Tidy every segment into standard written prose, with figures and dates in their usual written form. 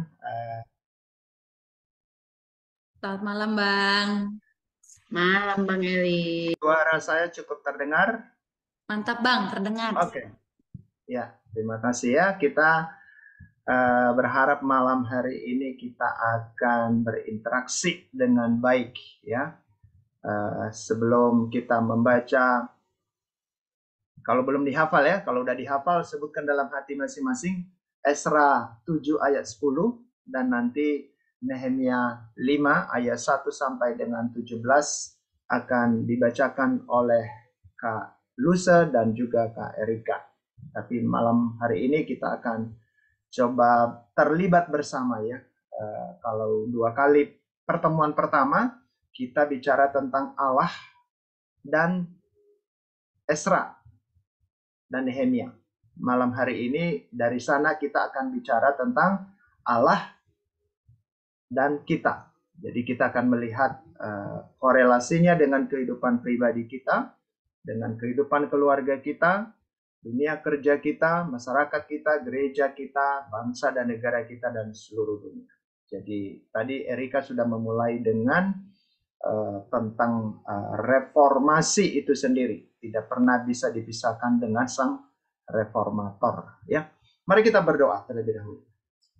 Eh, Selamat malam, Bang. Malam Bang Eli. Suara saya cukup terdengar? Mantap, Bang, terdengar. Oke, ya, terima kasih ya. Kita berharap malam hari ini kita akan berinteraksi dengan baik ya. Sebelum kita membaca, kalau belum dihafal ya, kalau udah dihafal sebutkan dalam hati masing-masing Esra 7 ayat 10 dan nanti Nehemia 5 ayat 1 sampai dengan 17 akan dibacakan oleh Kak Lusa dan juga Kak Erika. Tapi malam hari ini kita akan coba terlibat bersama ya. Kalau 2 kali pertemuan pertama kita bicara tentang Allah dan Esra dan Nehemia. Malam hari ini dari sana kita akan bicara tentang Allah dan kita. Jadi kita akan melihat korelasinya dengan kehidupan pribadi kita, dengan kehidupan keluarga kita, dunia kerja kita, masyarakat kita, gereja kita, bangsa dan negara kita, dan seluruh dunia. Jadi tadi Erika sudah memulai dengan tentang reformasi itu sendiri. Tidak pernah bisa dipisahkan dengan sang reformator. Ya, mari kita berdoa terlebih dahulu.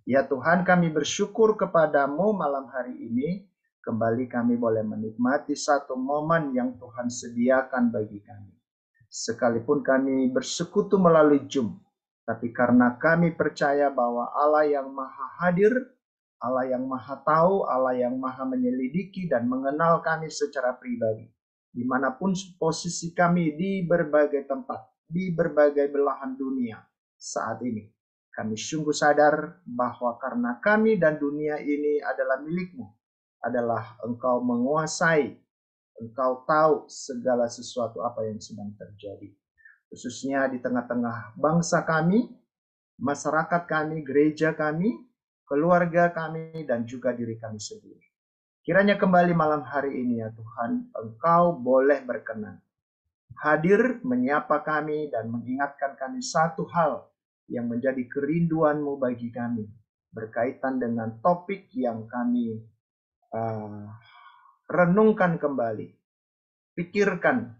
Ya Tuhan, kami bersyukur kepadamu malam hari ini. Kembali kami boleh menikmati satu momen yang Tuhan sediakan bagi kami. Sekalipun kami bersekutu melalui Zoom, tapi karena kami percaya bahwa Allah yang maha hadir, Allah yang maha tahu, Allah yang maha menyelidiki dan mengenal kami secara pribadi. Dimanapun posisi kami di berbagai tempat, di berbagai belahan dunia saat ini. Kami sungguh sadar bahwa karena kami dan dunia ini adalah milik-Mu, adalah Engkau menguasai, Engkau tahu segala sesuatu apa yang sedang terjadi. Khususnya di tengah-tengah bangsa kami, masyarakat kami, gereja kami, keluarga kami, dan juga diri kami sendiri. Kiranya kembali malam hari ini ya Tuhan, Engkau boleh berkenan. Hadir menyapa kami dan mengingatkan kami satu hal yang menjadi kerinduan-Mu bagi kami. Berkaitan dengan topik yang kami renungkan kembali. Pikirkan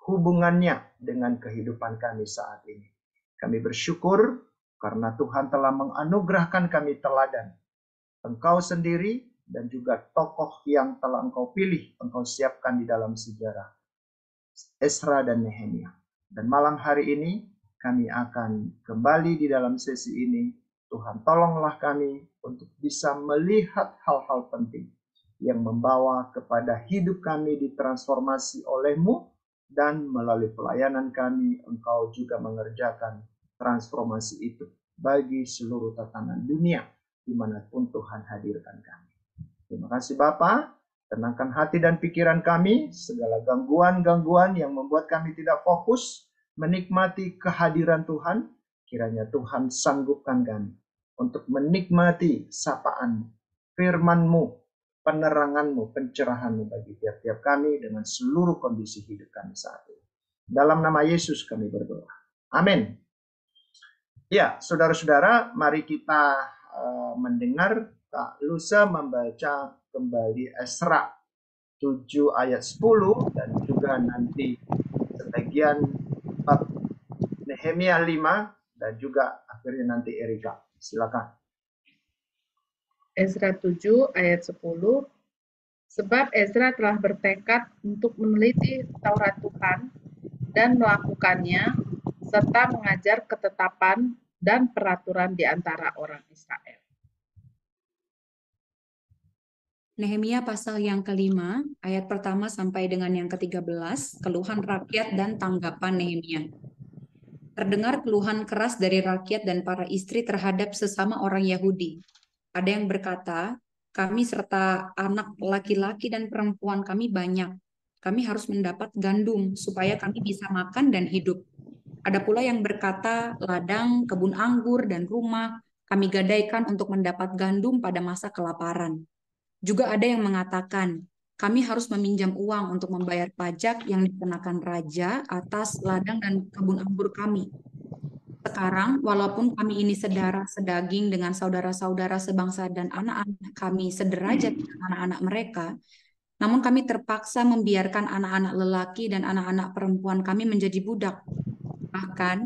hubungannya dengan kehidupan kami saat ini. Kami bersyukur karena Tuhan telah menganugerahkan kami teladan. Engkau sendiri dan juga tokoh yang telah Engkau pilih, Engkau siapkan di dalam sejarah. Esra dan Nehemia. Dan malam hari ini kami akan kembali di dalam sesi ini. Tuhan tolonglah kami untuk bisa melihat hal-hal penting yang membawa kepada hidup kami ditransformasi oleh-Mu, dan melalui pelayanan kami Engkau juga mengerjakan transformasi itu bagi seluruh tatanan dunia dimanapun Tuhan hadirkan kami. Terima kasih Bapa. Tenangkan hati dan pikiran kami, segala gangguan-gangguan yang membuat kami tidak fokus menikmati kehadiran Tuhan. Kiranya Tuhan sanggupkan kami untuk menikmati sapaan, firman-Mu, penerangan-Mu, pencerahan-Mu bagi tiap-tiap kami dengan seluruh kondisi hidup kami saat ini. Dalam nama Yesus kami berdoa. Amin. Ya, saudara-saudara, mari kita mendengar Kak Lusa membaca kembali Esra 7 ayat 10 dan juga nanti sebagian bab Nehemia 5 dan juga akhirnya nanti Erika. Silakan. Esra 7 ayat 10. Sebab Ezra telah bertekad untuk meneliti Taurat Tuhan dan melakukannya, serta mengajar ketetapan dan peraturan di antara orang Israel. Nehemia pasal yang kelima, ayat pertama sampai dengan yang ke-13, keluhan rakyat dan tanggapan Nehemia. Terdengar keluhan keras dari rakyat dan para istri terhadap sesama orang Yahudi. Ada yang berkata, kami serta anak laki-laki dan perempuan kami banyak. Kami harus mendapat gandum supaya kami bisa makan dan hidup. Ada pula yang berkata, ladang, kebun anggur, dan rumah kami gadaikan untuk mendapat gandum pada masa kelaparan. Juga ada yang mengatakan, kami harus meminjam uang untuk membayar pajak yang dikenakan raja atas ladang dan kebun anggur kami. Sekarang, walaupun kami ini sedarah sedaging dengan saudara-saudara sebangsa dan anak-anak kami sederajat dengan anak-anak mereka, namun kami terpaksa membiarkan anak-anak lelaki dan anak-anak perempuan kami menjadi budak. Bahkan,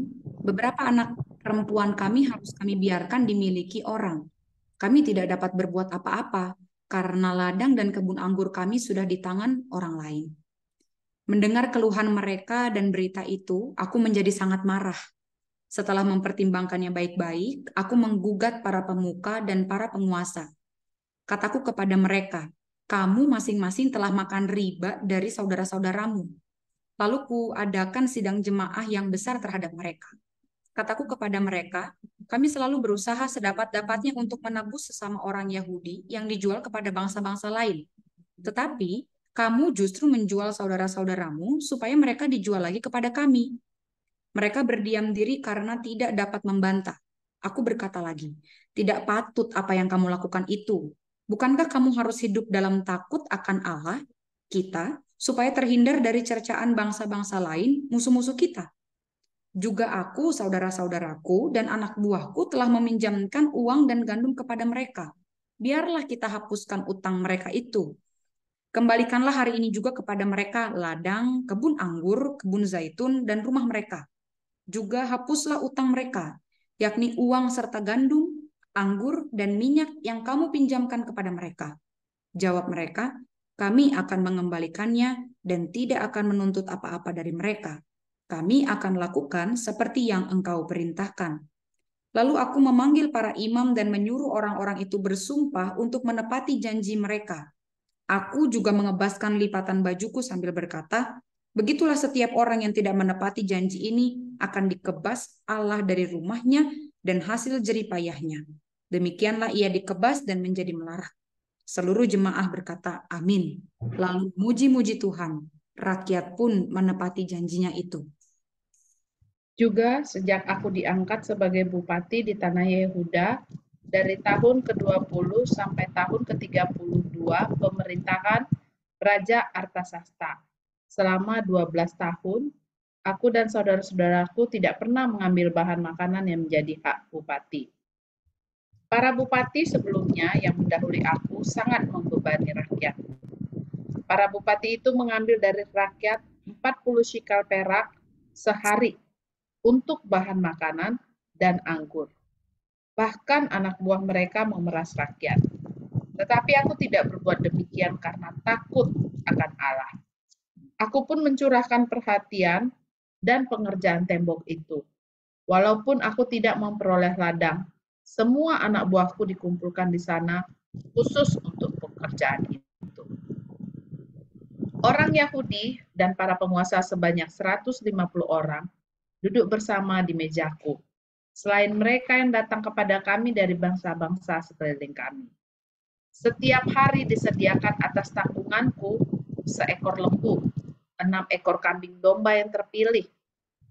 beberapa anak perempuan kami harus kami biarkan dimiliki orang. Kami tidak dapat berbuat apa-apa karena ladang dan kebun anggur kami sudah di tangan orang lain. Mendengar keluhan mereka dan berita itu, aku menjadi sangat marah. Setelah mempertimbangkannya baik-baik, aku menggugat para pemuka dan para penguasa. Kataku kepada mereka, kamu masing-masing telah makan riba dari saudara-saudaramu. Lalu kuadakan sidang jemaah yang besar terhadap mereka. Kataku kepada mereka, kami selalu berusaha sedapat-dapatnya untuk menebus sesama orang Yahudi yang dijual kepada bangsa-bangsa lain. Tetapi, kamu justru menjual saudara-saudaramu supaya mereka dijual lagi kepada kami. Mereka berdiam diri karena tidak dapat membantah. Aku berkata lagi, tidak patut apa yang kamu lakukan itu. Bukankah kamu harus hidup dalam takut akan Allah, kita, supaya terhindar dari cercaan bangsa-bangsa lain, musuh-musuh kita? Juga aku, saudara-saudaraku, dan anak buahku telah meminjamkan uang dan gandum kepada mereka. Biarlah kita hapuskan utang mereka itu. Kembalikanlah hari ini juga kepada mereka ladang, kebun anggur, kebun zaitun, dan rumah mereka. Juga hapuslah utang mereka, yakni uang serta gandum, anggur, dan minyak yang kamu pinjamkan kepada mereka. Jawab mereka, kami akan mengembalikannya dan tidak akan menuntut apa-apa dari mereka. Kami akan lakukan seperti yang engkau perintahkan. Lalu aku memanggil para imam dan menyuruh orang-orang itu bersumpah untuk menepati janji mereka. Aku juga mengebaskan lipatan bajuku sambil berkata, begitulah setiap orang yang tidak menepati janji ini akan dikebas Allah dari rumahnya dan hasil jeripayahnya. Demikianlah ia dikebas dan menjadi melarat. Seluruh jemaah berkata, amin. Lalu muji-muji Tuhan. Rakyat pun menepati janjinya itu. Juga sejak aku diangkat sebagai bupati di tanah Yehuda, dari tahun ke-20 sampai tahun ke-32 pemerintahan Raja Artasasta. Selama 12 tahun, aku dan saudara-saudaraku tidak pernah mengambil bahan makanan yang menjadi hak bupati. Para bupati sebelumnya yang mendahului aku sangat membebani rakyat. Para bupati itu mengambil dari rakyat 40 shikal perak sehari untuk bahan makanan dan anggur. Bahkan anak buah mereka memeras rakyat. Tetapi aku tidak berbuat demikian karena takut akan Allah. Aku pun mencurahkan perhatian dan pengerjaan tembok itu. Walaupun aku tidak memperoleh ladang, semua anak buahku dikumpulkan di sana khusus untuk pekerjaan itu. Orang Yahudi dan para penguasa sebanyak 150 orang duduk bersama di mejaku. Selain mereka yang datang kepada kami dari bangsa-bangsa sekeliling kami. Setiap hari disediakan atas tanggunganku seekor lembu, 6 ekor kambing domba yang terpilih,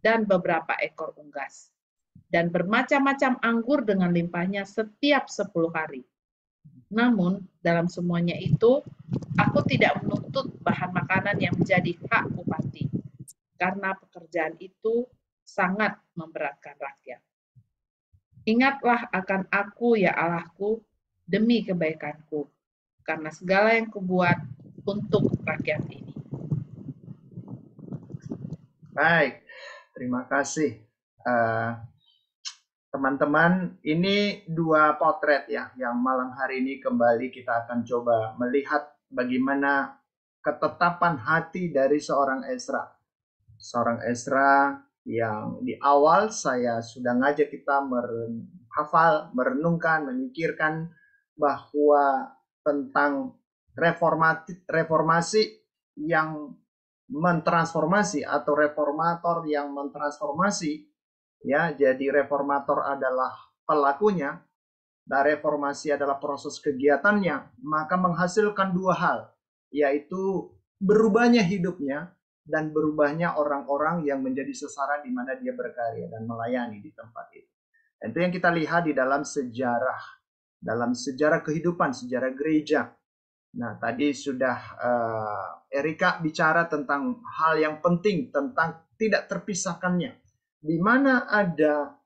dan beberapa ekor unggas. Dan bermacam-macam anggur dengan limpahnya setiap 10 hari. Namun, dalam semuanya itu, aku tidak menuntut bahan makanan yang menjadi hak bupati, karena pekerjaan itu sangat memberatkan rakyat. Ingatlah akan aku, ya Allahku, demi kebaikanku, karena segala yang kubuat untuk rakyat ini. Baik, terima kasih. Teman-teman, ini dua potret ya, yang malam hari ini kembali kita akan coba melihat bagaimana ketetapan hati dari seorang Ezra. Seorang Ezra yang di awal saya sudah ngajak kita menghafal, merenungkan, memikirkan bahwa tentang reformasi yang mentransformasi atau reformator yang mentransformasi, ya. Jadi reformator adalah pelakunya dan reformasi adalah proses kegiatannya, maka menghasilkan dua hal, yaitu berubahnya hidupnya dan berubahnya orang-orang yang menjadi sasaran di mana dia berkarya dan melayani di tempat itu. Dan itu yang kita lihat di dalam sejarah kehidupan, sejarah gereja. Nah, tadi sudah Erika bicara tentang hal yang penting, tentang tidak terpisahkannya. Di mana ada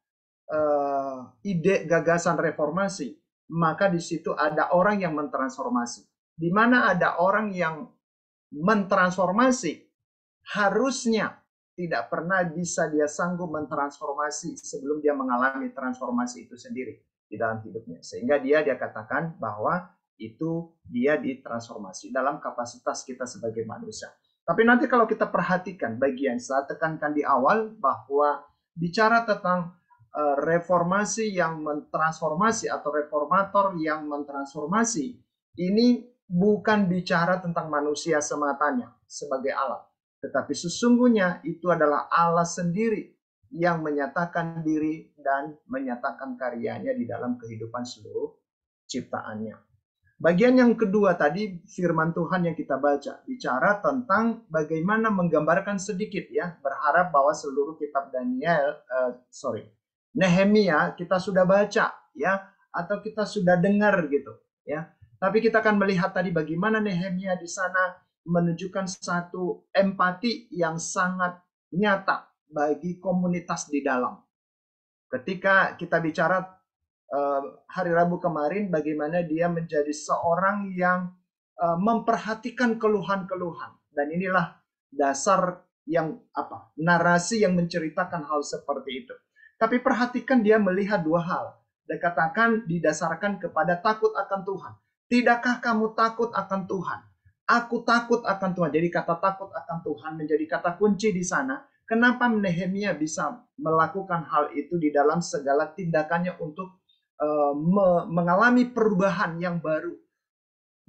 ide gagasan reformasi, maka di situ ada orang yang mentransformasi. Di mana ada orang yang mentransformasi, harusnya tidak pernah bisa dia sanggup mentransformasi sebelum dia mengalami transformasi itu sendiri di dalam hidupnya. Sehingga dia katakan bahwa itu dia ditransformasi dalam kapasitas kita sebagai manusia. Tapi nanti kalau kita perhatikan bagian saya tekankan di awal bahwa bicara tentang reformasi yang mentransformasi atau reformator yang mentransformasi, ini bukan bicara tentang manusia sematanya sebagai alat, tetapi sesungguhnya itu adalah Allah sendiri yang menyatakan diri dan menyatakan karyanya di dalam kehidupan seluruh ciptaannya. Bagian yang kedua tadi firman Tuhan yang kita baca bicara tentang bagaimana menggambarkan sedikit ya, berharap bahwa seluruh kitab Nehemia kita sudah baca ya, atau kita sudah dengar gitu ya. Tapi kita akan melihat tadi bagaimana Nehemia di sana menunjukkan satu empati yang sangat nyata bagi komunitas di dalam. Ketika kita bicara hari Rabu kemarin, bagaimana dia menjadi seorang yang memperhatikan keluhan-keluhan. Dan inilah dasar yang narasi yang menceritakan hal seperti itu. Tapi perhatikan dia melihat dua hal. Dia katakan didasarkan kepada takut akan Tuhan. Tidakkah kamu takut akan Tuhan? Aku takut akan Tuhan. Jadi kata takut akan Tuhan menjadi kata kunci di sana. Kenapa Nehemia bisa melakukan hal itu di dalam segala tindakannya untuk mengalami perubahan yang baru,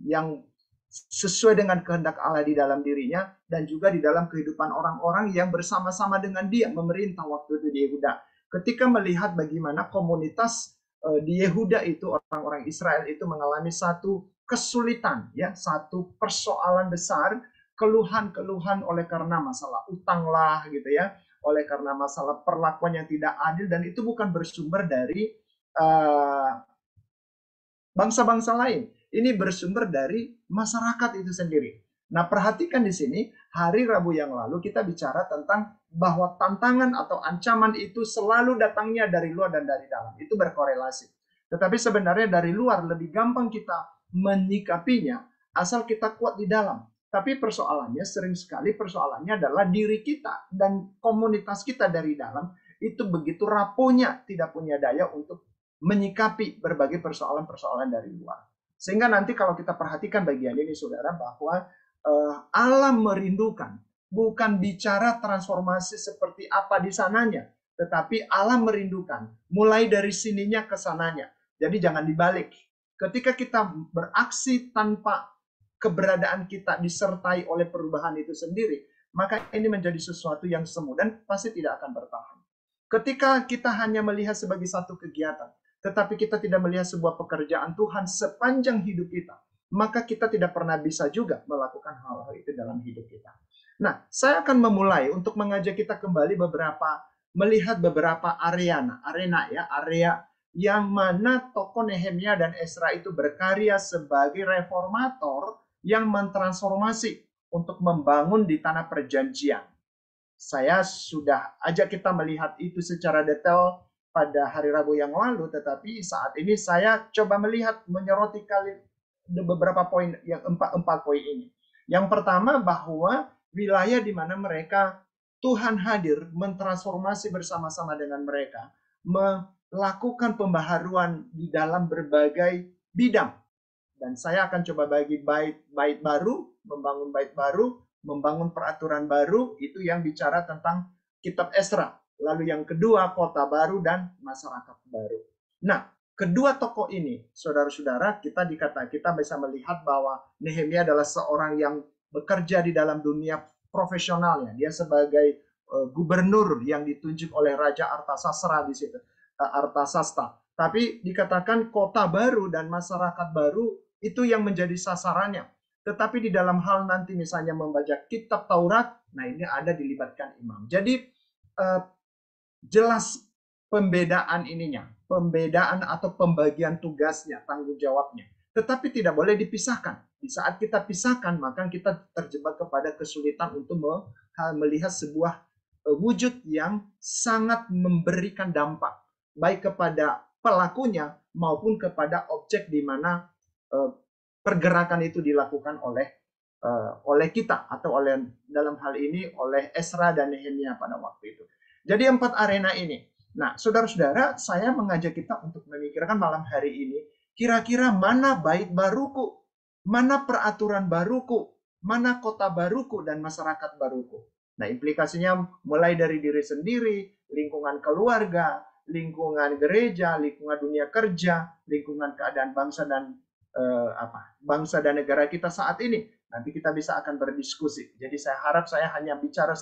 yang sesuai dengan kehendak Allah di dalam dirinya, dan juga di dalam kehidupan orang-orang yang bersama-sama dengan dia memerintah waktu itu di Yehuda. Ketika melihat bagaimana komunitas di Yehuda itu, orang-orang Israel itu mengalami satu kesulitan, ya, satu persoalan besar, keluhan-keluhan oleh karena masalah utang lah, gitu ya, oleh karena masalah perlakuan yang tidak adil, dan itu bukan bersumber dari bangsa-bangsa lain. Ini bersumber dari masyarakat itu sendiri. Nah, perhatikan di sini, hari Rabu yang lalu kita bicara tentang bahwa tantangan atau ancaman itu selalu datangnya dari luar dan dari dalam. Itu berkorelasi. Tetapi sebenarnya dari luar lebih gampang kita menyikapinya asal kita kuat di dalam. Tapi persoalannya, sering sekali persoalannya adalah diri kita dan komunitas kita dari dalam itu begitu rapuhnya, tidak punya daya untuk menyikapi berbagai persoalan-persoalan dari luar. Sehingga nanti kalau kita perhatikan bagian ini, saudara, bahwa Allah merindukan bukan bicara transformasi seperti apa di sananya, tetapi Allah merindukan mulai dari sininya ke sananya. Jadi jangan dibalik. Ketika kita beraksi tanpa keberadaan kita disertai oleh perubahan itu sendiri, maka ini menjadi sesuatu yang semu dan pasti tidak akan bertahan. Ketika kita hanya melihat sebagai satu kegiatan, tetapi kita tidak melihat sebuah pekerjaan Tuhan sepanjang hidup kita, maka kita tidak pernah bisa juga melakukan hal-hal itu dalam hidup kita. Nah, saya akan memulai untuk mengajak kita kembali melihat beberapa area yang mana tokoh Nehemia dan Ezra itu berkarya sebagai reformator yang mentransformasi untuk membangun di tanah perjanjian. Saya sudah ajak kita melihat itu secara detail pada hari Rabu yang lalu, tetapi saat ini saya coba melihat menyoroti beberapa poin, yang empat poin ini. Yang pertama, bahwa wilayah di mana mereka Tuhan hadir mentransformasi bersama-sama dengan mereka, melakukan pembaharuan di dalam berbagai bidang. Dan saya akan coba bagi bait baru, membangun bait baru, membangun peraturan baru, itu yang bicara tentang kitab Ezra. Lalu yang kedua, kota baru dan masyarakat baru. Nah, kedua tokoh ini, saudara-saudara, kita bisa melihat bahwa Nehemia adalah seorang yang bekerja di dalam dunia profesionalnya. Dia sebagai gubernur yang ditunjuk oleh Raja Artasastra di situ, Artasasta. Tapi dikatakan kota baru dan masyarakat baru itu yang menjadi sasarannya. Tetapi di dalam hal nanti misalnya membaca kitab Taurat, nah ini ada dilibatkan imam. Jadi jelas pembedaan pembedaan atau pembagian tugasnya, tanggung jawabnya. Tetapi tidak boleh dipisahkan. Di saat kita pisahkan, maka kita terjebak kepada kesulitan untuk melihat sebuah wujud yang sangat memberikan dampak. baik kepada pelakunya maupun kepada objek di mana pergerakan itu dilakukan oleh kita atau dalam hal ini oleh Ezra dan Nehemia pada waktu itu. Jadi 4 arena ini. Nah, saudara-saudara, saya mengajak kita untuk memikirkan malam hari ini, kira-kira mana bait baruku, mana peraturan baruku, mana kota baruku dan masyarakat baruku. Nah, implikasinya mulai dari diri sendiri, lingkungan keluarga, lingkungan gereja, lingkungan dunia kerja, lingkungan keadaan bangsa dan bangsa dan negara kita saat ini. Nanti kita bisa akan berdiskusi. Jadi saya harap saya hanya bicara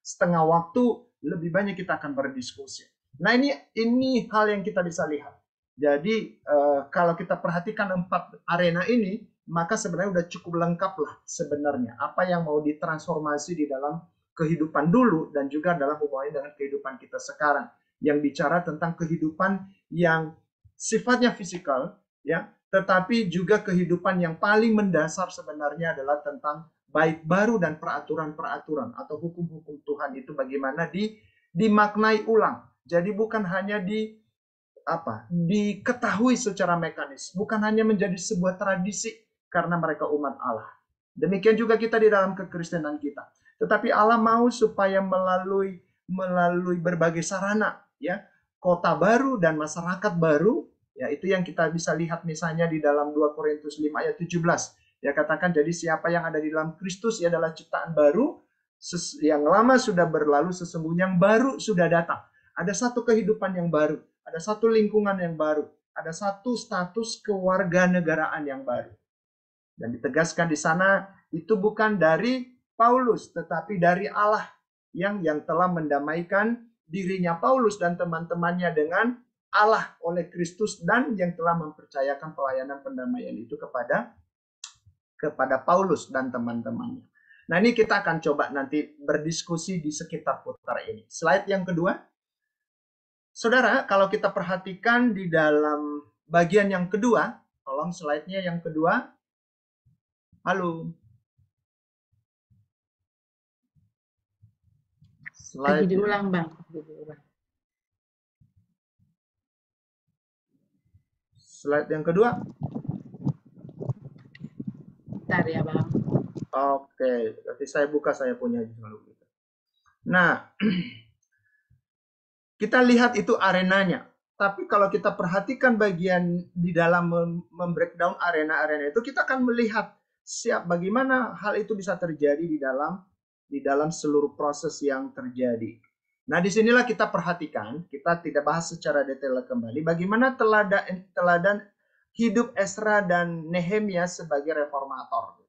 setengah waktu, lebih banyak kita akan berdiskusi. Nah, ini hal yang kita bisa lihat. Jadi kalau kita perhatikan 4 arena ini, maka sebenarnya udah cukup lengkap lah sebenarnya apa yang mau ditransformasi di dalam kehidupan dulu dan juga dalam hubungannya dengan kehidupan kita sekarang, yang bicara tentang kehidupan yang sifatnya fisikal, ya, tetapi juga kehidupan yang paling mendasar sebenarnya adalah tentang bait baru dan peraturan-peraturan atau hukum-hukum Tuhan itu bagaimana dimaknai ulang. Jadi bukan hanya diketahui secara mekanis, bukan hanya menjadi sebuah tradisi karena mereka umat Allah. Demikian juga kita di dalam kekristenan kita. Tetapi Allah mau supaya melalui berbagai sarana, ya, kota baru dan masyarakat baru, ya, itu yang kita bisa lihat misalnya di dalam 2 Korintus 5 ayat 17. Ya, katakan, jadi siapa yang ada di dalam Kristus ia adalah ciptaan baru, yang lama sudah berlalu, sesungguhnya yang baru sudah datang. Ada satu kehidupan yang baru, ada satu lingkungan yang baru, ada satu status kewarganegaraan yang baru. Dan ditegaskan di sana itu bukan dari Paulus, tetapi dari Allah yang telah mendamaikan dirinya Paulus dan teman-temannya dengan Allah oleh Kristus, dan yang telah mempercayakan pelayanan pendamaian itu kepada Paulus dan teman-temannya. Nah, ini kita akan coba nanti berdiskusi di sekitar putar ini. Slide yang kedua. Saudara, kalau kita perhatikan di dalam bagian yang kedua, tolong slide-nya yang kedua. Halo. Lagi diulang, Bang. Slide yang kedua. Bentar ya, Bang. Oke, berarti saya buka saya punya dulu. Nah, kita lihat itu arenanya. Tapi kalau kita perhatikan bagian di dalam membreakdown arena-arena itu, kita akan melihat bagaimana hal itu bisa terjadi di dalam seluruh proses yang terjadi. Nah, disinilah kita perhatikan, kita tidak bahas secara detail kembali, bagaimana teladan hidup Ezra dan Nehemia sebagai reformator.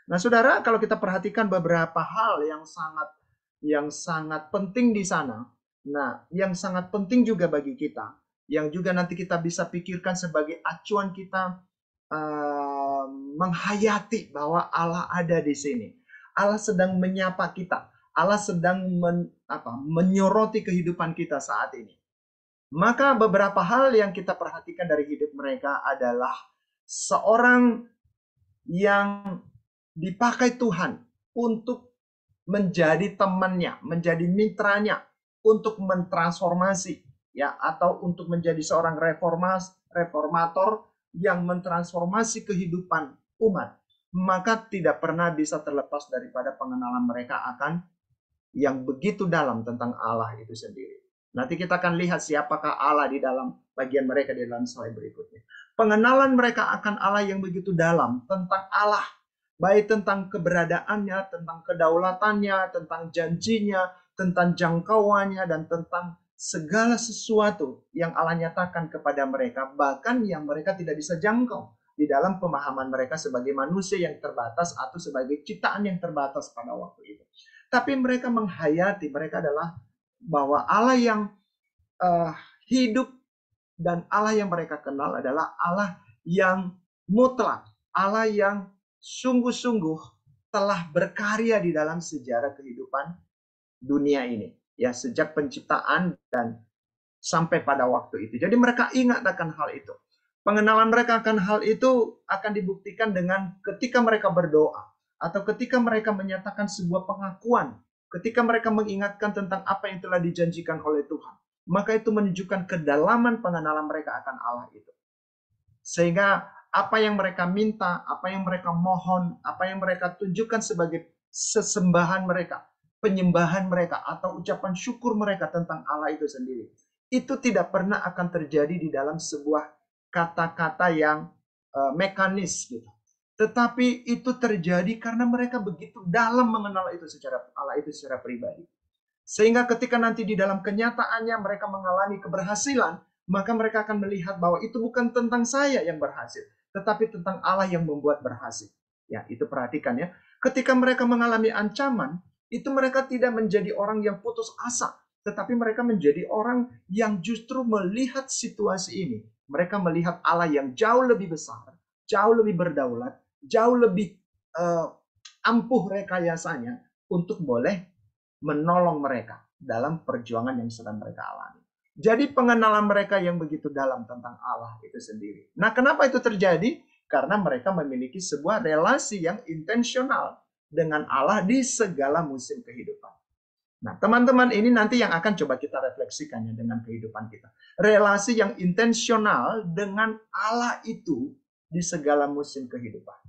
Nah, saudara, kalau kita perhatikan beberapa hal yang sangat penting di sana, nah, yang sangat penting juga bagi kita, yang juga nanti kita bisa pikirkan sebagai acuan kita menghayati bahwa Allah ada di sini. Allah sedang menyapa kita. Allah sedang menyoroti kehidupan kita saat ini. Maka beberapa hal yang kita perhatikan dari hidup mereka adalah seorang yang dipakai Tuhan untuk menjadi temannya, menjadi mitranya, untuk mentransformasi, ya, atau untuk menjadi seorang reformator yang mentransformasi kehidupan umat. Maka tidak pernah bisa terlepas daripada pengenalan mereka akan yang begitu dalam tentang Allah itu sendiri. Nanti kita akan lihat siapakah Allah di dalam bagian mereka di dalam slide berikutnya. Pengenalan mereka akan Allah yang begitu dalam tentang Allah, baik tentang keberadaannya, tentang kedaulatannya, tentang janjinya, tentang jangkauannya, dan tentang segala sesuatu yang Allah nyatakan kepada mereka, bahkan yang mereka tidak bisa jangkau di dalam pemahaman mereka sebagai manusia yang terbatas atau sebagai ciptaan yang terbatas pada waktu itu. Tapi mereka menghayati, mereka adalah bahwa Allah yang hidup dan Allah yang mereka kenal adalah Allah yang mutlak, Allah yang sungguh-sungguh telah berkarya di dalam sejarah kehidupan dunia ini, ya, sejak penciptaan dan sampai pada waktu itu. Jadi mereka ingat akan hal itu. Pengenalan mereka akan hal itu akan dibuktikan dengan ketika mereka berdoa, atau ketika mereka menyatakan sebuah pengakuan, ketika mereka mengingatkan tentang apa yang telah dijanjikan oleh Tuhan. maka itu menunjukkan kedalaman pengenalan mereka akan Allah itu. Sehingga apa yang mereka minta, apa yang mereka mohon, apa yang mereka tunjukkan sebagai sesembahan mereka, penyembahan mereka, atau ucapan syukur mereka tentang Allah itu sendiri, itu tidak pernah akan terjadi di dalam sebuah kata-kata yang mekanis gitu. Tetapi itu terjadi karena mereka begitu dalam mengenal itu secara Allah itu secara pribadi. Sehingga ketika nanti di dalam kenyataannya mereka mengalami keberhasilan, maka mereka akan melihat bahwa itu bukan tentang saya yang berhasil, tetapi tentang Allah yang membuat berhasil. Ya, itu perhatikan ya. Ketika mereka mengalami ancaman, itu mereka tidak menjadi orang yang putus asa, tetapi mereka menjadi orang yang justru melihat situasi ini. Mereka melihat Allah yang jauh lebih besar, jauh lebih berdaulat, jauh lebih ampuh rekayasanya untuk boleh menolong mereka dalam perjuangan yang sedang mereka alami. Jadi pengenalan mereka yang begitu dalam tentang Allah itu sendiri. Nah, kenapa itu terjadi? Karena mereka memiliki sebuah relasi yang intensional dengan Allah di segala musim kehidupan. Nah, teman-teman, ini nanti yang akan coba kita refleksikannya dengan kehidupan kita. Relasi yang intensional dengan Allah itu di segala musim kehidupan.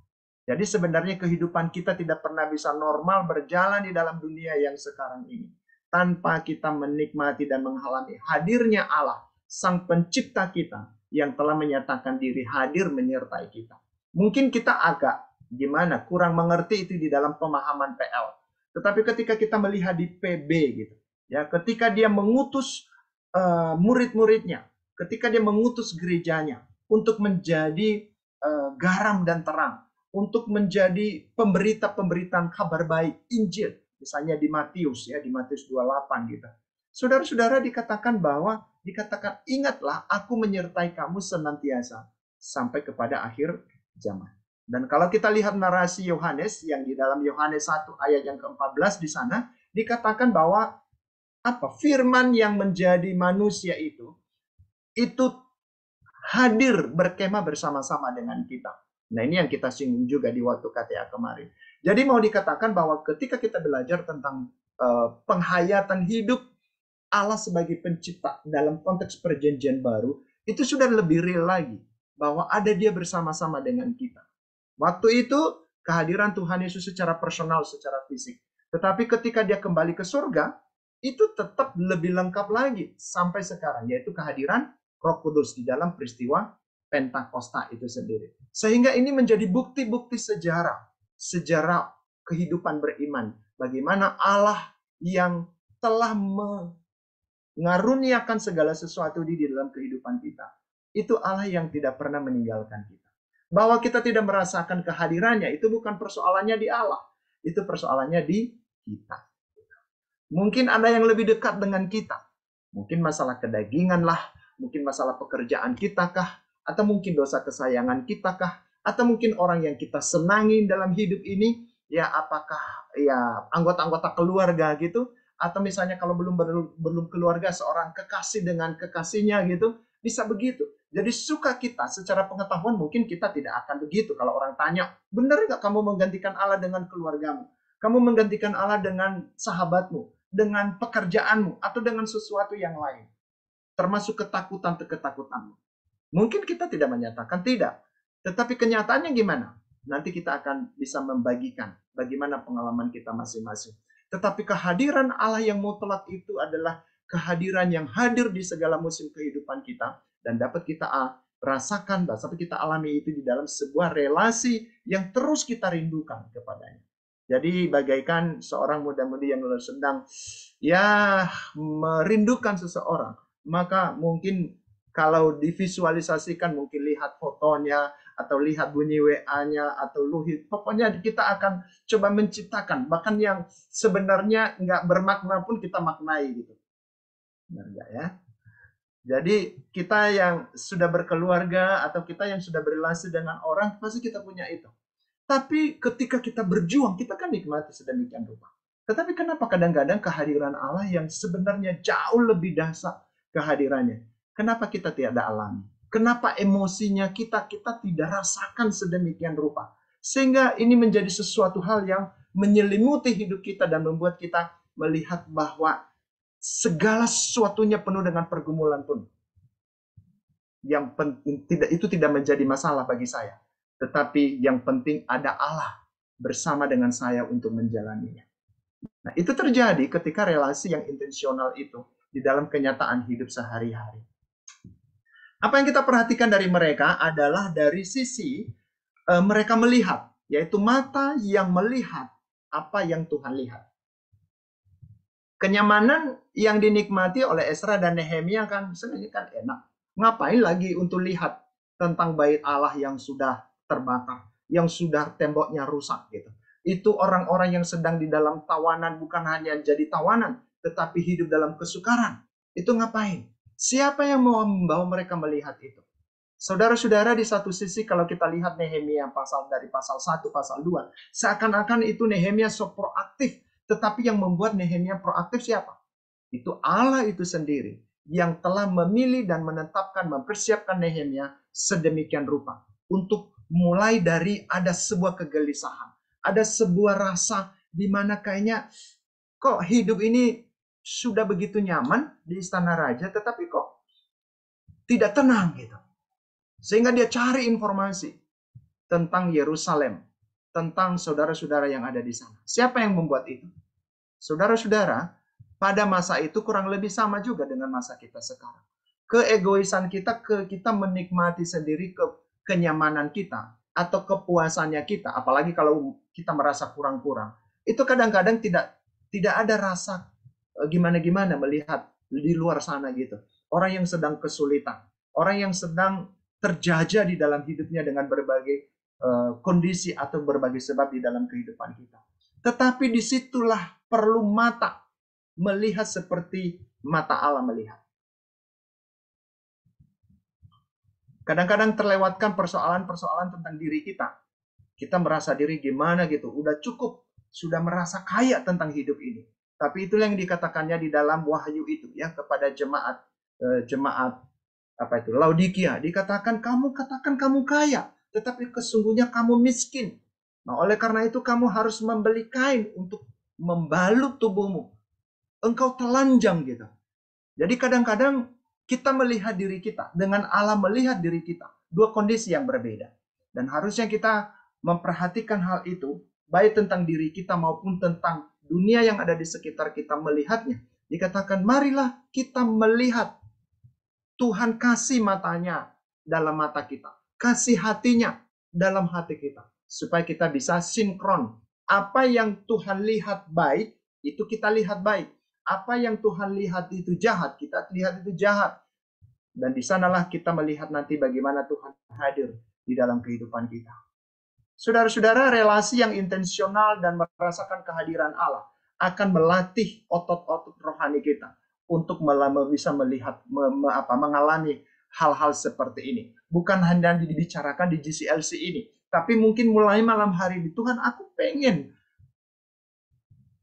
Jadi sebenarnya kehidupan kita tidak pernah bisa normal berjalan di dalam dunia yang sekarang ini tanpa kita menikmati dan mengalami hadirnya Allah, Sang Pencipta kita yang telah menyatakan diri hadir menyertai kita. Mungkin kita agak gimana, kurang mengerti itu di dalam pemahaman PL. Tetapi ketika kita melihat di PB gitu, ya, ketika dia mengutus murid-muridnya, ketika dia mengutus gerejanya untuk menjadi garam dan terang, untuk menjadi pemberita-pemberitaan kabar baik, Injil, misalnya di Matius ya, di Matius 28 gitu. Saudara-saudara dikatakan ingatlah aku menyertai kamu senantiasa sampai kepada akhir zaman. Dan kalau kita lihat narasi Yohanes yang di dalam Yohanes 1 ayat yang ke-14 di sana dikatakan bahwa firman yang menjadi manusia itu hadir berkemah bersama-sama dengan kita. Nah, ini yang kita singgung juga di waktu KTA kemarin. Jadi mau dikatakan bahwa ketika kita belajar tentang penghayatan hidup Allah sebagai pencipta dalam konteks perjanjian baru, itu sudah lebih real lagi. Bahwa ada dia bersama-sama dengan kita. Waktu itu kehadiran Tuhan Yesus secara personal, secara fisik. Tetapi ketika dia kembali ke surga, itu tetap lebih lengkap lagi sampai sekarang, yaitu kehadiran Roh Kudus di dalam peristiwa Pentakosta itu sendiri. Sehingga ini menjadi bukti-bukti sejarah kehidupan beriman. Bagaimana Allah yang telah mengaruniakan segala sesuatu di dalam kehidupan kita. Itu Allah yang tidak pernah meninggalkan kita. Bahwa kita tidak merasakan kehadirannya, itu bukan persoalannya di Allah. Itu persoalannya di kita. Mungkin ada yang lebih dekat dengan kita. Mungkin masalah kedagingan lah, mungkin masalah pekerjaan kita kah, atau mungkin dosa kesayangan kita kah, atau mungkin orang yang kita senangi dalam hidup ini, ya apakah ya anggota-anggota keluarga gitu, atau misalnya kalau belum keluarga, seorang kekasih dengan kekasihnya gitu, bisa begitu. Jadi suka kita secara pengetahuan mungkin kita tidak akan begitu. Kalau orang tanya, benar nggak kamu menggantikan Allah dengan keluargamu? Kamu menggantikan Allah dengan sahabatmu, dengan pekerjaanmu, atau dengan sesuatu yang lain? Termasuk ketakutanmu. Mungkin kita tidak menyatakan tidak. Tetapi kenyataannya gimana? Nanti kita akan bisa membagikan bagaimana pengalaman kita masing-masing. Tetapi kehadiran Allah yang mutlak itu adalah kehadiran yang hadir di segala musim kehidupan kita. Dan dapat kita rasakan, dapat kita alami itu di dalam sebuah relasi yang terus kita rindukan kepadanya. Jadi bagaikan seorang muda-mudi yang sedang merindukan seseorang. Maka mungkin kalau divisualisasikan, mungkin lihat fotonya, atau lihat bunyi WA-nya, atau pokoknya kita akan coba menciptakan, bahkan yang sebenarnya nggak bermakna pun kita maknai gitu. Benar nggak ya? Jadi kita yang sudah berkeluarga, atau kita yang sudah berrelasi dengan orang, pasti kita punya itu. Tapi ketika kita berjuang, kita kan nikmati sedemikian rupa. Tetapi kenapa kadang-kadang kehadiran Allah yang sebenarnya jauh lebih dahsyat kehadirannya, kenapa kita tidak alami? Kenapa emosinya kita tidak rasakan sedemikian rupa? Sehingga ini menjadi sesuatu hal yang menyelimuti hidup kita dan membuat kita melihat bahwa segala sesuatunya penuh dengan pergumulan pun, yang penting itu tidak menjadi masalah bagi saya. Tetapi yang penting ada Allah bersama dengan saya untuk menjalaninya. Nah, itu terjadi ketika relasi yang intensional itu di dalam kenyataan hidup sehari-hari. Apa yang kita perhatikan dari mereka adalah dari sisi mereka melihat, yaitu mata yang melihat apa yang Tuhan lihat. Kenyamanan yang dinikmati oleh Ezra dan Nehemia kan sebenarnya kan enak. Ngapain lagi untuk lihat tentang bait Allah yang sudah terbakar, yang sudah temboknya rusak gitu. Itu orang-orang yang sedang di dalam tawanan, bukan hanya jadi tawanan, tetapi hidup dalam kesukaran. Itu ngapain? Siapa yang mau membawa mereka melihat itu? Saudara-saudara, di satu sisi kalau kita lihat Nehemia dari pasal 1, pasal 2, seakan-akan itu Nehemia so proaktif. Tetapi yang membuat Nehemia proaktif siapa? Itu Allah itu sendiri yang telah memilih dan menetapkan, mempersiapkan Nehemia sedemikian rupa. Untuk mulai dari ada sebuah kegelisahan, ada sebuah rasa di mana kayaknya kok hidup ini sudah begitu nyaman di istana raja, tetapi kok tidak tenang gitu. Sehingga dia cari informasi tentang Yerusalem, tentang saudara-saudara yang ada di sana. Siapa yang membuat itu? Saudara-saudara, pada masa itu kurang lebih sama juga dengan masa kita sekarang. Keegoisan kita, kita menikmati sendiri kenyamanan kita atau kepuasannya kita, apalagi kalau kita merasa kurang-kurang. Itu kadang-kadang tidak ada rasa gimana-gimana melihat di luar sana gitu. Orang yang sedang kesulitan, orang yang sedang terjajah di dalam hidupnya dengan berbagai kondisi atau berbagai sebab di dalam kehidupan kita. Tetapi disitulah perlu mata melihat seperti mata Allah melihat. Kadang-kadang terlewatkan persoalan-persoalan tentang diri kita. Kita merasa diri gimana gitu, udah cukup, sudah merasa kaya tentang hidup ini. Tapi itulah yang dikatakannya di dalam Wahyu itu ya, kepada jemaat Laodikia, dikatakan kamu kaya, tetapi kesungguhnya kamu miskin. Nah, oleh karena itu kamu harus membeli kain untuk membalut tubuhmu. Engkau telanjang gitu. Jadi kadang-kadang kita melihat diri kita dengan Allah melihat diri kita, dua kondisi yang berbeda. Dan harusnya kita memperhatikan hal itu, baik tentang diri kita maupun tentang dunia yang ada di sekitar kita melihatnya. Dikatakan marilah kita melihat Tuhan kasih matanya dalam mata kita, kasih hatinya dalam hati kita, supaya kita bisa sinkron. Apa yang Tuhan lihat baik, itu kita lihat baik. Apa yang Tuhan lihat itu jahat, kita lihat itu jahat. Dan di sanalah kita melihat nanti bagaimana Tuhan hadir di dalam kehidupan kita. Saudara-saudara, relasi yang intensional dan merasakan kehadiran Allah akan melatih otot-otot rohani kita untuk bisa melihat, mengalami hal-hal seperti ini. Bukan hanya dibicarakan di GCLC ini, tapi mungkin mulai malam hari ini, Tuhan, aku pengen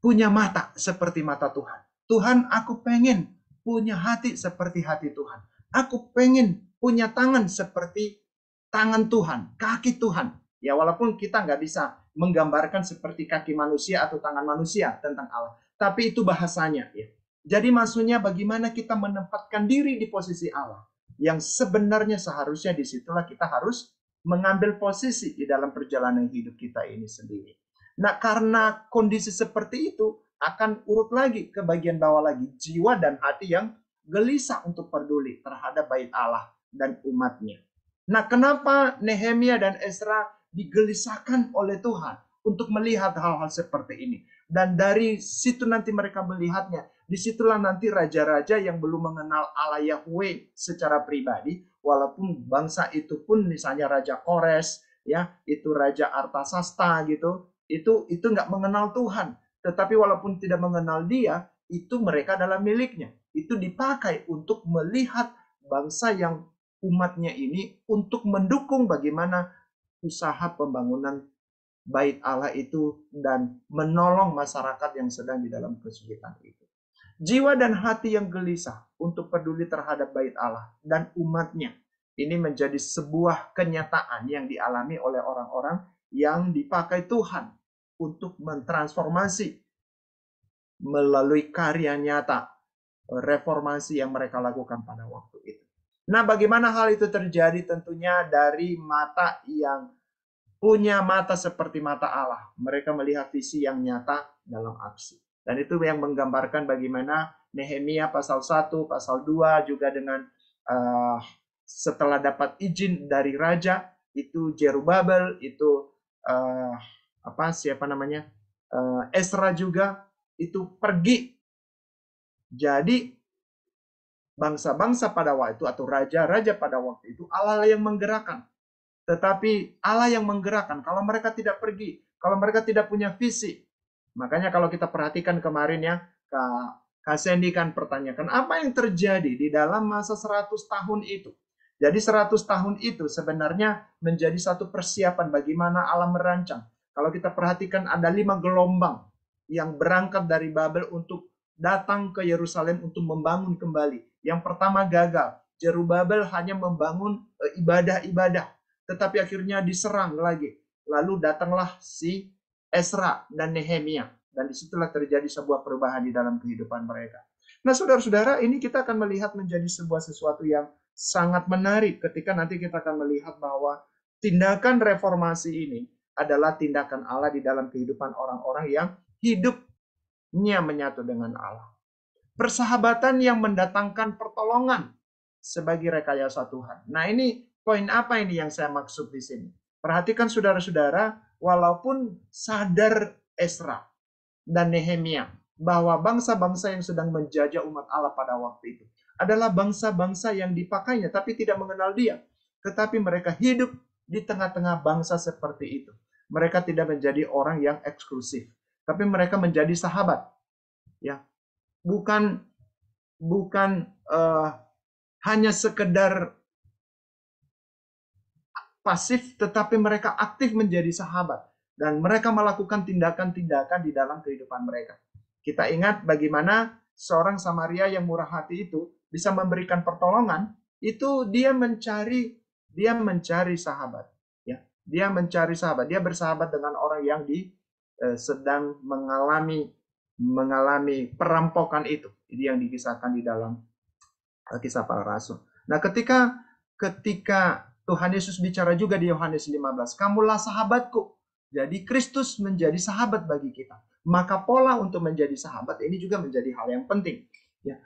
punya mata seperti mata Tuhan. Tuhan, aku pengen punya hati seperti hati Tuhan. Aku pengen punya tangan seperti tangan Tuhan, kaki Tuhan. Ya, walaupun kita nggak bisa menggambarkan seperti kaki manusia atau tangan manusia tentang Allah. Tapi itu bahasanya. Ya. Jadi maksudnya bagaimana kita menempatkan diri di posisi Allah. Yang sebenarnya seharusnya disitulah kita harus mengambil posisi di dalam perjalanan hidup kita ini sendiri. Nah, karena kondisi seperti itu akan urut lagi ke bagian bawah lagi. Jiwa dan hati yang gelisah untuk peduli terhadap bait Allah dan umatnya. Nah, kenapa Nehemia dan Ezra digelisahkan oleh Tuhan untuk melihat hal-hal seperti ini? Dan dari situ nanti mereka melihatnya. Disitulah nanti raja-raja yang belum mengenal Allah Yahweh secara pribadi, walaupun bangsa itu pun misalnya Raja Kores, ya itu Raja Artasasta gitu, itu nggak mengenal Tuhan. Tetapi walaupun tidak mengenal Dia, itu mereka adalah miliknya. Itu dipakai untuk melihat bangsa yang umatnya ini untuk mendukung bagaimana usaha pembangunan bait Allah itu dan menolong masyarakat yang sedang di dalam kesulitan itu. Jiwa dan hati yang gelisah untuk peduli terhadap bait Allah dan umatnya. Ini menjadi sebuah kenyataan yang dialami oleh orang-orang yang dipakai Tuhan untuk mentransformasi melalui karya nyata reformasi yang mereka lakukan pada waktu itu. Nah, bagaimana hal itu terjadi? Tentunya dari mata yang punya mata seperti mata Allah. Mereka melihat visi yang nyata dalam aksi. Dan itu yang menggambarkan bagaimana Nehemia pasal 1, pasal 2 juga dengan setelah dapat izin dari raja, itu Jerubabel, itu Ezra juga itu pergi. Jadi bangsa-bangsa pada waktu itu atau raja-raja pada waktu itu Allah yang menggerakkan. Tetapi Allah yang menggerakkan kalau mereka tidak pergi, kalau mereka tidak punya visi. Makanya kalau kita perhatikan kemarin ya, Kak Sandy kan pertanyakan apa yang terjadi di dalam masa 100 tahun itu. Jadi 100 tahun itu sebenarnya menjadi satu persiapan bagaimana Allah merancang. Kalau kita perhatikan ada 5 gelombang yang berangkat dari Babel untuk datang ke Yerusalem untuk membangun kembali. Yang pertama gagal. Jerubabel hanya membangun ibadah-ibadah, tetapi akhirnya diserang lagi. Lalu datanglah si Ezra dan Nehemia. Dan disitulah terjadi sebuah perubahan di dalam kehidupan mereka. Nah, saudara-saudara, ini kita akan melihat menjadi sebuah sesuatu yang sangat menarik ketika nanti kita akan melihat bahwa tindakan reformasi ini adalah tindakan Allah di dalam kehidupan orang-orang yang hidupnya menyatu dengan Allah. Persahabatan yang mendatangkan pertolongan sebagai rekayasa Tuhan. Nah, ini poin apa ini yang saya maksud di sini? Perhatikan saudara-saudara, walaupun sadar Ezra dan Nehemia bahwa bangsa-bangsa yang sedang menjajah umat Allah pada waktu itu adalah bangsa-bangsa yang dipakainya tapi tidak mengenal Dia. Tetapi mereka hidup di tengah-tengah bangsa seperti itu. Mereka tidak menjadi orang yang eksklusif, tapi mereka menjadi sahabat. Ya, bukan hanya sekedar pasif, tetapi mereka aktif menjadi sahabat. Dan mereka melakukan tindakan-tindakan di dalam kehidupan mereka. Kita ingat bagaimana seorang Samaria yang murah hati itu bisa memberikan pertolongan, itu dia mencari sahabat. Ya, dia mencari sahabat. Dia bersahabat dengan orang yang sedang mengalami perampokan itu. Ini yang dikisahkan di dalam Kisah Para Rasul. Nah, ketika Tuhan Yesus bicara juga di Yohanes 15, kamulah sahabatku. Jadi Kristus menjadi sahabat bagi kita. Maka pola untuk menjadi sahabat ini juga menjadi hal yang penting. Ya.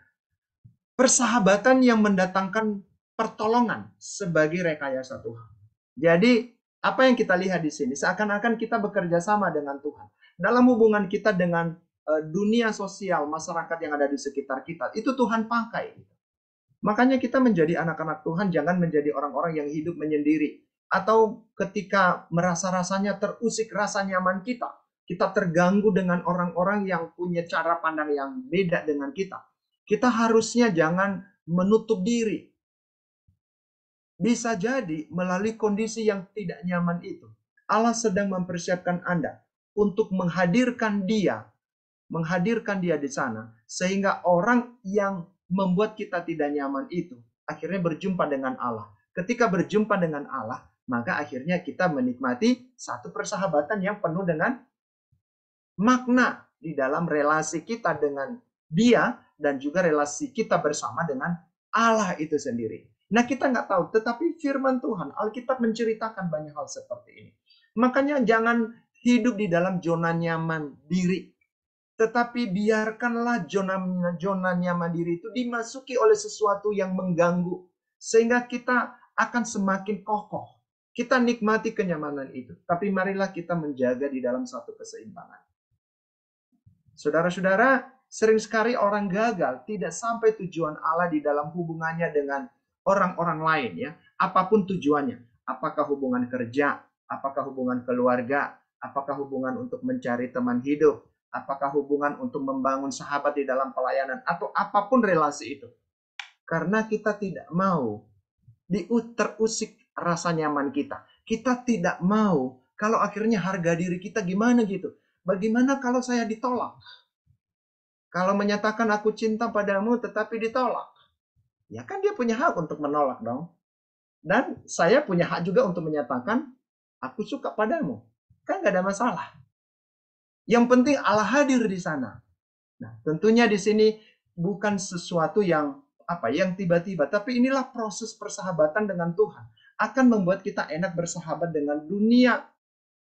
Persahabatan yang mendatangkan pertolongan sebagai rekayasa Tuhan. Jadi apa yang kita lihat di sini seakan-akan kita bekerja sama dengan Tuhan. Dalam hubungan kita dengan dunia sosial, masyarakat yang ada di sekitar kita, itu Tuhan pakai. Makanya kita menjadi anak-anak Tuhan, jangan menjadi orang-orang yang hidup menyendiri. Atau ketika merasa rasanya terusik rasa nyaman kita terganggu dengan orang-orang yang punya cara pandang yang beda dengan kita. Kita harusnya jangan menutup diri. Bisa jadi melalui kondisi yang tidak nyaman itu, Allah sedang mempersiapkan Anda untuk menghadirkan dia di sana, sehingga orang yang membuat kita tidak nyaman itu akhirnya berjumpa dengan Allah. Ketika berjumpa dengan Allah, maka akhirnya kita menikmati satu persahabatan yang penuh dengan makna di dalam relasi kita dengan Dia dan juga relasi kita bersama dengan Allah itu sendiri. Nah, kita nggak tahu, tetapi firman Tuhan, Alkitab menceritakan banyak hal seperti ini. Makanya jangan hidup di dalam zona nyaman diri, tetapi biarkanlah zona nyaman diri itu dimasuki oleh sesuatu yang mengganggu, sehingga kita akan semakin kokoh. Kita nikmati kenyamanan itu, tapi marilah kita menjaga di dalam satu keseimbangan. Saudara-saudara, sering sekali orang gagal tidak sampai tujuan Allah di dalam hubungannya dengan orang-orang lain, ya. Apapun tujuannya, apakah hubungan kerja, apakah hubungan keluarga, apakah hubungan untuk mencari teman hidup, apakah hubungan untuk membangun sahabat di dalam pelayanan, atau apapun relasi itu. Karena kita tidak mau terusik rasa nyaman kita. Kita tidak mau kalau akhirnya harga diri kita gimana gitu. Bagaimana kalau saya ditolak? Kalau menyatakan aku cinta padamu tetapi ditolak. Ya kan dia punya hak untuk menolak dong. Dan saya punya hak juga untuk menyatakan aku suka padamu. Kan gak ada masalah. Yang penting Allah hadir di sana. Nah, tentunya di sini bukan sesuatu yang yang tiba-tiba, tapi inilah proses persahabatan dengan Tuhan akan membuat kita enak bersahabat dengan dunia.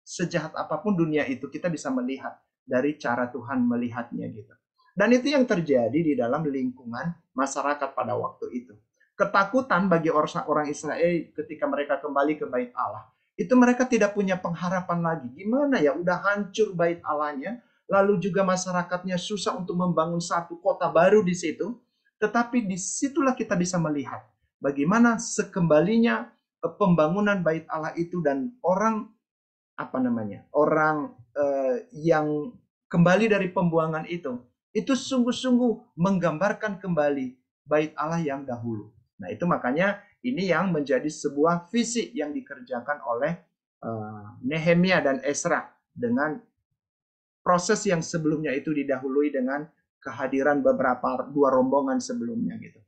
Sejahat apapun dunia itu, kita bisa melihat dari cara Tuhan melihatnya gitu. Dan itu yang terjadi di dalam lingkungan masyarakat pada waktu itu. Ketakutan bagi orang Israel ketika mereka kembali ke bait Allah. Itu mereka tidak punya pengharapan lagi. Gimana ya, udah hancur bait Allahnya, lalu juga masyarakatnya susah untuk membangun satu kota baru di situ. Tetapi disitulah kita bisa melihat bagaimana sekembalinya pembangunan bait Allah itu dan orang orang yang kembali dari pembuangan itu sungguh-sungguh menggambarkan kembali bait Allah yang dahulu. Nah, itu makanya ini yang menjadi sebuah visi yang dikerjakan oleh Nehemia dan Ezra dengan proses yang sebelumnya itu didahului dengan kehadiran dua rombongan sebelumnya gitu.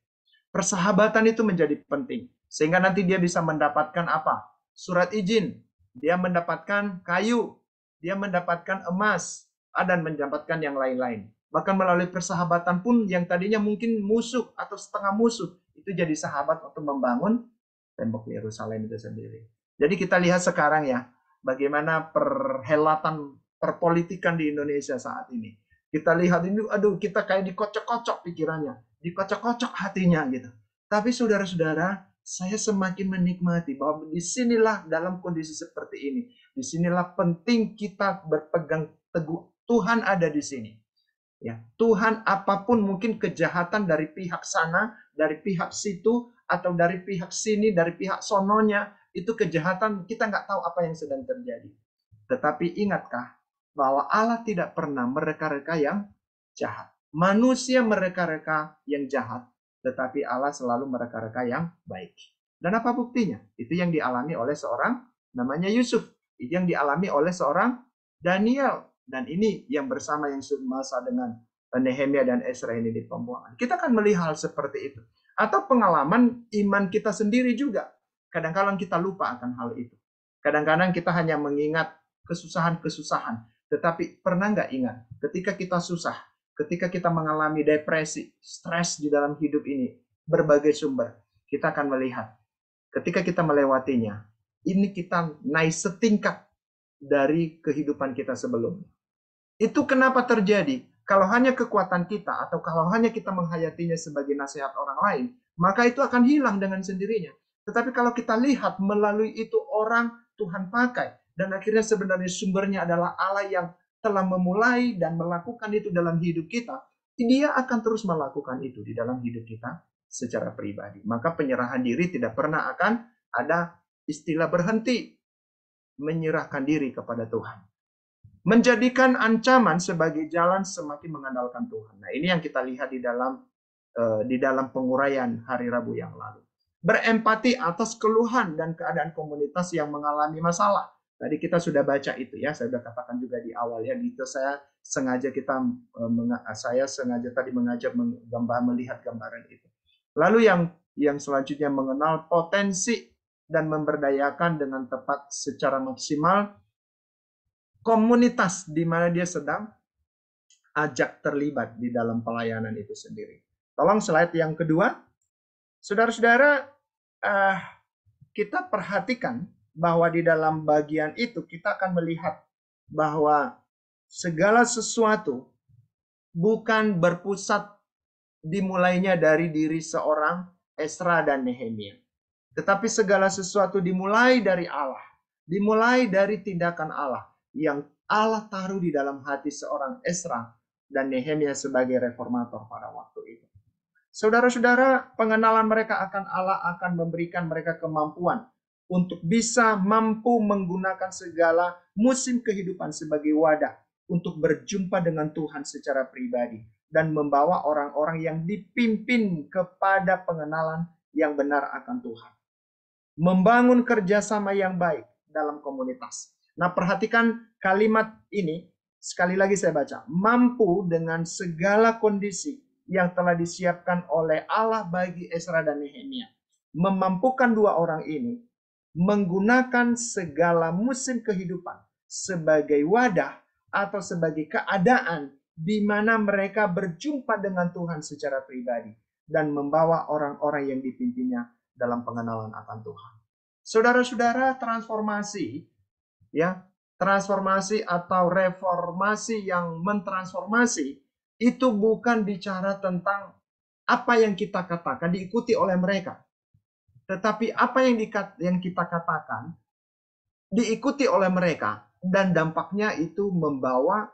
Persahabatan itu menjadi penting sehingga nanti dia bisa mendapatkan apa? Surat izin, dia mendapatkan kayu, dia mendapatkan emas, dan mendapatkan yang lain-lain. Bahkan melalui persahabatan pun yang tadinya mungkin musuh atau setengah musuh, itu jadi sahabat untuk membangun tembok Yerusalem itu sendiri. Jadi kita lihat sekarang ya, bagaimana perhelatan perpolitikan di Indonesia saat ini. Kita lihat ini, aduh, kita kayak dikocok-kocok pikirannya, dikocok-kocok hatinya gitu. Tapi saudara-saudara, saya semakin menikmati bahwa disinilah dalam kondisi seperti ini, disinilah penting kita berpegang teguh. Tuhan ada di sini. Ya, Tuhan, apapun mungkin kejahatan dari pihak sana, dari pihak situ, atau dari pihak sini, dari pihak sononya, itu kejahatan, kita nggak tahu apa yang sedang terjadi. Tetapi ingatkah bahwa Allah tidak pernah mereka-reka yang jahat. Manusia mereka-reka yang jahat, tetapi Allah selalu mereka-reka yang baik. Dan apa buktinya? Itu yang dialami oleh seorang namanya Yusuf. Itu yang dialami oleh seorang Daniel. Dan ini yang bersama yang semasa dengan Nehemia dan Ezra ini di pembuangan. Kita akan melihat hal seperti itu. Atau pengalaman iman kita sendiri juga. Kadang-kadang kita lupa akan hal itu. Kadang-kadang kita hanya mengingat kesusahan-kesusahan. Tetapi pernah nggak ingat ketika kita susah, ketika kita mengalami depresi, stres di dalam hidup ini, berbagai sumber, kita akan melihat ketika kita melewatinya, ini kita naik setingkat dari kehidupan kita sebelumnya. Itu kenapa terjadi? Kalau hanya kekuatan kita atau kalau hanya kita menghayatinya sebagai nasihat orang lain, maka itu akan hilang dengan sendirinya. Tetapi kalau kita lihat melalui itu orang Tuhan pakai, dan akhirnya sebenarnya sumbernya adalah Allah yang telah memulai dan melakukan itu dalam hidup kita, dia akan terus melakukan itu di dalam hidup kita secara pribadi. Maka penyerahan diri tidak pernah akan ada istilah berhenti, menyerahkan diri kepada Tuhan. Menjadikan ancaman sebagai jalan semakin mengandalkan Tuhan. Nah, ini yang kita lihat di dalam penguraian hari Rabu yang lalu. Berempati atas keluhan dan keadaan komunitas yang mengalami masalah. Tadi kita sudah baca itu ya, saya sudah katakan juga di awal ya, itu saya sengaja tadi mengajak melihat gambaran itu. Lalu yang selanjutnya mengenal potensi dan memberdayakan dengan tepat secara maksimal komunitas di mana dia sedang ajak terlibat di dalam pelayanan itu sendiri. Tolong slide yang kedua. Saudara-saudara, kita perhatikan bahwa di dalam bagian itu kita akan melihat bahwa segala sesuatu bukan berpusat dimulainya dari diri seorang Ezra dan Nehemia. Tetapi segala sesuatu dimulai dari Allah. Dimulai dari tindakan Allah yang Allah taruh di dalam hati seorang Ezra dan Nehemia sebagai reformator pada waktu itu. Saudara-saudara, pengenalan mereka akan Allah akan memberikan mereka kemampuan untuk bisa mampu menggunakan segala musim kehidupan sebagai wadah untuk berjumpa dengan Tuhan secara pribadi dan membawa orang-orang yang dipimpin kepada pengenalan yang benar akan Tuhan. Membangun kerjasama yang baik dalam komunitas. Nah, perhatikan kalimat ini, sekali lagi saya baca, mampu dengan segala kondisi yang telah disiapkan oleh Allah bagi Ezra dan Nehemia. Memampukan dua orang ini menggunakan segala musim kehidupan sebagai wadah atau sebagai keadaan di mana mereka berjumpa dengan Tuhan secara pribadi dan membawa orang-orang yang dipimpinnya dalam pengenalan akan Tuhan. Saudara-saudara, transformasi atau reformasi yang mentransformasi itu bukan bicara tentang apa yang kita katakan diikuti oleh mereka. Tetapi apa yang kita katakan diikuti oleh mereka dan dampaknya itu membawa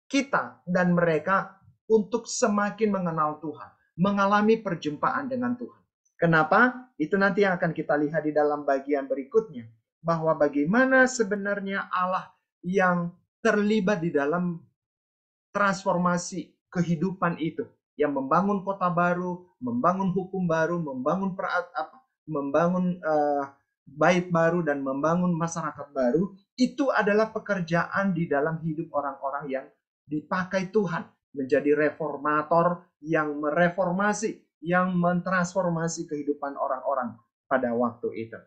kita dan mereka untuk semakin mengenal Tuhan, mengalami perjumpaan dengan Tuhan. Kenapa? Itu nanti yang akan kita lihat di dalam bagian berikutnya, bahwa bagaimana sebenarnya Allah yang terlibat di dalam transformasi kehidupan itu, yang membangun kota baru, membangun hukum baru, membangun bait baru dan membangun masyarakat baru, itu adalah pekerjaan di dalam hidup orang-orang yang dipakai Tuhan menjadi reformator yang mereformasi, yang mentransformasi kehidupan orang-orang pada waktu itu.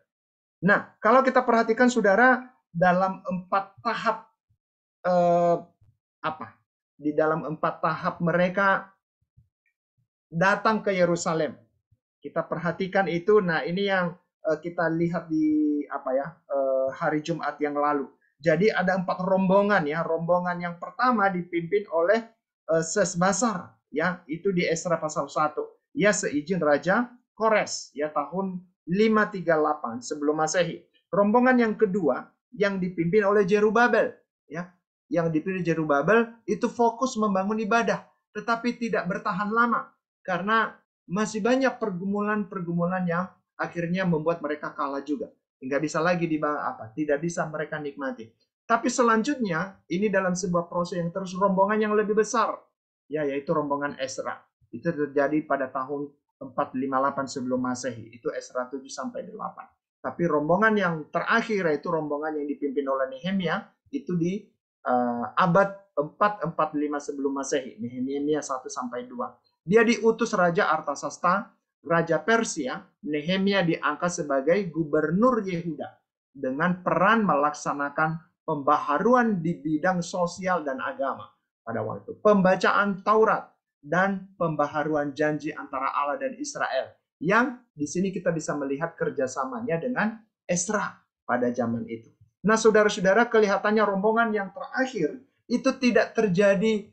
Nah, kalau kita perhatikan saudara, dalam 4 tahap di dalam 4 tahap mereka datang ke Yerusalem. Kita perhatikan itu. Nah, ini yang kita lihat di hari Jumat yang lalu. Jadi ada 4 rombongan ya. Rombongan yang pertama dipimpin oleh Sesbasar ya, itu di Esra pasal 1. Ya, seizin Raja Kores ya, tahun 538 sebelum Masehi. Rombongan yang kedua yang dipimpin oleh Zerubabel ya. Yang dipimpin Zerubabel itu fokus membangun ibadah, tetapi tidak bertahan lama karena masih banyak pergumulan-pergumulan yang akhirnya membuat mereka kalah juga. Nggak bisa lagi tidak bisa mereka nikmati. Tapi selanjutnya, ini dalam sebuah proses yang terus rombongan yang lebih besar, ya, yaitu rombongan Esra. Itu terjadi pada tahun 458 sebelum Masehi. Itu Esra 7 sampai 8. Tapi rombongan yang terakhir, yaitu rombongan yang dipimpin oleh Nehemia, itu di abad 445 sebelum Masehi. Nehemia 1 sampai 2. Dia diutus Raja Artasasta, Raja Persia. Nehemia diangkat sebagai gubernur Yehuda dengan peran melaksanakan pembaharuan di bidang sosial dan agama pada waktu pembacaan Taurat dan pembaharuan janji antara Allah dan Israel, yang di sini kita bisa melihat kerjasamanya dengan Esra pada zaman itu. Nah, saudara-saudara, kelihatannya rombongan yang terakhir itu tidak terjadi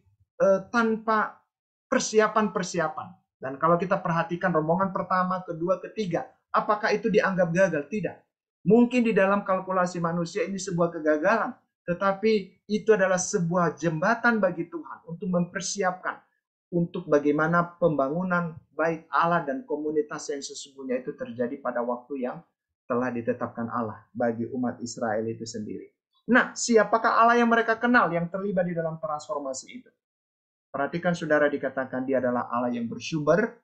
tanpa persiapan-persiapan. Dan kalau kita perhatikan rombongan pertama, kedua, ketiga, apakah itu dianggap gagal? Tidak. Mungkin di dalam kalkulasi manusia ini sebuah kegagalan, tetapi itu adalah sebuah jembatan bagi Tuhan untuk mempersiapkan untuk bagaimana pembangunan bait Allah dan komunitas yang sesungguhnya itu terjadi pada waktu yang telah ditetapkan Allah bagi umat Israel itu sendiri. Nah, siapakah Allah yang mereka kenal yang terlibat di dalam transformasi itu? Perhatikan saudara, dikatakan dia adalah Allah yang bersumber,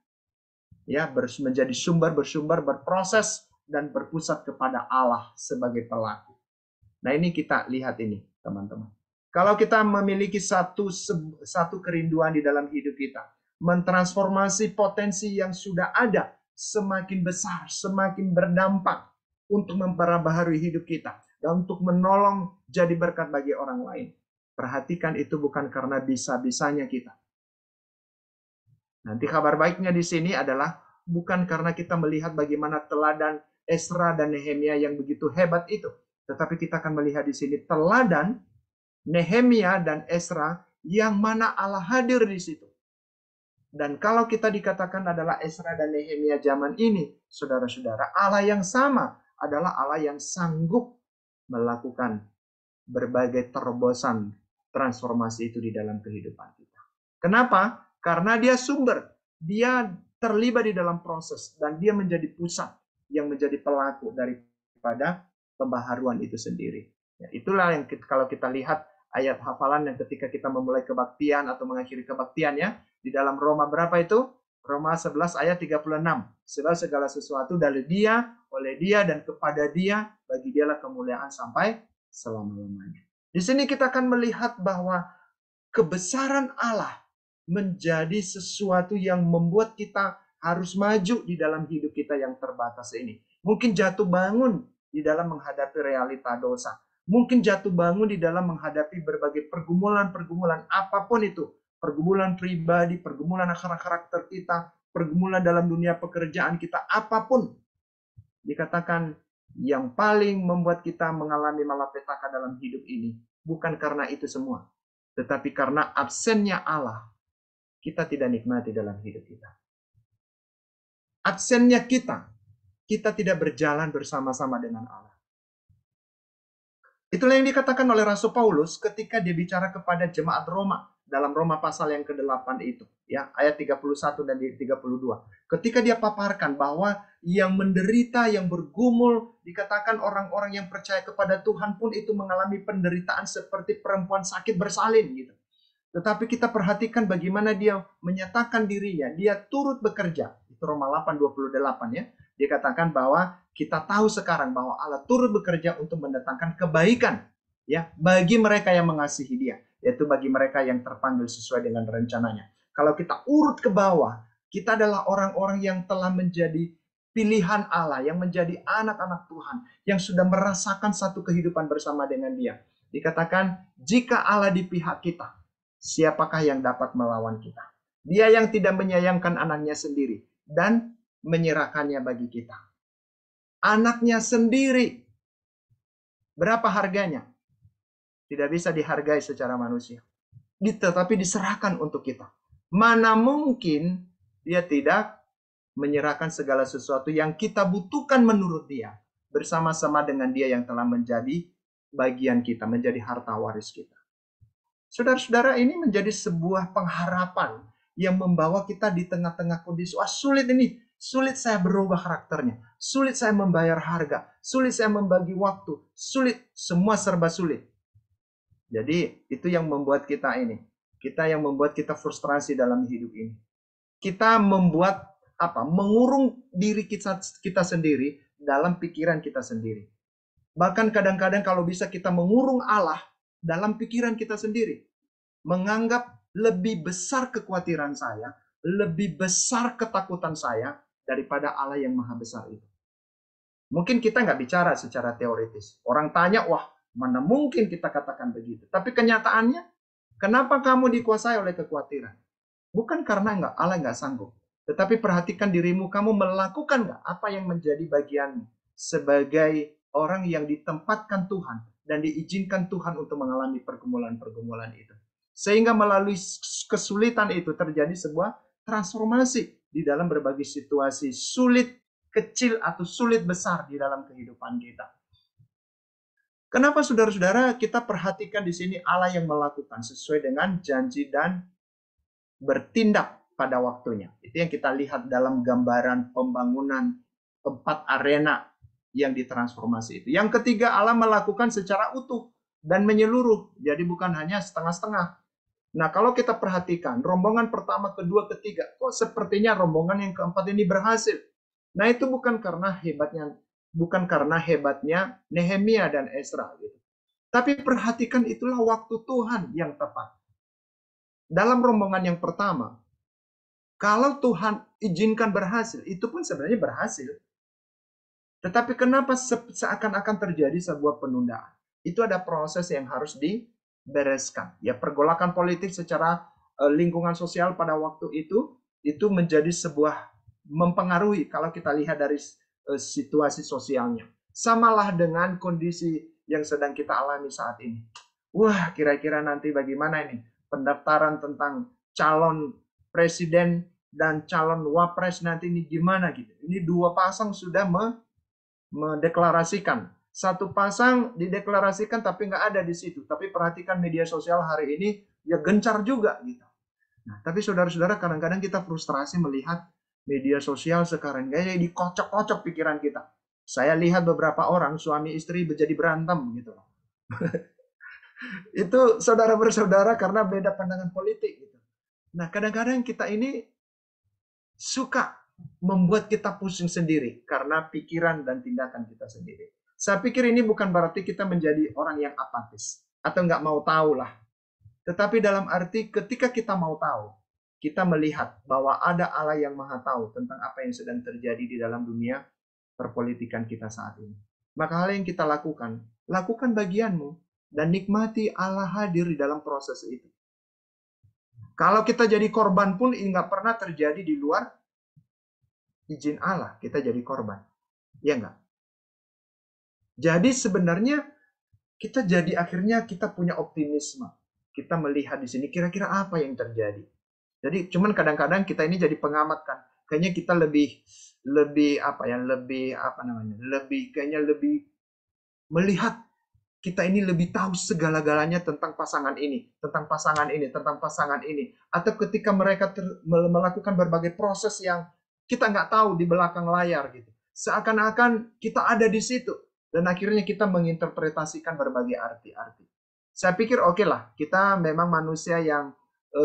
ya, menjadi sumber, bersumber, berproses, dan berpusat kepada Allah sebagai pelaku. Nah, ini kita lihat ini, teman-teman. Kalau kita memiliki satu kerinduan di dalam hidup kita, mentransformasi potensi yang sudah ada semakin besar, semakin berdampak untuk memperbaharui hidup kita dan untuk menolong jadi berkat bagi orang lain. Perhatikan, itu bukan karena bisa-bisanya kita. Nanti kabar baiknya di sini adalah bukan karena kita melihat bagaimana teladan Esra dan Nehemia yang begitu hebat itu, tetapi kita akan melihat di sini teladan Nehemia dan Esra yang mana Allah hadir di situ. Dan kalau kita dikatakan adalah Esra dan Nehemia zaman ini, saudara-saudara, Allah yang sama adalah Allah yang sanggup melakukan berbagai terobosan transformasi itu di dalam kehidupan kita. Kenapa? Karena dia sumber, dia terlibat di dalam proses, dan dia menjadi pusat yang menjadi pelaku daripada pembaharuan itu sendiri. Ya, itulah yang kalau kita lihat ayat hafalan yang ketika kita memulai kebaktian atau mengakhiri kebaktian ya, di dalam Roma berapa itu? Roma 11 ayat 36. Sebab segala sesuatu dari dia, oleh dia, dan kepada dia, bagi dialah kemuliaan sampai selama-lamanya. Di sini kita akan melihat bahwa kebesaran Allah menjadi sesuatu yang membuat kita harus maju di dalam hidup kita yang terbatas ini. Mungkin jatuh bangun di dalam menghadapi realita dosa. Mungkin jatuh bangun di dalam menghadapi berbagai pergumulan-pergumulan apapun itu. Pergumulan pribadi, pergumulan karakter kita, pergumulan dalam dunia pekerjaan kita, apapun. Dikatakan yang paling membuat kita mengalami malapetaka dalam hidup ini bukan karena itu semua, tetapi karena absennya Allah, kita tidak nikmati dalam hidup kita. Absennya kita tidak berjalan bersama-sama dengan Allah. Itulah yang dikatakan oleh Rasul Paulus ketika dia bicara kepada jemaat Roma dalam Roma pasal yang ke-8 itu, ya, ayat 31 dan 32. Ketika dia paparkan bahwa yang menderita, yang bergumul, dikatakan orang-orang yang percaya kepada Tuhan pun itu mengalami penderitaan seperti perempuan sakit bersalin gitu. Tetapi kita perhatikan bagaimana dia menyatakan dirinya, dia turut bekerja. Itu Roma 8:28 ya. Dia katakan bahwa kita tahu sekarang bahwa Allah turut bekerja untuk mendatangkan kebaikan ya bagi mereka yang mengasihi Dia, yaitu bagi mereka yang terpanggil sesuai dengan rencananya. Kalau kita urut ke bawah, kita adalah orang-orang yang telah menjadi pilihan Allah, yang menjadi anak-anak Tuhan, yang sudah merasakan satu kehidupan bersama dengan Dia. Dikatakan, jika Allah di pihak kita, siapakah yang dapat melawan kita? Dia yang tidak menyayangkan anaknya sendiri dan menyerahkannya bagi kita. Anaknya sendiri. Berapa harganya? Tidak bisa dihargai secara manusia. Tetapi diserahkan untuk kita. Mana mungkin dia tidak menyerahkan segala sesuatu yang kita butuhkan menurut dia. Bersama-sama dengan dia yang telah menjadi bagian kita, menjadi harta waris kita. Saudara-saudara, ini menjadi sebuah pengharapan yang membawa kita di tengah-tengah kondisi, sulit ini, sulit saya berubah karakternya, sulit saya membayar harga, sulit saya membagi waktu, sulit, semua serba sulit. Jadi itu yang membuat kita yang membuat kita frustrasi dalam hidup ini. Kita membuat mengurung diri kita sendiri dalam pikiran kita sendiri. Bahkan kadang-kadang kalau bisa kita mengurung Allah dalam pikiran kita sendiri. Menganggap lebih besar kekhawatiran saya, lebih besar ketakutan saya daripada Allah yang maha besar itu. Mungkin kita nggak bicara secara teoritis. Orang tanya, wah mana mungkin kita katakan begitu. Tapi kenyataannya, kenapa kamu dikuasai oleh kekhawatiran? Bukan karena Allah nggak sanggup. Tetapi perhatikan dirimu, kamu melakukan nggak apa yang menjadi bagianmu sebagai orang yang ditempatkan Tuhan dan diizinkan Tuhan untuk mengalami pergumulan-pergumulan itu. Sehingga melalui kesulitan itu terjadi sebuah transformasi di dalam berbagai situasi sulit, kecil, atau sulit besar di dalam kehidupan kita. Kenapa saudara-saudara kita perhatikan di sini Allah yang melakukan sesuai dengan janji dan bertindak pada waktunya. Itu yang kita lihat dalam gambaran pembangunan 4 arena yang ditransformasi itu. Yang ketiga, Allah melakukan secara utuh dan menyeluruh. Jadi bukan hanya setengah-setengah. Nah, kalau kita perhatikan rombongan pertama, kedua, ketiga, kok sepertinya rombongan yang keempat ini berhasil. Nah, itu bukan karena hebatnya Nehemia dan Ezra gitu. Tapi perhatikan itulah waktu Tuhan yang tepat. Dalam rombongan yang pertama, kalau Tuhan izinkan berhasil, itu pun sebenarnya berhasil. Tetapi kenapa seakan-akan terjadi sebuah penundaan? Itu ada proses yang harus dibereskan. Ya, pergolakan politik secara lingkungan sosial pada waktu itu menjadi sebuah mempengaruhi kalau kita lihat dari situasi sosialnya. Samalah dengan kondisi yang sedang kita alami saat ini. Wah, kira-kira nanti bagaimana ini pendaftaran tentang calon presiden dan calon wapres nanti ini gimana gitu. Ini dua pasang sudah mendeklarasikan. Satu pasang dideklarasikan tapi nggak ada di situ. Tapi perhatikan media sosial hari ini ya gencar juga gitu. Nah, tapi saudara-saudara kadang-kadang kita frustrasi melihat media sosial sekarang kayak dikocok-kocok pikiran kita. Saya lihat beberapa orang suami istri menjadi berantem gitu. Itu saudara bersaudara karena beda pandangan politik gitu. Nah, kadang-kadang kita ini suka membuat kita pusing sendiri karena pikiran dan tindakan kita sendiri. Saya pikir ini bukan berarti kita menjadi orang yang apatis atau nggak mau tahu lah. Tetapi dalam arti ketika kita mau tahu, kita melihat bahwa ada Allah yang maha tahu tentang apa yang sedang terjadi di dalam dunia perpolitikan kita saat ini. Maka hal yang kita lakukan Lakukan bagianmu dan nikmati Allah hadir di dalam proses itu. Kalau kita jadi korban pun nggak pernah terjadi di luar izin Allah. Kita jadi korban. Ya enggak? Jadi sebenarnya kita jadi akhirnya kita punya optimisme. Kita melihat di sini kira-kira apa yang terjadi. Jadi cuman kadang-kadang kita ini jadi pengamat kan. Kayaknya kita lebih melihat kita ini lebih tahu segala-galanya tentang pasangan ini, tentang pasangan ini, tentang pasangan ini. Atau ketika mereka melakukan berbagai proses yang kita nggak tahu di belakang layar gitu. Seakan-akan kita ada di situ. Dan akhirnya kita menginterpretasikan berbagai arti-arti. Saya pikir oke lah, kita memang manusia yang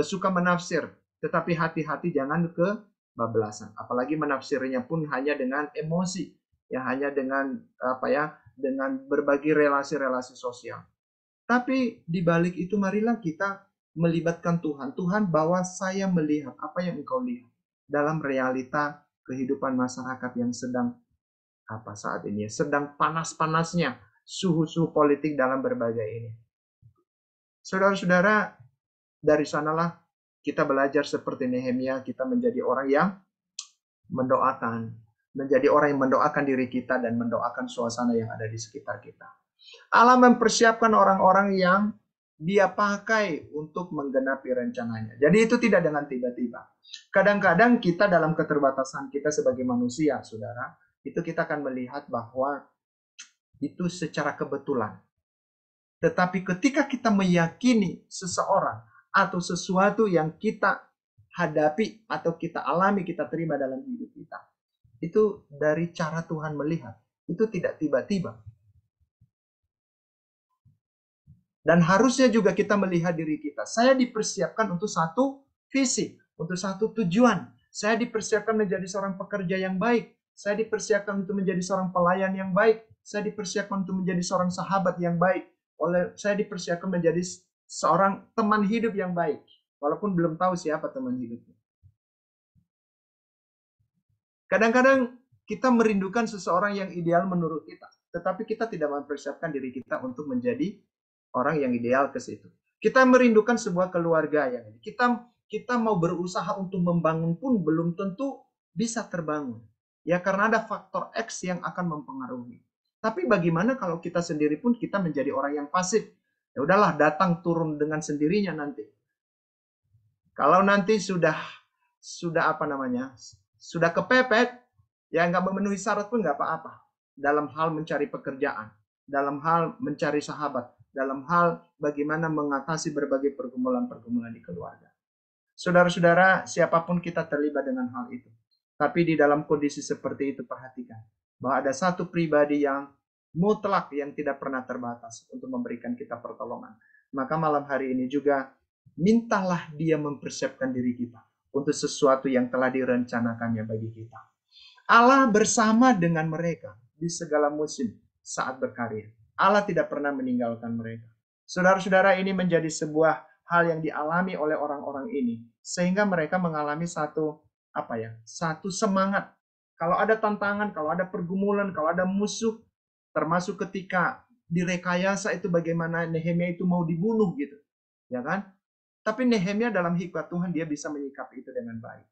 suka menafsir. Tetapi hati-hati jangan kebablasan. Apalagi menafsirnya pun hanya dengan emosi. Ya hanya dengan dengan berbagai relasi-relasi sosial. Tapi di balik itu marilah kita melibatkan Tuhan. Tuhan, bahwa saya melihat apa yang engkau lihat dalam realita kehidupan masyarakat yang sedang saat ini, sedang panas-panasnya suhu-suhu politik dalam berbagai ini. Saudara-saudara, dari sanalah kita belajar seperti Nehemia, kita menjadi orang yang mendoakan, menjadi orang yang mendoakan diri kita dan mendoakan suasana yang ada di sekitar kita. Allah mempersiapkan orang-orang yang dia pakai untuk menggenapi rencananya. Jadi itu tidak dengan tiba-tiba. Kadang-kadang kita dalam keterbatasan kita sebagai manusia, saudara, itu kita akan melihat bahwa itu secara kebetulan. Tetapi ketika kita meyakini seseorang atau sesuatu yang kita hadapi atau kita alami, kita terima dalam hidup kita, itu dari cara Tuhan melihat. Itu tidak tiba-tiba. Dan harusnya juga kita melihat diri kita. Saya dipersiapkan untuk satu visi, untuk satu tujuan. Saya dipersiapkan menjadi seorang pekerja yang baik. Saya dipersiapkan untuk menjadi seorang pelayan yang baik. Saya dipersiapkan untuk menjadi seorang sahabat yang baik. Saya dipersiapkan menjadi seorang teman hidup yang baik. Walaupun belum tahu siapa teman hidupnya. Kadang-kadang kita merindukan seseorang yang ideal menurut kita. Tetapi kita tidak mempersiapkan diri kita untuk menjadi orang yang ideal ke situ. Kita merindukan sebuah keluarga yang kita mau berusaha untuk membangun pun belum tentu bisa terbangun. Ya karena ada faktor X yang akan mempengaruhi. Tapi bagaimana kalau kita sendiri pun kita menjadi orang yang pasif? Ya udahlah, datang turun dengan sendirinya nanti. Kalau nanti sudah kepepet, ya nggak memenuhi syarat pun nggak apa-apa. Dalam hal mencari pekerjaan, dalam hal mencari sahabat, dalam hal bagaimana mengatasi berbagai pergumulan-pergumulan di keluarga. Saudara-saudara, siapapun kita terlibat dengan hal itu. Tapi di dalam kondisi seperti itu perhatikan bahwa ada satu pribadi yang mutlak yang tidak pernah terbatas untuk memberikan kita pertolongan. Maka malam hari ini juga mintalah dia mempersiapkan diri kita untuk sesuatu yang telah direncanakannya bagi kita. Allah bersama dengan mereka di segala musim saat berkarya. Allah tidak pernah meninggalkan mereka. Saudara-saudara, ini menjadi sebuah hal yang dialami oleh orang-orang ini. Sehingga mereka mengalami satu semangat. Kalau ada tantangan, kalau ada pergumulan, kalau ada musuh, termasuk ketika direkayasa itu bagaimana Nehemia itu mau dibunuh gitu. Ya kan? Tapi Nehemia dalam hikmat Tuhan dia bisa menyikapi itu dengan baik.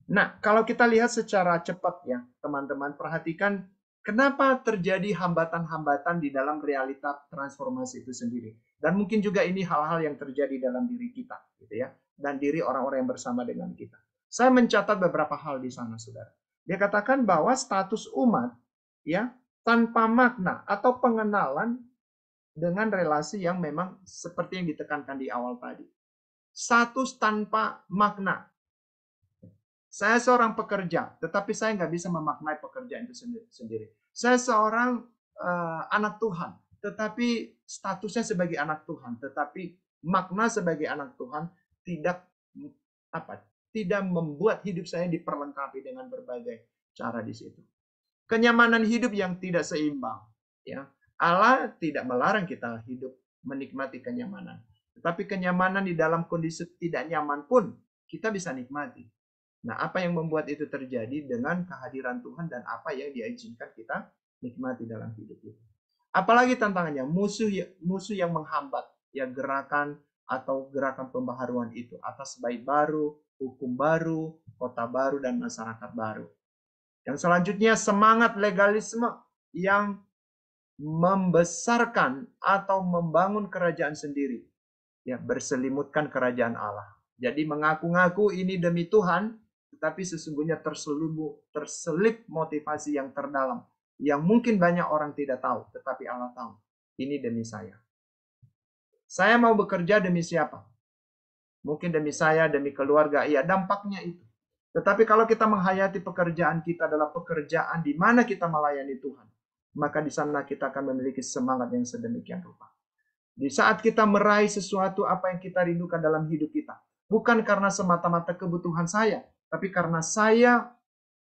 Nah, kalau kita lihat secara cepat ya, teman-teman perhatikan kenapa terjadi hambatan-hambatan di dalam realita transformasi itu sendiri. Dan mungkin juga ini hal-hal yang terjadi dalam diri kita, gitu ya, dan diri orang-orang yang bersama dengan kita. Saya mencatat beberapa hal di sana, saudara. Dia katakan bahwa status umat, ya, tanpa makna atau pengenalan dengan relasi yang memang seperti yang ditekankan di awal tadi. Status tanpa makna. Saya seorang pekerja, tetapi saya nggak bisa memaknai pekerjaan itu sendiri. Saya seorang anak Tuhan, tetapi statusnya sebagai anak Tuhan, tetapi makna sebagai anak Tuhan tidak membuat hidup saya diperlengkapi dengan berbagai cara di situ. Kenyamanan hidup yang tidak seimbang, ya. Allah tidak melarang kita hidup menikmati kenyamanan, tetapi kenyamanan di dalam kondisi tidak nyaman pun kita bisa nikmati. Nah, apa yang membuat itu terjadi dengan kehadiran Tuhan dan apa yang diizinkan kita nikmati dalam hidup itu. Apalagi tantangannya, musuh yang menghambat ya gerakan atau gerakan pembaharuan itu atas bait baru, hukum baru, kota baru, dan masyarakat baru. Yang selanjutnya, semangat legalisme yang membesarkan atau membangun kerajaan sendiri, ya, berselimutkan kerajaan Allah. Jadi mengaku-ngaku ini demi Tuhan, tetapi sesungguhnya terselip motivasi yang terdalam, yang mungkin banyak orang tidak tahu, tetapi Allah tahu. Ini demi saya. Saya mau bekerja demi siapa? Mungkin demi saya, demi keluarga. Iya, dampaknya itu. Tetapi kalau kita menghayati pekerjaan kita adalah pekerjaan di mana kita melayani Tuhan, maka di sana kita akan memiliki semangat yang sedemikian rupa. Di saat kita meraih sesuatu apa yang kita rindukan dalam hidup kita, bukan karena semata-mata kebutuhan saya, tapi karena saya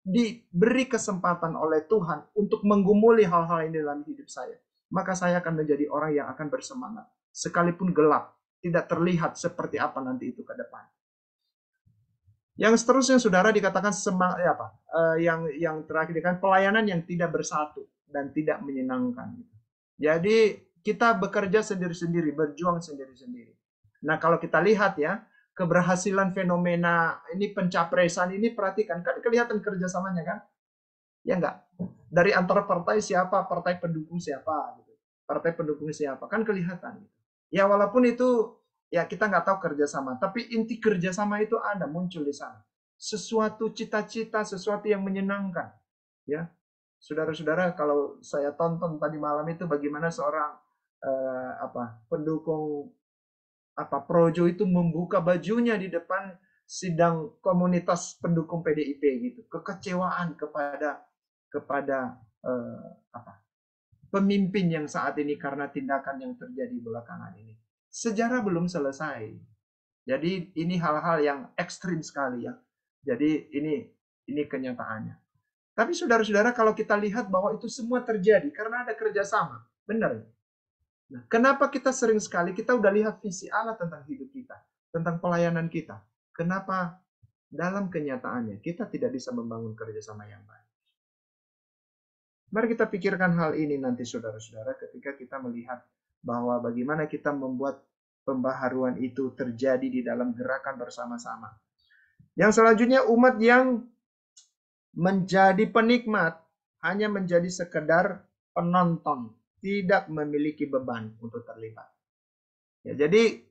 diberi kesempatan oleh Tuhan untuk menggumuli hal-hal ini dalam hidup saya, maka saya akan menjadi orang yang akan bersemangat. Sekalipun gelap, tidak terlihat seperti apa nanti itu ke depan. Yang seterusnya, saudara, dikatakan yang terakhir dikatakan pelayanan yang tidak bersatu dan tidak menyenangkan. Jadi kita bekerja sendiri-sendiri, berjuang sendiri-sendiri. Nah, kalau kita lihat ya, keberhasilan fenomena ini, pencapresan ini, perhatikan, kan kelihatan kerjasamanya kan? Ya enggak? Dari antara partai siapa, partai pendukung siapa, gitu. Partai pendukung siapa, kan kelihatan. Ya walaupun itu, ya kita nggak tahu kerjasama, tapi inti kerjasama itu ada, muncul di sana. Sesuatu cita-cita, sesuatu yang menyenangkan. Ya, saudara-saudara, kalau saya tonton tadi malam itu bagaimana seorang pendukung Projo itu membuka bajunya di depan sidang komunitas pendukung PDIP gitu, kekecewaan kepada pemimpin yang saat ini karena tindakan yang terjadi belakangan ini. Sejarah belum selesai. Jadi ini hal-hal yang ekstrim sekali ya. Jadi ini kenyataannya. Tapi saudara-saudara, kalau kita lihat bahwa itu semua terjadi karena ada kerjasama, benar. Nah, kenapa kita sering sekali kita udah lihat visi Allah tentang hidup kita, tentang pelayanan kita. Kenapa dalam kenyataannya kita tidak bisa membangun kerjasama yang baik? Mari kita pikirkan hal ini nanti saudara-saudara ketika kita melihat bahwa bagaimana kita membuat pembaharuan itu terjadi di dalam gerakan bersama-sama. Yang selanjutnya, umat yang menjadi penikmat hanya menjadi sekedar penonton, tidak memiliki beban untuk terlibat. Ya, jadi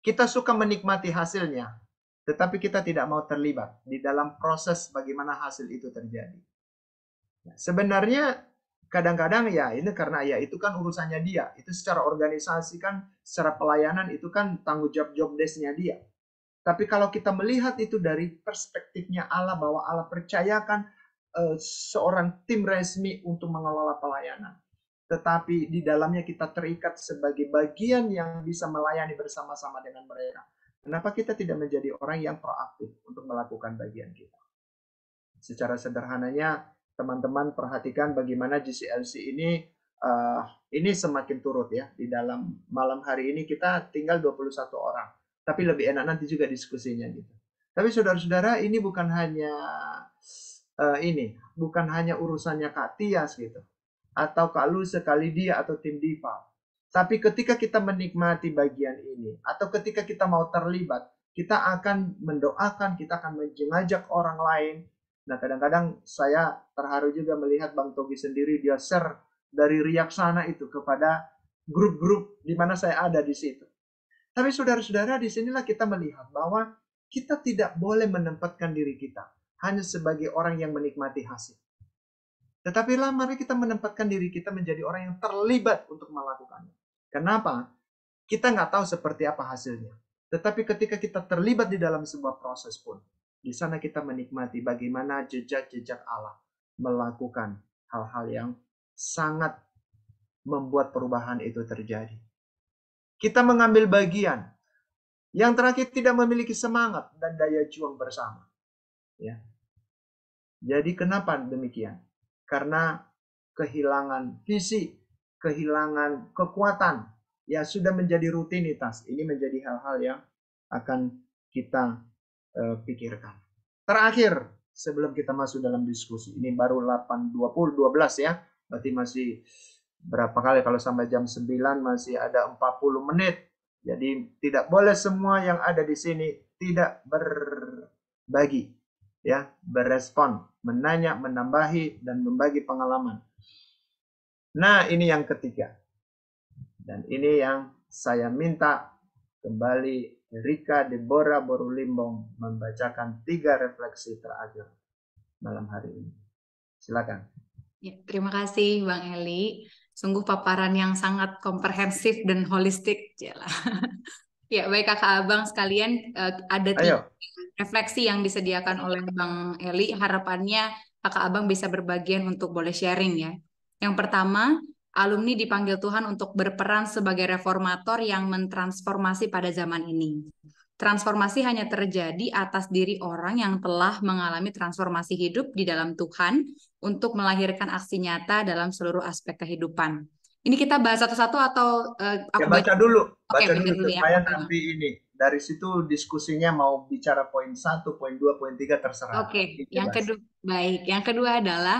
kita suka menikmati hasilnya, tetapi kita tidak mau terlibat di dalam proses bagaimana hasil itu terjadi. Nah, sebenarnya kadang-kadang ya ini karena ya itu kan urusannya dia, itu secara organisasi kan, secara pelayanan itu kan tanggung jawab job desk-nya dia. Tapi kalau kita melihat itu dari perspektifnya Allah, bahwa Allah percayakan seorang tim resmi untuk mengelola pelayanan. Tetapi di dalamnya kita terikat sebagai bagian yang bisa melayani bersama-sama dengan mereka. Kenapa kita tidak menjadi orang yang proaktif untuk melakukan bagian kita? Secara sederhananya, teman-teman perhatikan bagaimana GCLC ini semakin turut ya. Di dalam malam hari ini kita tinggal 21 orang. Tapi lebih enak nanti juga diskusinya gitu. Tapi saudara-saudara, ini bukan hanya urusannya Kak Tias gitu, atau Kak Lu sekali dia atau tim Diva. Tapi ketika kita menikmati bagian ini, atau ketika kita mau terlibat, kita akan mendoakan, kita akan mengajak orang lain. Nah, kadang-kadang saya terharu juga melihat Bang Togi sendiri, dia share dari Riaksana itu kepada grup-grup di mana saya ada di situ. Tapi saudara-saudara, disinilah kita melihat bahwa kita tidak boleh menempatkan diri kita hanya sebagai orang yang menikmati hasil. Tetapi mari kita menempatkan diri kita menjadi orang yang terlibat untuk melakukannya. Kenapa? Kita nggak tahu seperti apa hasilnya. Tetapi ketika kita terlibat di dalam sebuah proses pun, di sana kita menikmati bagaimana jejak-jejak Allah melakukan hal-hal yang sangat membuat perubahan itu terjadi. Kita mengambil bagian. Yang terakhir, tidak memiliki semangat dan daya juang bersama. Ya. Jadi kenapa demikian? Karena kehilangan visi, kehilangan kekuatan, ya sudah menjadi rutinitas. Ini menjadi hal-hal yang akan kita pikirkan. Terakhir, sebelum kita masuk dalam diskusi, ini baru 8:12 ya. Berarti masih berapa kali, kalau sampai jam 9 masih ada 40 menit. Jadi tidak boleh semua yang ada di sini tidak berbagi, ya, berespon, menanya, menambahi, dan membagi pengalaman. Nah, ini yang ketiga. Dan ini yang saya minta kembali Rika Deborah Borulimbong membacakan 3 refleksi terakhir malam hari ini. Silakan. Ya, terima kasih Bang Eli. Sungguh paparan yang sangat komprehensif dan holistik. Jelah. Ya, baik kakak abang sekalian, ada 3 Ayo. refleksi yang disediakan oleh Bang Eli. Harapannya kakak abang bisa berbagian untuk boleh sharing ya. Yang pertama, alumni dipanggil Tuhan untuk berperan sebagai reformator yang mentransformasi pada zaman ini. Transformasi hanya terjadi atas diri orang yang telah mengalami transformasi hidup di dalam Tuhan untuk melahirkan aksi nyata dalam seluruh aspek kehidupan. Ini kita bahas satu-satu atau Ya aku baca baca? dulu, Oke, baca baca dulu dulu ya. supaya Oke, Bang. nanti ini dari situ diskusinya mau bicara poin 1, poin 2, poin 3 terserah. Oke, Ini yang bebas. kedua baik. Yang kedua adalah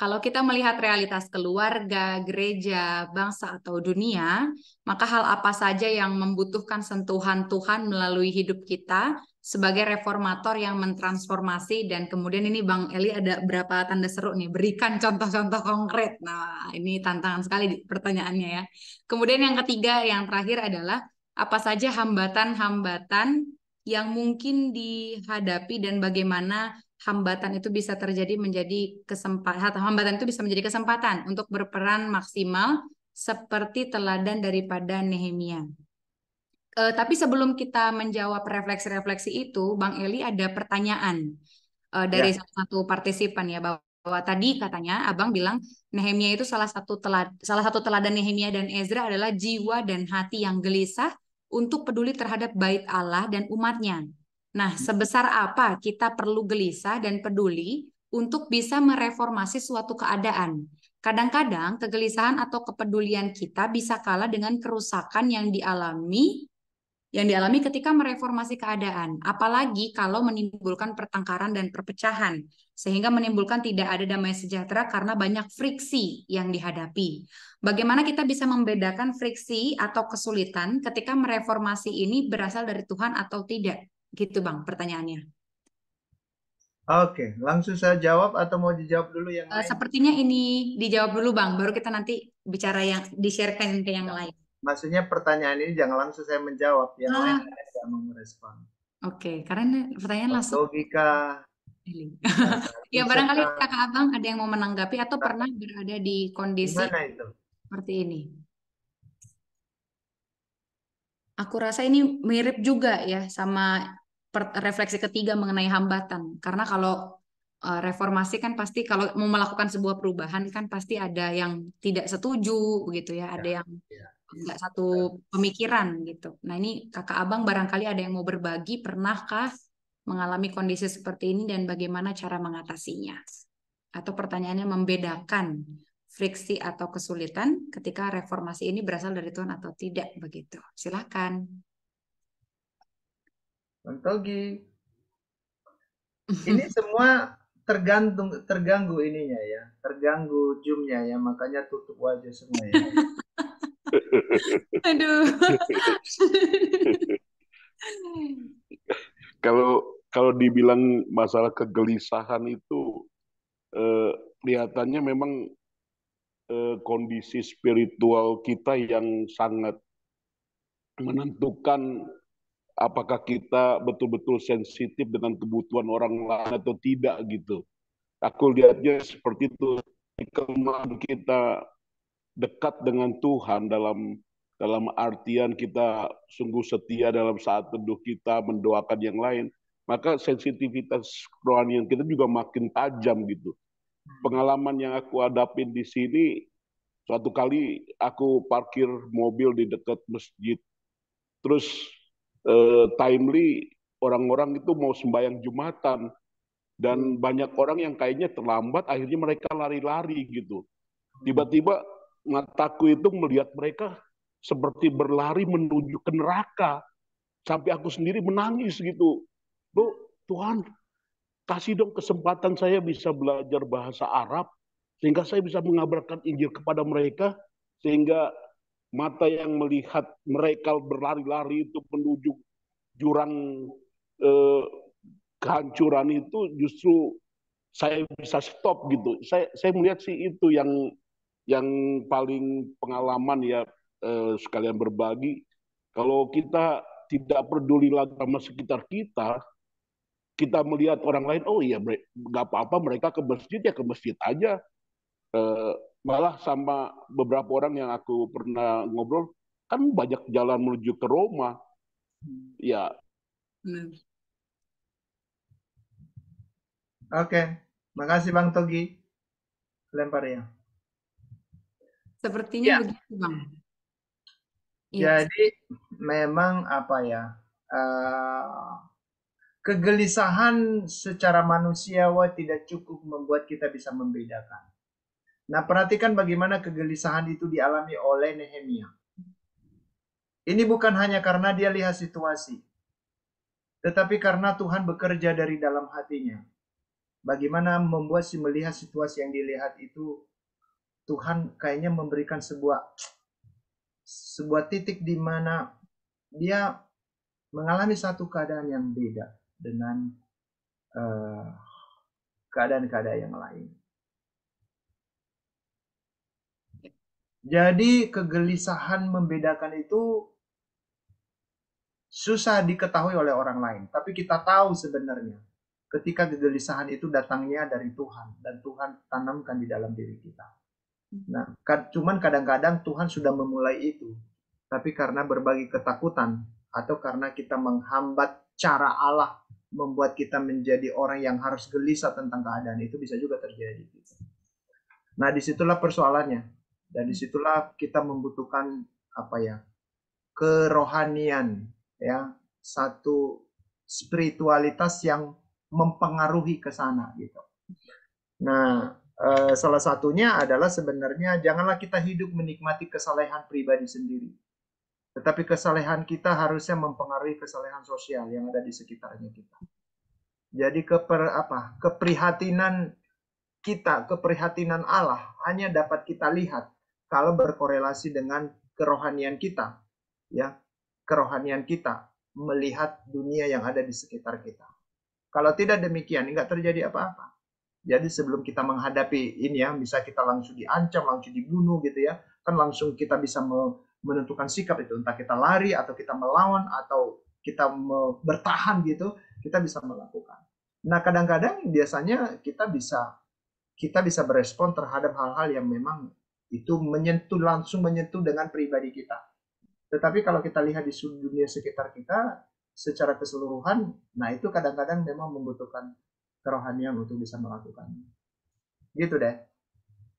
kalau kita melihat realitas keluarga, gereja, bangsa atau dunia, maka hal apa saja yang membutuhkan sentuhan Tuhan melalui hidup kita sebagai reformator yang mentransformasi, dan kemudian ini Bang Eli ada berapa tanda seru nih, berikan contoh-contoh konkret. Nah, ini tantangan sekali pertanyaannya ya. Kemudian yang ketiga, yang terakhir adalah apa saja hambatan-hambatan yang mungkin dihadapi dan bagaimana hambatan itu bisa terjadi menjadi kesempatan, hambatan itu bisa menjadi kesempatan untuk berperan maksimal seperti teladan daripada Nehemia. Tapi sebelum kita menjawab refleksi-refleksi itu, Bang Eli ada pertanyaan dari Ya, salah satu partisipan ya, bahwa tadi katanya Abang bilang Nehemia itu salah satu teladan Nehemia dan Ezra adalah jiwa dan hati yang gelisah untuk peduli terhadap bait Allah dan umatnya. Nah, sebesar apa kita perlu gelisah dan peduli untuk bisa mereformasi suatu keadaan? Kadang-kadang kegelisahan atau kepedulian kita bisa kalah dengan kerusakan yang dialami ketika mereformasi keadaan, apalagi kalau menimbulkan pertengkaran dan perpecahan, sehingga menimbulkan tidak ada damai sejahtera karena banyak friksi yang dihadapi. Bagaimana kita bisa membedakan friksi atau kesulitan ketika mereformasi ini berasal dari Tuhan atau tidak? Gitu Bang, pertanyaannya. oke. Langsung saya jawab atau mau dijawab dulu yang lain? Sepertinya ini dijawab dulu Bang, baru kita nanti bicara yang di-sharekan ke yang Ya. lain. Maksudnya pertanyaan ini jangan langsung saya menjawab, yang lain Ah, ada yang mau merespon. oke, karena pertanyaan langsung. Logika, Ya, barangkali Isaka, kakak abang ada yang mau menanggapi atau pernah berada di kondisi gimana itu? seperti ini. Aku rasa ini mirip juga ya sama refleksi ketiga mengenai hambatan. Karena kalau reformasi kan pasti kalau mau melakukan sebuah perubahan kan pasti ada yang tidak setuju begitu ya, ada Ya, yang ya. nggak satu pemikiran gitu. Nah ini kakak abang barangkali ada yang mau berbagi, pernahkah mengalami kondisi seperti ini dan bagaimana cara mengatasinya? Atau pertanyaannya membedakan friksi atau kesulitan ketika reformasi ini berasal dari Tuhan atau tidak begitu. Silakan. Bang Togi, ini semua terganggu ininya ya, terganggu zoomnya ya, makanya tutup wajah semua ya. Aduh. Kalau dibilang masalah kegelisahan itu kelihatannya memang kondisi spiritual kita yang sangat menentukan apakah kita betul-betul sensitif dengan kebutuhan orang lain atau tidak gitu. Aku lihatnya seperti itu. Kelemahan kita dekat dengan Tuhan dalam artian kita sungguh setia dalam saat teduh kita mendoakan yang lain, maka sensitivitas kerohanian kita juga makin tajam gitu. Pengalaman yang aku hadapin di sini, suatu kali aku parkir mobil di dekat masjid, terus timely orang-orang itu mau sembahyang Jumatan, dan banyak orang yang kayaknya terlambat, akhirnya mereka lari-lari gitu. Tiba-tiba mataku itu melihat mereka seperti berlari menuju ke neraka. Sampai aku sendiri menangis gitu. Loh, Tuhan, kasih dong kesempatan saya bisa belajar bahasa Arab sehingga saya bisa mengabarkan Injil kepada mereka, sehingga mata yang melihat mereka berlari-lari itu menuju jurang eh, kehancuran itu justru saya bisa stop gitu. Saya melihat sih itu yang paling pengalaman ya, sekalian berbagi. Kalau kita tidak peduli lagi sama sekitar kita, kita melihat orang lain, oh iya nggak apa-apa mereka ke masjid ya ke masjid aja. Eh, Malah sama beberapa orang yang aku pernah ngobrol, kan banyak jalan menuju ke Roma. Ya, Benar. Oke, makasih Bang Togi. Lempar ya. Sepertinya Ya, begitu, Bang. Iya. jadi memang apa ya? eh, Kegelisahan secara manusiawi tidak cukup membuat kita bisa membedakan. Nah, perhatikan bagaimana kegelisahan itu dialami oleh Nehemia. Ini bukan hanya karena dia lihat situasi, tetapi karena Tuhan bekerja dari dalam hatinya. Bagaimana membuat si melihat situasi yang dilihat itu, Tuhan kayaknya memberikan sebuah titik di mana dia mengalami satu keadaan yang beda dengan keadaan-keadaan yang lain. Jadi kegelisahan membedakan itu susah diketahui oleh orang lain. Tapi kita tahu sebenarnya ketika kegelisahan itu datangnya dari Tuhan. Dan Tuhan tanamkan di dalam diri kita. Nah, cuman kadang-kadang Tuhan sudah memulai itu. Tapi karena berbagi ketakutan atau karena kita menghambat cara Allah membuat kita menjadi orang yang harus gelisah tentang keadaan itu bisa juga terjadi. Nah, disitulah persoalannya. Dan disitulah kita membutuhkan apa ya, kerohanian, ya, satu spiritualitas yang mempengaruhi ke sana gitu. Nah, salah satunya adalah sebenarnya janganlah kita hidup menikmati kesalehan pribadi sendiri, tetapi kesalehan kita harusnya mempengaruhi kesalehan sosial yang ada di sekitarnya kita. Jadi keprihatinan kita, keprihatinan Allah hanya dapat kita lihat kalau berkorelasi dengan kerohanian kita, ya, kerohanian kita melihat dunia yang ada di sekitar kita. Kalau tidak demikian, nggak terjadi apa-apa. Jadi sebelum kita menghadapi ini ya, bisa kita langsung diancam, langsung dibunuh gitu ya, kan langsung kita bisa menentukan sikap itu, entah kita lari atau kita melawan atau kita bertahan gitu, kita bisa melakukan. Nah kadang-kadang biasanya kita bisa berespon terhadap hal-hal yang memang itu langsung menyentuh dengan pribadi kita. Tetapi kalau kita lihat di dunia sekitar kita secara keseluruhan, nah itu kadang-kadang memang membutuhkan kerohanian untuk bisa melakukannya. Gitu deh.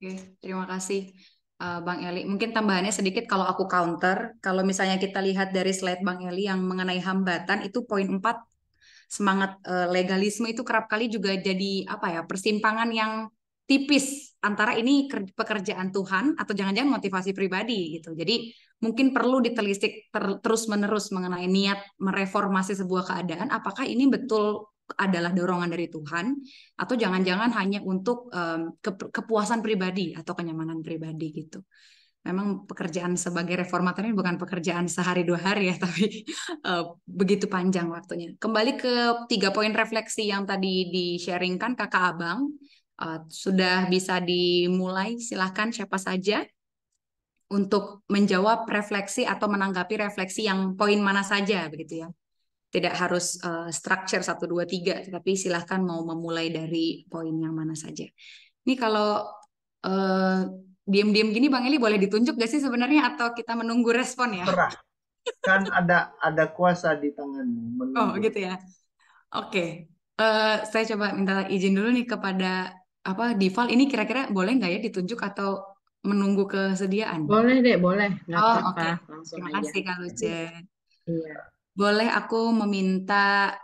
Oke, terima kasih Bang Eli. Mungkin tambahannya sedikit kalau aku counter, kalau misalnya kita lihat dari slide Bang Eli yang mengenai hambatan itu poin 4, semangat legalisme itu kerap kali juga jadi apa ya, persimpangan yang tipis antara ini pekerjaan Tuhan atau jangan-jangan motivasi pribadi gitu. Jadi mungkin perlu ditelisik terus-menerus mengenai niat mereformasi sebuah keadaan, apakah ini betul adalah dorongan dari Tuhan atau jangan-jangan hanya untuk kepuasan pribadi atau kenyamanan pribadi gitu. Memang pekerjaan sebagai reformator ini bukan pekerjaan sehari dua hari ya, tapi begitu panjang waktunya. Kembali ke 3 poin refleksi yang tadi di-sharingkan Kakak Abang, sudah bisa dimulai. Silahkan siapa saja untuk menjawab refleksi atau menanggapi refleksi yang poin mana saja begitu ya. Tidak harus structure 1, 2, 3, tapi silahkan mau memulai dari poin yang mana saja. Ini kalau diam-diam gini Bang Eli boleh ditunjuk gak sih sebenarnya atau kita menunggu respon ya? Terserah. Kan ada kuasa di tanganmu menunggu. Oh gitu ya. Oke. Saya coba minta izin dulu nih kepada Dival. Ini kira-kira boleh nggak ya ditunjuk atau menunggu kesediaan? Boleh deh, boleh. Nggak Oh apa-apa. oke. Langsung Terima aja. kasih Kak Luce. Iya. Boleh aku meminta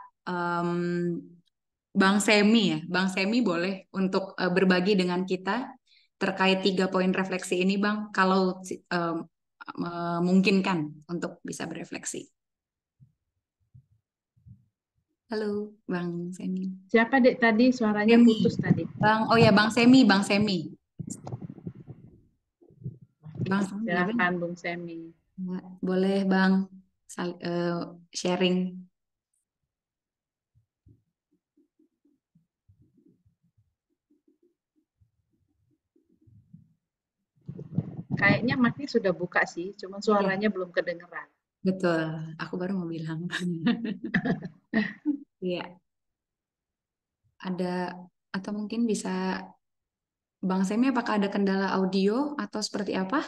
Bang Semi ya. Bang Semi boleh untuk berbagi dengan kita terkait 3 poin refleksi ini Bang. Kalau memungkinkan untuk bisa berefleksi. Halo, Bang Semi. Siapa dek tadi? Suaranya Semi. putus tadi. Oh ya, Bang Semi, Bang Semi. Bang Sami ada Silakan Bung Semi. boleh Bang sharing. Kayaknya mic-nya sudah buka sih, cuma suaranya belum kedengeran. Betul, aku baru mau bilang. Iya, ada atau mungkin bisa Bang Semi apakah ada kendala audio atau seperti apa?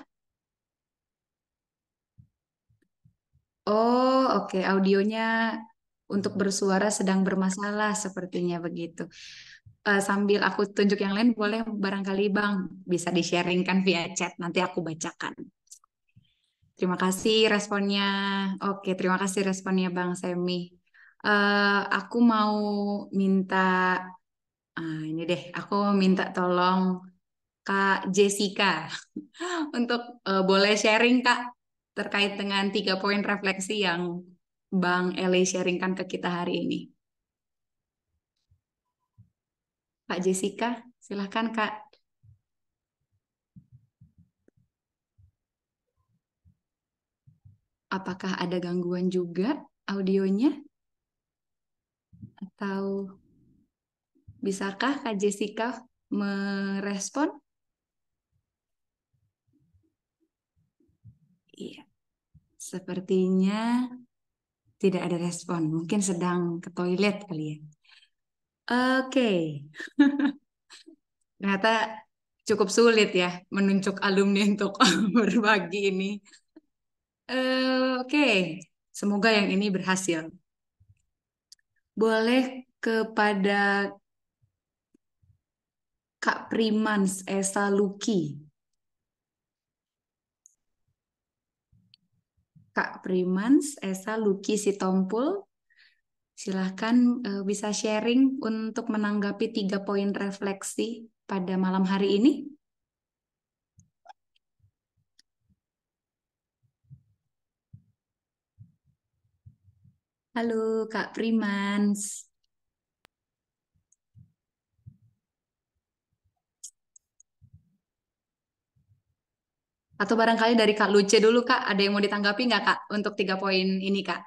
Oh, oke, audionya untuk bersuara sedang bermasalah sepertinya begitu. Sambil aku tunjuk yang lain, boleh barangkali Bang bisa di-sharingkan via chat, nanti aku bacakan. Terima kasih responnya. Oke, terima kasih responnya Bang Semi. Aku mau minta, ini deh, aku minta tolong Kak Jessica untuk boleh sharing Kak terkait dengan 3 poin refleksi yang Bang Eli sharingkan ke kita hari ini. Kak Jessica, silahkan Kak. Apakah ada gangguan juga audionya? Atau bisakah Kak Jessica merespon? Iya, sepertinya tidak ada respon. Mungkin sedang ke toilet kali ya. Oke, ternyata cukup sulit ya menunjuk alumni untuk berbagi ini. Oke, semoga yang ini berhasil. Boleh kepada Kak Primans Esa Luki. Kak Primans Esa Luki Sitompul, silahkan bisa sharing untuk menanggapi 3 poin refleksi pada malam hari ini. Halo Kak Primans. Atau barangkali dari Kak Luce dulu Kak, ada yang mau ditanggapi nggak Kak untuk 3 poin ini Kak?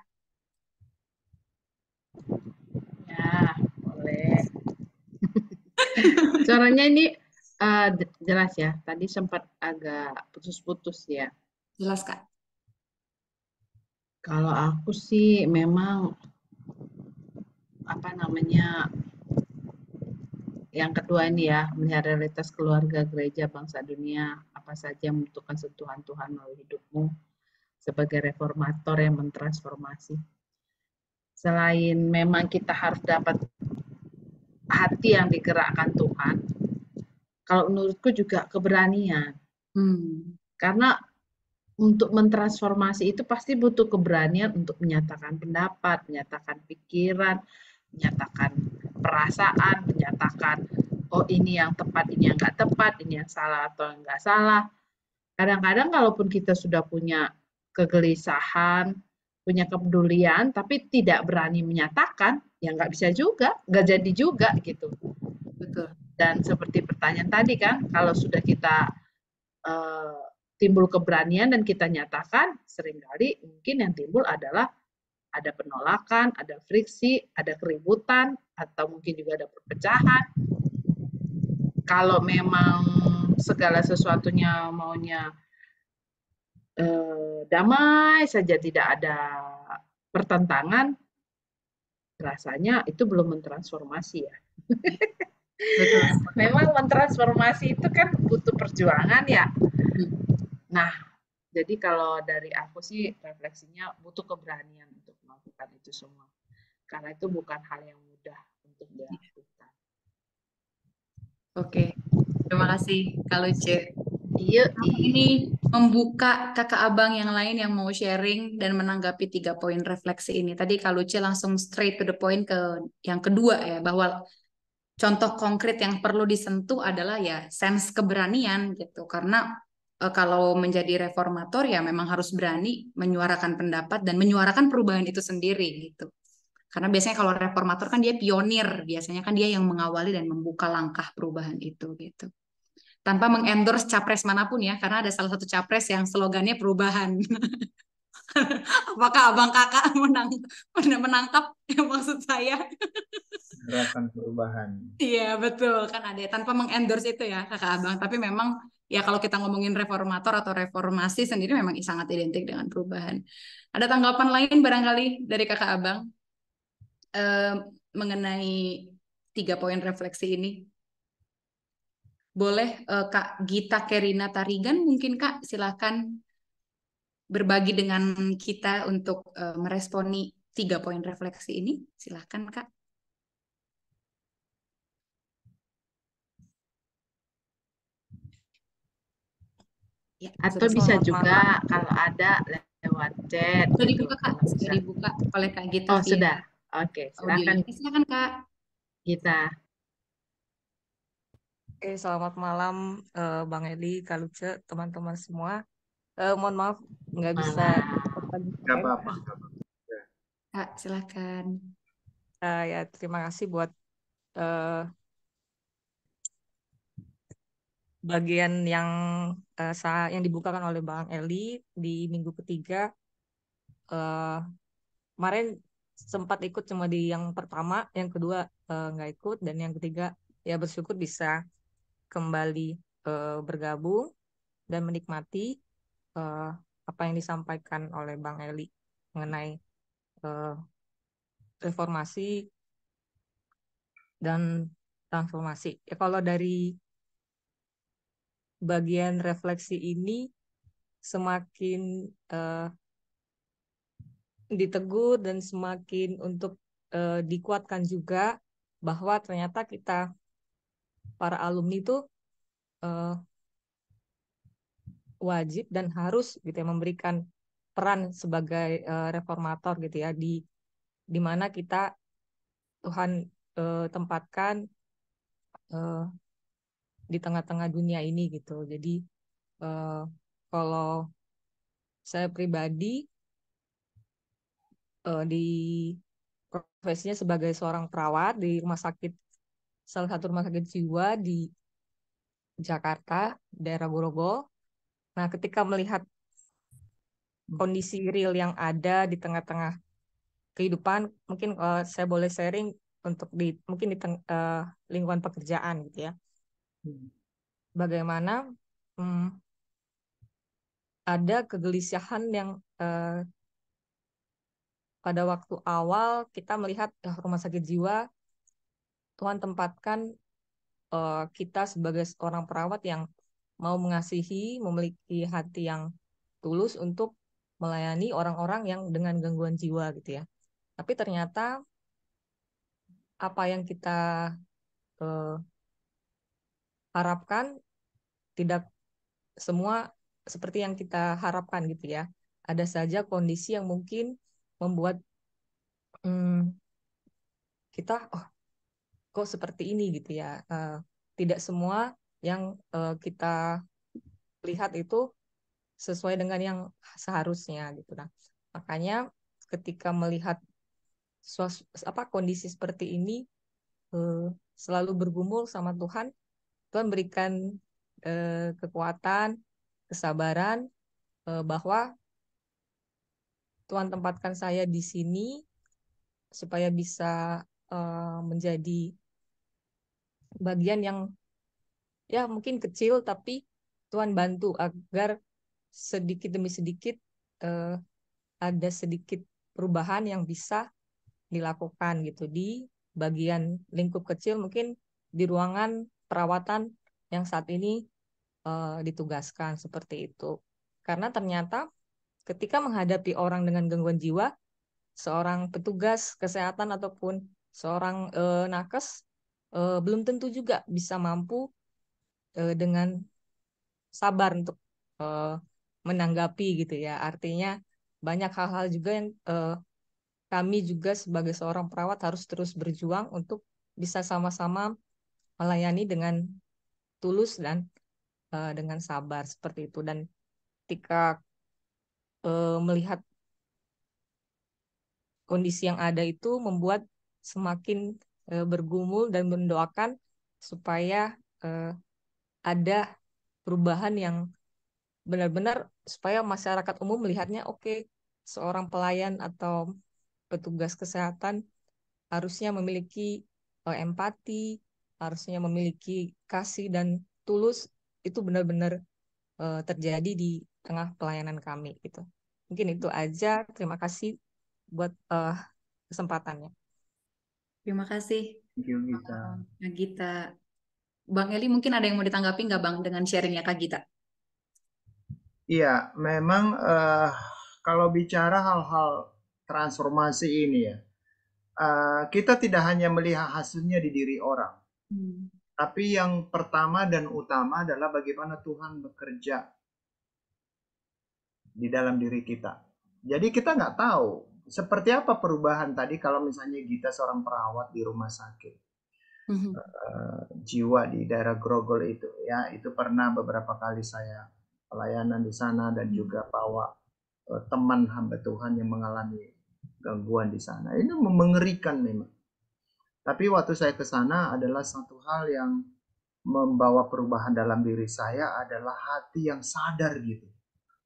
Ya, boleh. Suaranya ini jelas ya. Tadi sempat agak putus-putus ya. Jelas Kak. Kalau aku sih memang apa namanya yang kedua ini ya, melihat realitas keluarga, gereja, bangsa, dunia, apa saja yang membutuhkan sentuhan Tuhan melalui hidupmu sebagai reformator yang mentransformasi. Selain memang kita harus dapat hati yang digerakkan Tuhan, kalau menurutku juga keberanian. Karena untuk mentransformasi itu pasti butuh keberanian untuk menyatakan pendapat, menyatakan pikiran, menyatakan perasaan, menyatakan oh ini yang tepat, ini yang nggak tepat, ini yang salah atau nggak salah. Kadang-kadang kalaupun kita sudah punya kegelisahan, punya kepedulian, tapi tidak berani menyatakan, ya nggak bisa juga, nggak jadi juga gitu. Betul. Dan seperti pertanyaan tadi kan, kalau sudah kita timbul keberanian dan kita nyatakan, seringkali mungkin yang timbul adalah ada penolakan, ada friksi, ada keributan, atau mungkin juga ada perpecahan. Kalau memang segala sesuatunya maunya damai saja, tidak ada pertentangan, rasanya itu belum mentransformasi ya. Betul. Memang mentransformasi itu kan butuh perjuangan ya. Nah, jadi kalau dari aku sih refleksinya butuh keberanian untuk melakukan itu semua. Karena itu bukan hal yang mudah untuk dilakukan. Oke, terima kasih Kak Luce. Iya, ini membuka kakak abang yang lain yang mau sharing dan menanggapi 3 poin refleksi ini. Tadi Kak Luce langsung straight to the point ke yang kedua ya, bahwa contoh konkret yang perlu disentuh adalah ya sense keberanian gitu. Karena kalau menjadi reformator ya memang harus berani menyuarakan pendapat dan menyuarakan perubahan itu sendiri gitu. Karena biasanya kalau reformator kan dia pionir, biasanya kan dia yang mengawali dan membuka langkah perubahan itu gitu. tanpa mengendorse capres manapun ya, karena ada salah satu capres yang slogannya perubahan. Apakah abang kakak menangkap yang maksud saya? Gerakan perubahan. Iya betul kan ada tanpa mengendorse itu ya kakak abang. Tapi memang ya kalau kita ngomongin reformator atau reformasi sendiri memang sangat identik dengan perubahan. Ada tanggapan lain barangkali dari kakak abang eh, mengenai 3 poin refleksi ini? Boleh Kak Gita Kerina Tarigan mungkin Kak silakan berbagi dengan kita untuk meresponi 3 poin refleksi ini. Silakan Kak. Ya, Atau sudah bisa Selamat juga malam. kalau ada lewat chat sudah gitu. dibuka Kak, Kalau sudah bisa. dibuka oleh Kak Gita Oh, via sudah. Oke, silakan audionya. Silakan Kak. kita. Oke, selamat malam Bang Eli, Kak Luce, teman-teman semua. Mohon maaf nggak bisa Malam. pagi Gak saya. apa-apa. Kak, silakan. Ya, terima kasih buat eh, bagian yang dibukakan oleh Bang Eli di minggu ketiga. Eh, Kemarin sempat ikut cuma di yang pertama, yang kedua nggak ikut, dan yang ketiga ya bersyukur bisa kembali bergabung dan menikmati eh, apa yang disampaikan oleh Bang Eli mengenai eh, reformasi dan transformasi. Ya, kalau dari bagian refleksi ini semakin eh, ditegur dan semakin untuk dikuatkan juga bahwa ternyata kita para alumni itu eh, wajib dan harus gitu ya memberikan peran sebagai reformator gitu ya di mana kita Tuhan tempatkan eh, di tengah-tengah dunia ini gitu. Jadi eh, kalau saya pribadi di profesinya sebagai seorang perawat di rumah sakit, salah satu rumah sakit jiwa di Jakarta, daerah Grogol. Nah, ketika melihat kondisi real yang ada di tengah-tengah kehidupan, mungkin saya boleh sharing untuk mungkin di lingkungan pekerjaan gitu ya. Bagaimana ada kegelisahan yang pada waktu awal kita melihat rumah sakit jiwa, Tuhan tempatkan kita sebagai seorang perawat yang mau mengasihi, memiliki hati yang tulus untuk melayani orang-orang yang dengan gangguan jiwa gitu ya. Tapi ternyata apa yang kita eh, harapkan tidak semua seperti yang kita harapkan gitu ya. Ada saja kondisi yang mungkin membuat kita kok seperti ini gitu ya. Tidak semua yang kita lihat itu sesuai dengan yang seharusnya gitu. Nah, makanya ketika melihat kondisi seperti ini selalu bergumul sama Tuhan, Tuhan berikan kekuatan, kesabaran bahwa Tuhan tempatkan saya di sini supaya bisa menjadi bagian yang ya mungkin kecil tapi Tuhan bantu agar sedikit demi sedikit eh, ada sedikit perubahan yang bisa dilakukan gitu di bagian lingkup kecil mungkin di ruangan perawatan yang saat ini ditugaskan seperti itu. Karena ternyata ketika menghadapi orang dengan gangguan jiwa, seorang petugas kesehatan ataupun seorang nakes belum tentu juga bisa mampu dengan sabar untuk eh, menanggapi gitu ya. Artinya banyak hal-hal juga yang kami juga sebagai seorang perawat harus terus berjuang untuk bisa sama-sama melayani dengan tulus dan dengan sabar seperti itu. Dan ketika melihat kondisi yang ada itu membuat semakin bergumul dan mendoakan supaya ada perubahan yang benar-benar supaya masyarakat umum melihatnya, oke, seorang pelayan atau petugas kesehatan harusnya memiliki empati, harusnya memiliki kasih dan tulus. Itu benar-benar terjadi di tengah pelayanan kami gitu. Mungkin itu aja. Terima kasih buat kesempatannya. Terima kasih, Thank you, Gita. Kak Gita. Bang Eli, mungkin ada yang mau ditanggapi nggak Bang dengan sharingnya Kak Gita? Iya, memang kalau bicara hal-hal transformasi ini ya, kita tidak hanya melihat hasilnya di diri orang, tapi yang pertama dan utama adalah bagaimana Tuhan bekerja di dalam diri kita. Jadi kita nggak tahu seperti apa perubahan tadi kalau misalnya Gita seorang perawat di rumah sakit jiwa di daerah Grogol itu ya, itu pernah beberapa kali saya pelayanan di sana dan juga bawa teman hamba Tuhan yang mengalami gangguan di sana. Ini mengerikan memang. Tapi waktu saya ke sana adalah satu hal yang membawa perubahan dalam diri saya adalah hati yang sadar gitu.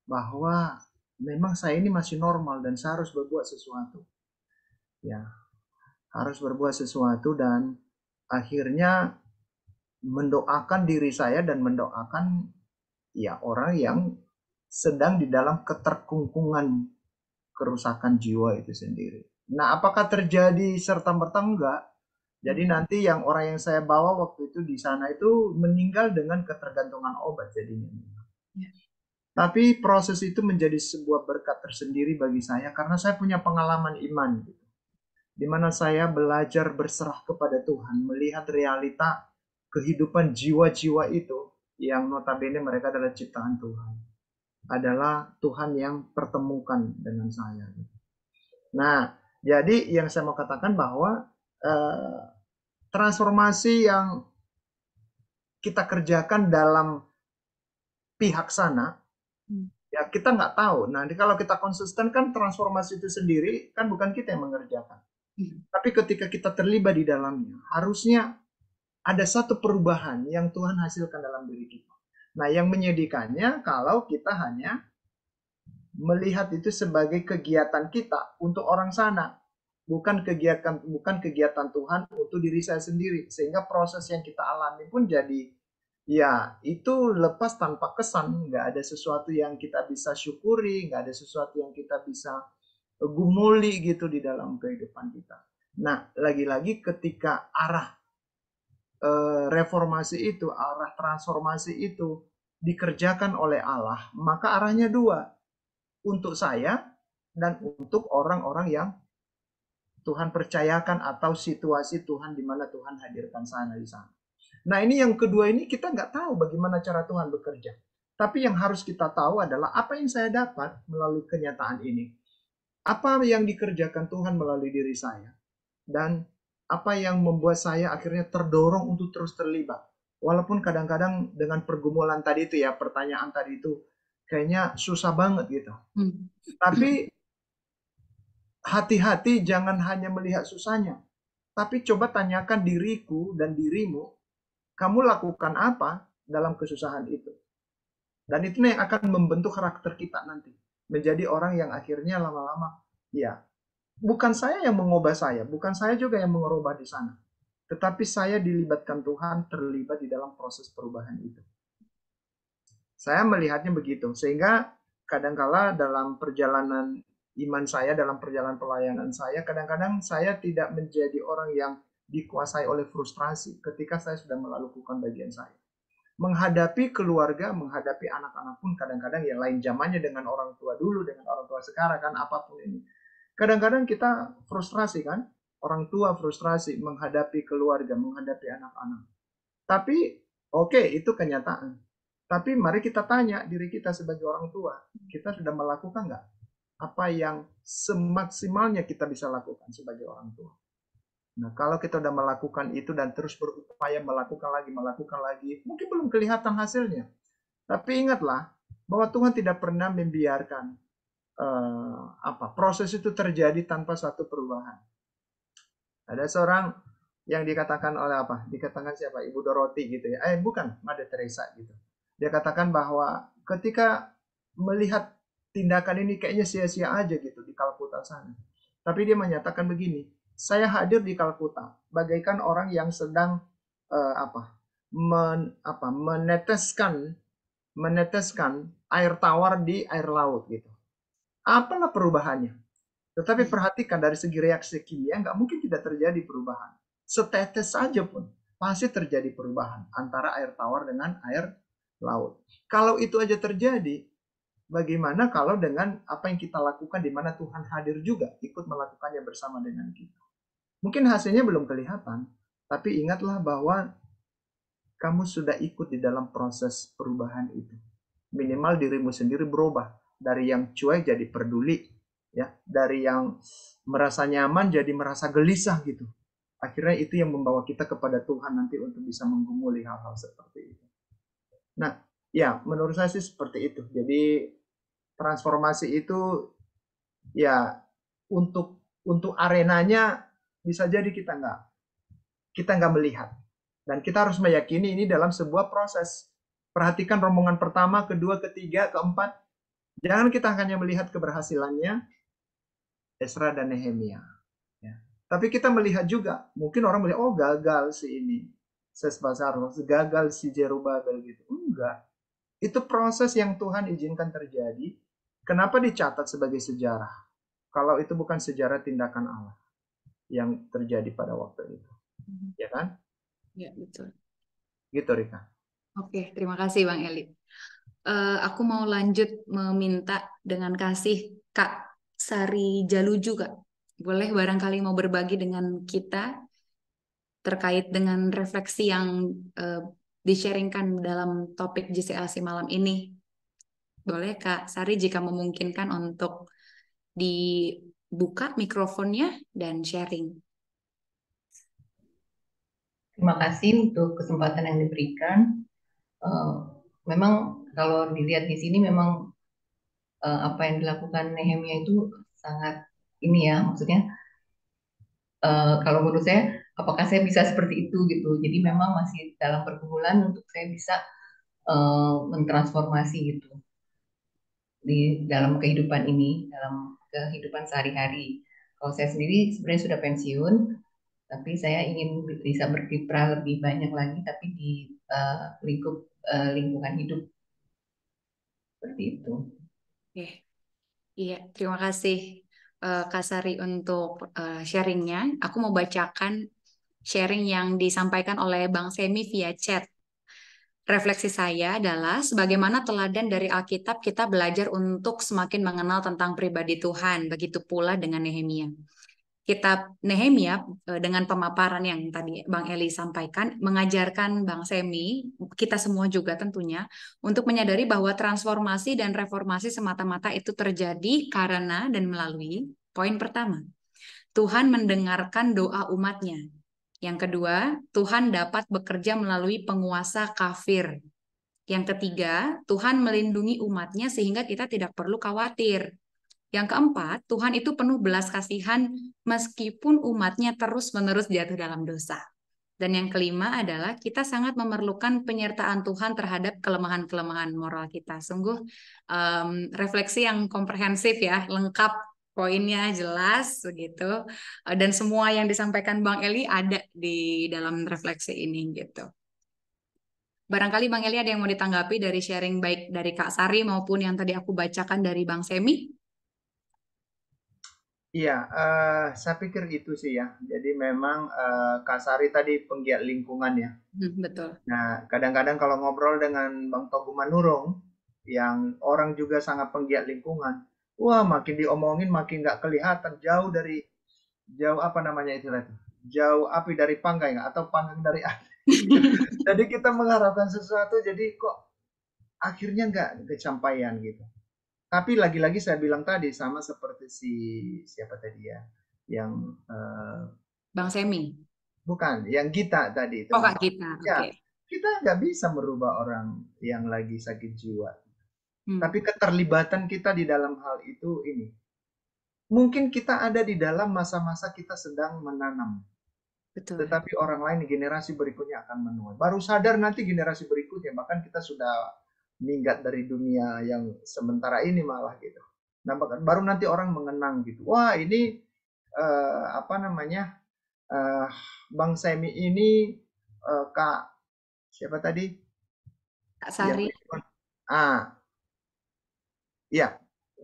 Bahwa memang saya ini masih normal dan saya harus berbuat sesuatu. Ya, harus berbuat sesuatu dan akhirnya mendoakan diri saya dan mendoakan ya orang yang sedang di dalam keterkungkungan kerusakan jiwa itu sendiri. Nah, apakah terjadi serta-merta? Enggak. Jadi nanti yang orang yang saya bawa waktu itu di sana itu meninggal dengan ketergantungan obat jadinya. Ya. Tapi proses itu menjadi sebuah berkat tersendiri bagi saya karena saya punya pengalaman iman gitu. Di mana saya belajar berserah kepada Tuhan, melihat realita kehidupan jiwa-jiwa itu yang notabene mereka adalah ciptaan Tuhan. Adalah Tuhan yang pertemukan dengan saya. Nah, jadi yang saya mau katakan bahwa transformasi yang kita kerjakan dalam pihak sana, ya kita nggak tahu. Nah, kalau kita konsisten kan transformasi itu sendiri kan bukan kita yang mengerjakan. Tapi ketika kita terlibat di dalamnya, harusnya ada satu perubahan yang Tuhan hasilkan dalam diri kita. Nah, yang menyedihkannya kalau kita hanya melihat itu sebagai kegiatan kita untuk orang sana, bukan kegiatan Tuhan untuk diri saya sendiri, sehingga proses yang kita alami pun jadi ya itu lepas tanpa kesan, nggak ada sesuatu yang kita bisa syukuri, nggak ada sesuatu yang kita bisa gumuli gitu di dalam kehidupan kita. Nah, lagi-lagi ketika arah reformasi itu, arah transformasi itu dikerjakan oleh Allah, maka arahnya dua, untuk saya dan untuk orang-orang yang Tuhan percayakan atau situasi Tuhan di mana Tuhan hadirkan sana di sana. Nah, ini yang kedua ini kita nggak tahu bagaimana cara Tuhan bekerja. Tapi yang harus kita tahu adalah apa yang saya dapat melalui kenyataan ini. Apa yang dikerjakan Tuhan melalui diri saya. Dan apa yang membuat saya akhirnya terdorong untuk terus terlibat. Walaupun kadang-kadang dengan pergumulan tadi itu ya, pertanyaan tadi itu kayaknya susah banget gitu. Tapi hati-hati jangan hanya melihat susahnya. Tapi coba tanyakan diriku dan dirimu, kamu lakukan apa dalam kesusahan itu. Dan itu yang akan membentuk karakter kita nanti. Menjadi orang yang akhirnya lama-lama, ya, bukan saya yang mengubah saya, bukan saya juga yang mengubah di sana. Tetapi saya dilibatkan Tuhan, terlibat di dalam proses perubahan itu. Saya melihatnya begitu, sehingga kadangkala dalam perjalanan iman saya, dalam perjalanan pelayanan saya, kadang-kadang saya tidak menjadi orang yang dikuasai oleh frustrasi ketika saya sudah melakukan bagian saya. Menghadapi keluarga, menghadapi anak-anak pun kadang-kadang ya lain zamannya dengan orang tua dulu, dengan orang tua sekarang kan apapun ini. Kadang-kadang kita frustrasi kan, orang tua frustrasi menghadapi keluarga, menghadapi anak-anak. Tapi oke, itu kenyataan. Tapi mari kita tanya diri kita sebagai orang tua, kita sudah melakukan nggak apa yang semaksimalnya kita bisa lakukan sebagai orang tua. Nah, kalau kita sudah melakukan itu dan terus berupaya melakukan lagi, mungkin belum kelihatan hasilnya. Tapi ingatlah bahwa Tuhan tidak pernah membiarkan proses itu terjadi tanpa satu perubahan. Ada seorang yang dikatakan oleh apa? Dikatakan siapa? Ibu Dorothy gitu ya. Bukan, Mother Teresa gitu. Dia katakan bahwa ketika melihat tindakan ini kayaknya sia-sia aja gitu di Kalkuta sana. Tapi dia menyatakan begini, saya hadir di Kalkuta bagaikan orang yang sedang meneteskan air tawar di air laut gitu. Apalah perubahannya? Tetapi perhatikan dari segi reaksi kimia nggak mungkin tidak terjadi perubahan. Setetes saja pun pasti terjadi perubahan antara air tawar dengan air laut. Kalau itu aja terjadi, bagaimana kalau dengan apa yang kita lakukan di mana Tuhan hadir juga ikut melakukannya bersama dengan kita? Mungkin hasilnya belum kelihatan, tapi ingatlah bahwa kamu sudah ikut di dalam proses perubahan itu. Minimal dirimu sendiri berubah dari yang cuek jadi peduli, ya, dari yang merasa nyaman jadi merasa gelisah gitu. Akhirnya itu yang membawa kita kepada Tuhan nanti untuk bisa menggumuli hal-hal seperti itu. Nah, ya menurut saya sih seperti itu. Jadi transformasi itu ya untuk arenanya bisa jadi kita nggak melihat, dan kita harus meyakini ini dalam sebuah proses. Perhatikan rombongan pertama, kedua, ketiga, keempat. Jangan kita hanya melihat keberhasilannya Ezra dan Nehemia. Ya. Tapi kita melihat juga, mungkin orang melihat, oh gagal si ini, Sesbazar, gagal si Zerubabel gitu. Enggak. Itu proses yang Tuhan izinkan terjadi. Kenapa dicatat sebagai sejarah? Kalau itu bukan sejarah tindakan Allah yang terjadi pada waktu itu. Ya kan? Ya, betul. Gitu, Rika. Oke, terima kasih Bang Eli. Aku mau lanjut meminta dengan kasih Kak Sari Jaluju, Kak. Boleh barangkali mau berbagi dengan kita terkait dengan refleksi yang di-sharingkan dalam topik JCLC malam ini. Boleh Kak Sari jika memungkinkan untuk dibuka mikrofonnya dan sharing. Terima kasih untuk kesempatan yang diberikan. Memang kalau dilihat di sini memang apa yang dilakukan Nehemia itu sangat ini ya, maksudnya kalau menurut saya apakah saya bisa seperti itu gitu. Jadi memang masih dalam pergumulan untuk saya bisa mentransformasi gitu di dalam kehidupan ini, dalam kehidupan sehari-hari. Kalau saya sendiri sebenarnya sudah pensiun, tapi saya ingin bisa berkiprah lebih banyak lagi, tapi di lingkungan hidup seperti itu. Oke, iya, terima kasih Kak Sari untuk sharingnya. Aku mau bacakan sharing yang disampaikan oleh Bang Semi via chat. Refleksi saya adalah sebagaimana teladan dari Alkitab kita belajar untuk semakin mengenal tentang pribadi Tuhan, begitu pula dengan Nehemia. Kitab Nehemia dengan pemaparan yang tadi Bang Eli sampaikan mengajarkan Bang Semi, kita semua juga tentunya untuk menyadari bahwa transformasi dan reformasi semata-mata itu terjadi karena dan melalui poin pertama, Tuhan mendengarkan doa umatnya. Yang kedua, Tuhan dapat bekerja melalui penguasa kafir. Yang ketiga, Tuhan melindungi umatnya sehingga kita tidak perlu khawatir. Yang keempat, Tuhan itu penuh belas kasihan meskipun umatnya terus-menerus jatuh dalam dosa. Dan yang kelima adalah kita sangat memerlukan penyertaan Tuhan terhadap kelemahan-kelemahan moral kita. Sungguh refleksi yang komprehensif ya, lengkap, poinnya jelas begitu. Dan semua yang disampaikan Bang Eli ada di dalam refleksi ini gitu. Barangkali Bang Eli ada yang mau ditanggapi dari sharing baik dari Kak Sari maupun yang tadi aku bacakan dari Bang Semi? Iya, saya pikir itu sih ya. Jadi memang Kak Sari tadi penggiat lingkungan ya. Betul. Nah, kadang-kadang kalau ngobrol dengan Bang Togu Manurung, yang orang juga sangat penggiat lingkungan, wah makin diomongin makin nggak kelihatan, jauh apa namanya itu, jauh api dari panggai nggak, atau panggang dari api. Jadi kita mengharapkan sesuatu, jadi kok akhirnya nggak kesampaian gitu. Tapi lagi-lagi saya bilang tadi sama seperti siapa tadi ya, yang Bang Semi. bukan, yang Gita tadi itu. Oh Kak Gita, Ya, oke. kita nggak bisa merubah orang yang lagi sakit jiwa. Tapi keterlibatan kita di dalam hal itu ini. Mungkin kita ada di dalam masa-masa kita sedang menanam. Betul. tetapi orang lain generasi berikutnya akan menuai. Baru sadar nanti generasi berikutnya, bahkan kita sudah minggat dari dunia yang sementara ini malah gitu. Nah, baru nanti orang mengenang gitu. Wah, ini apa namanya? Bang Semi ini Kak siapa tadi? Kak Yang Sari. ya,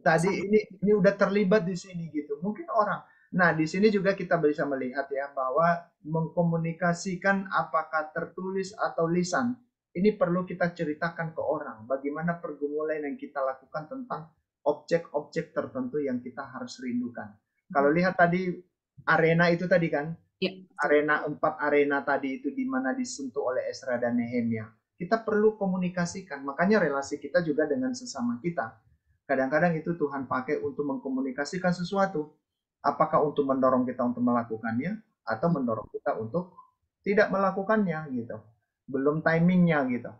tadi ini udah terlibat di sini gitu. Mungkin orang. Nah, di sini juga kita bisa melihat ya bahwa mengkomunikasikan apakah tertulis atau lisan. Ini perlu kita ceritakan ke orang. Bagaimana pergumulan yang kita lakukan tentang objek-objek tertentu yang kita harus rindukan. Kalau lihat tadi arena itu tadi kan, Ya, arena 4 arena tadi itu di mana disentuh oleh Ezra dan Nehemia. Kita perlu komunikasikan. Makanya relasi kita juga dengan sesama kita. Kadang-kadang itu Tuhan pakai untuk mengkomunikasikan sesuatu. Apakah untuk mendorong kita untuk melakukannya atau mendorong kita untuk tidak melakukannya gitu. Belum timingnya gitu.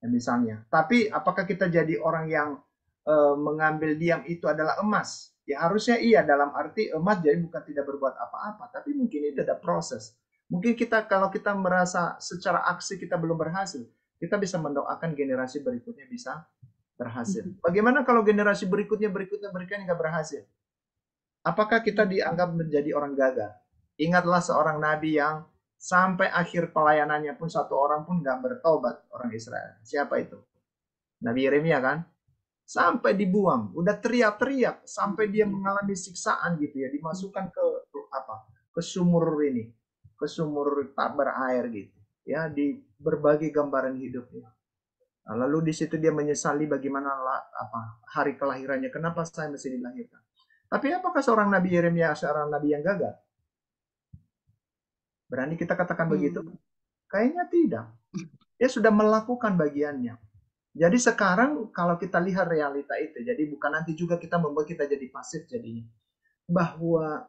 Ya, misalnya. Tapi apakah kita jadi orang yang mengambil diam itu adalah emas? Ya harusnya iya, dalam arti emas jadi bukan tidak berbuat apa-apa, tapi mungkin itu ada proses. Mungkin kita kalau kita merasa secara aksi kita belum berhasil, kita bisa mendoakan generasi berikutnya bisa berhasil. Bagaimana kalau generasi berikutnya nggak berhasil? Apakah kita dianggap menjadi orang gagal? Ingatlah seorang nabi yang sampai akhir pelayanannya pun satu orang pun nggak bertobat, orang Israel. Siapa itu? Nabi Yeremia kan? Sampai dibuang, udah teriak-teriak sampai dia mengalami siksaan gitu ya, dimasukkan ke apa? Ke sumur ini, ke sumur tak berair gitu. Ya, di berbagai gambaran hidupnya. Nah, lalu di situ dia menyesali bagaimana hari kelahirannya, kenapa saya mesti dilahirkan. Tapi apakah seorang Nabi Yeremia seorang Nabi yang gagal? Berani kita katakan begitu? Kayaknya tidak. Dia sudah melakukan bagiannya. Jadi sekarang kalau kita lihat realita itu, jadi bukan nanti juga kita membuat kita jadi pasif jadinya. Bahwa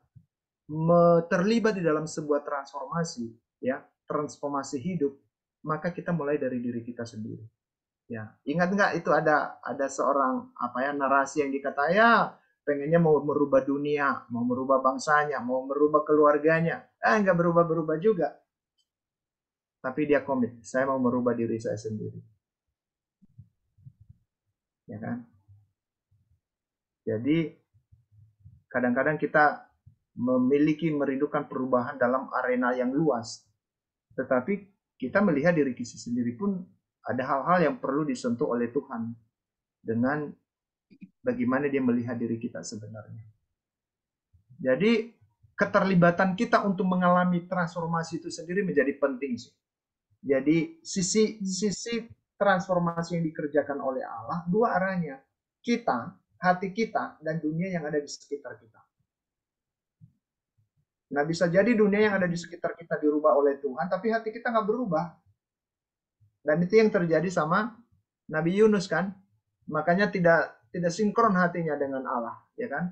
terlibat di dalam sebuah transformasi, ya, transformasi hidup, maka kita mulai dari diri kita sendiri. Ya, ingat nggak itu ada seorang narasi yang dikata ya pengennya mau merubah dunia, mau merubah bangsanya, mau merubah keluarganya, nggak berubah juga. Tapi dia komit, saya mau merubah diri saya sendiri. Ya kan? Jadi kadang-kadang kita merindukan perubahan dalam arena yang luas. Tetapi kita melihat diri kita sendiri pun ada hal-hal yang perlu disentuh oleh Tuhan dengan bagaimana dia melihat diri kita sebenarnya. Jadi keterlibatan kita untuk mengalami transformasi itu sendiri menjadi penting sih. Jadi sisi transformasi yang dikerjakan oleh Allah dua arahnya. Kita, hati kita, dan dunia yang ada di sekitar kita. Nah, bisa jadi dunia yang ada di sekitar kita dirubah oleh Tuhan, tapi hati kita nggak berubah. Dan itu yang terjadi sama Nabi Yunus kan. Makanya tidak sinkron hatinya dengan Allah, ya kan?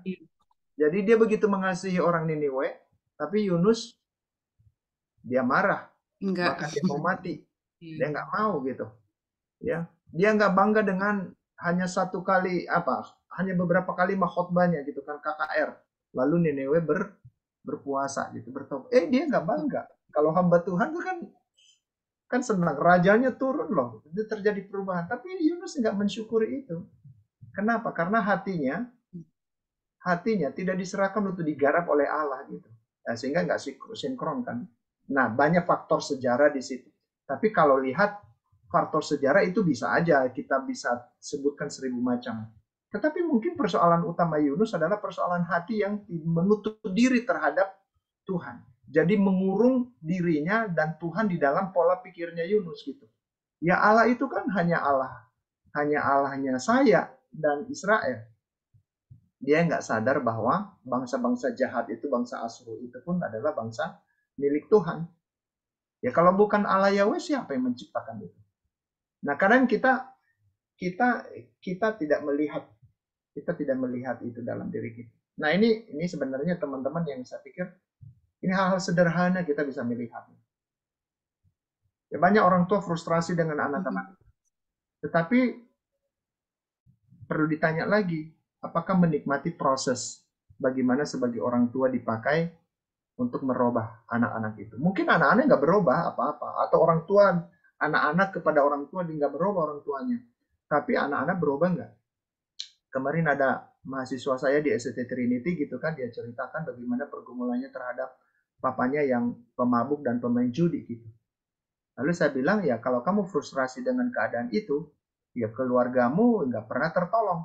Jadi dia begitu mengasihi orang Niniwe, tapi Yunus dia marah. Bahkan dia mau mati. Dia nggak mau gitu. Ya, dia nggak bangga dengan hanya satu kali hanya beberapa kali khotbahnya gitu kan, KKR. Lalu Niniwe berpuasa gitu, bertobat. Dia nggak bangga. Kalau hamba Tuhan tuh kan senang, rajanya turun loh, itu terjadi perubahan. Tapi Yunus nggak mensyukuri itu. Kenapa? Karena hatinya tidak diserahkan untuk digarap oleh Allah gitu. Nah, sehingga nggak sinkron kan. Nah, banyak faktor sejarah di situ. Tapi kalau lihat faktor sejarah itu bisa aja kita bisa sebutkan 1000 macam. Tetapi mungkin persoalan utama Yunus adalah persoalan hati yang menutup diri terhadap Tuhan. Jadi mengurung dirinya dan Tuhan di dalam pola pikirnya Yunus gitu. Ya Allah itu kan hanya Allahnya saya dan Israel. Dia nggak sadar bahwa bangsa-bangsa jahat itu, bangsa Asyur itu pun adalah bangsa milik Tuhan. Ya kalau bukan Allah Yahweh, siapa yang menciptakan itu? Nah, kadang kita tidak melihat itu dalam diri kita. Nah, ini sebenarnya teman-teman yang saya pikir ini hal-hal sederhana kita bisa melihat. Ya, banyak orang tua frustrasi dengan anak-anak. Tetapi perlu ditanya lagi, apakah menikmati proses bagaimana sebagai orang tua dipakai untuk merubah anak-anak itu. Mungkin anak-anak nggak berubah apa-apa, atau orang tua, anak-anak kepada orang tua dia nggak berubah orang tuanya. Tapi anak-anak berubah nggak? Kemarin ada mahasiswa saya di SCT Trinity gitu kan, dia ceritakan bagaimana pergumulannya terhadap papanya yang pemabuk dan pemain judi gitu. Lalu saya bilang, ya kalau kamu frustrasi dengan keadaan itu, ya keluargamu nggak pernah tertolong.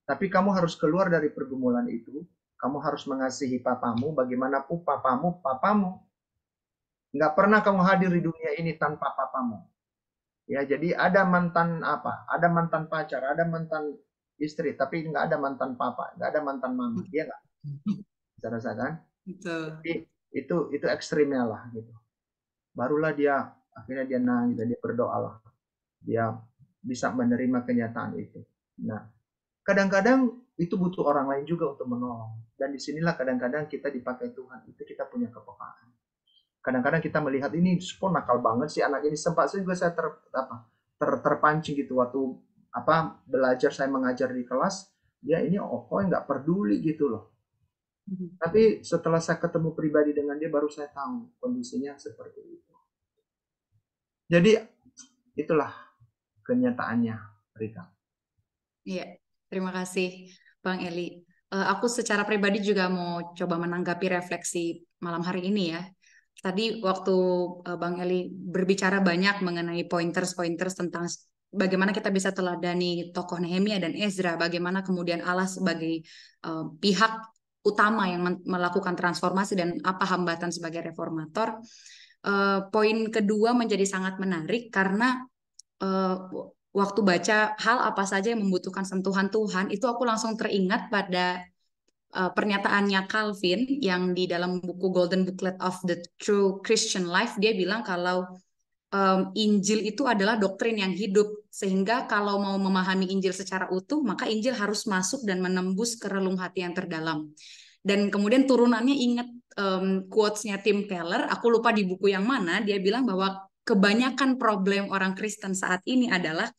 Tapi kamu harus keluar dari pergumulan itu. Kamu harus mengasihi papamu, bagaimanapun papamu, papamu. Nggak pernah kamu hadir di dunia ini tanpa papamu. Ya, jadi ada mantan apa? Ada mantan pacar, ada mantan istri, tapi nggak ada mantan papa, nggak ada mantan mama. Iya nggak? Saya rasakan. Betul. Jadi itu ekstrimnya lah gitu. Barulah dia akhirnya dia nangis dan dia berdoa lah. Dia bisa menerima kenyataan itu. Nah, kadang-kadang itu butuh orang lain juga untuk menolong. Dan disinilah kadang-kadang kita dipakai Tuhan. Itu kita punya kepekaan. Kadang-kadang kita melihat ini kok nakal banget sih anak ini. Sempat juga saya terpancing gitu waktu belajar, saya mengajar di kelas. Dia ini kok nggak peduli gitu loh. Tapi setelah saya ketemu pribadi dengan dia baru saya tahu kondisinya seperti itu. Jadi itulah kenyataannya, Rika. Iya, terima kasih Bang Eli. Aku secara pribadi juga mau coba menanggapi refleksi malam hari ini ya. Tadi waktu Bang Eli berbicara banyak mengenai pointers-pointers tentang bagaimana kita bisa teladani tokoh Nehemia dan Ezra, bagaimana kemudian Allah sebagai pihak utama yang melakukan transformasi dan apa hambatan sebagai reformator. Poin kedua menjadi sangat menarik karena waktu baca hal apa saja yang membutuhkan sentuhan Tuhan, itu aku langsung teringat pada pernyataannya Calvin yang di dalam buku Golden Booklet of the True Christian Life. Dia bilang kalau Injil itu adalah doktrin yang hidup, sehingga kalau mau memahami Injil secara utuh, maka Injil harus masuk dan menembus ke relung hati yang terdalam. Dan kemudian turunannya ingat quotes-nya Tim Keller, aku lupa di buku yang mana, dia bilang bahwa kebanyakan problem orang Kristen saat ini adalah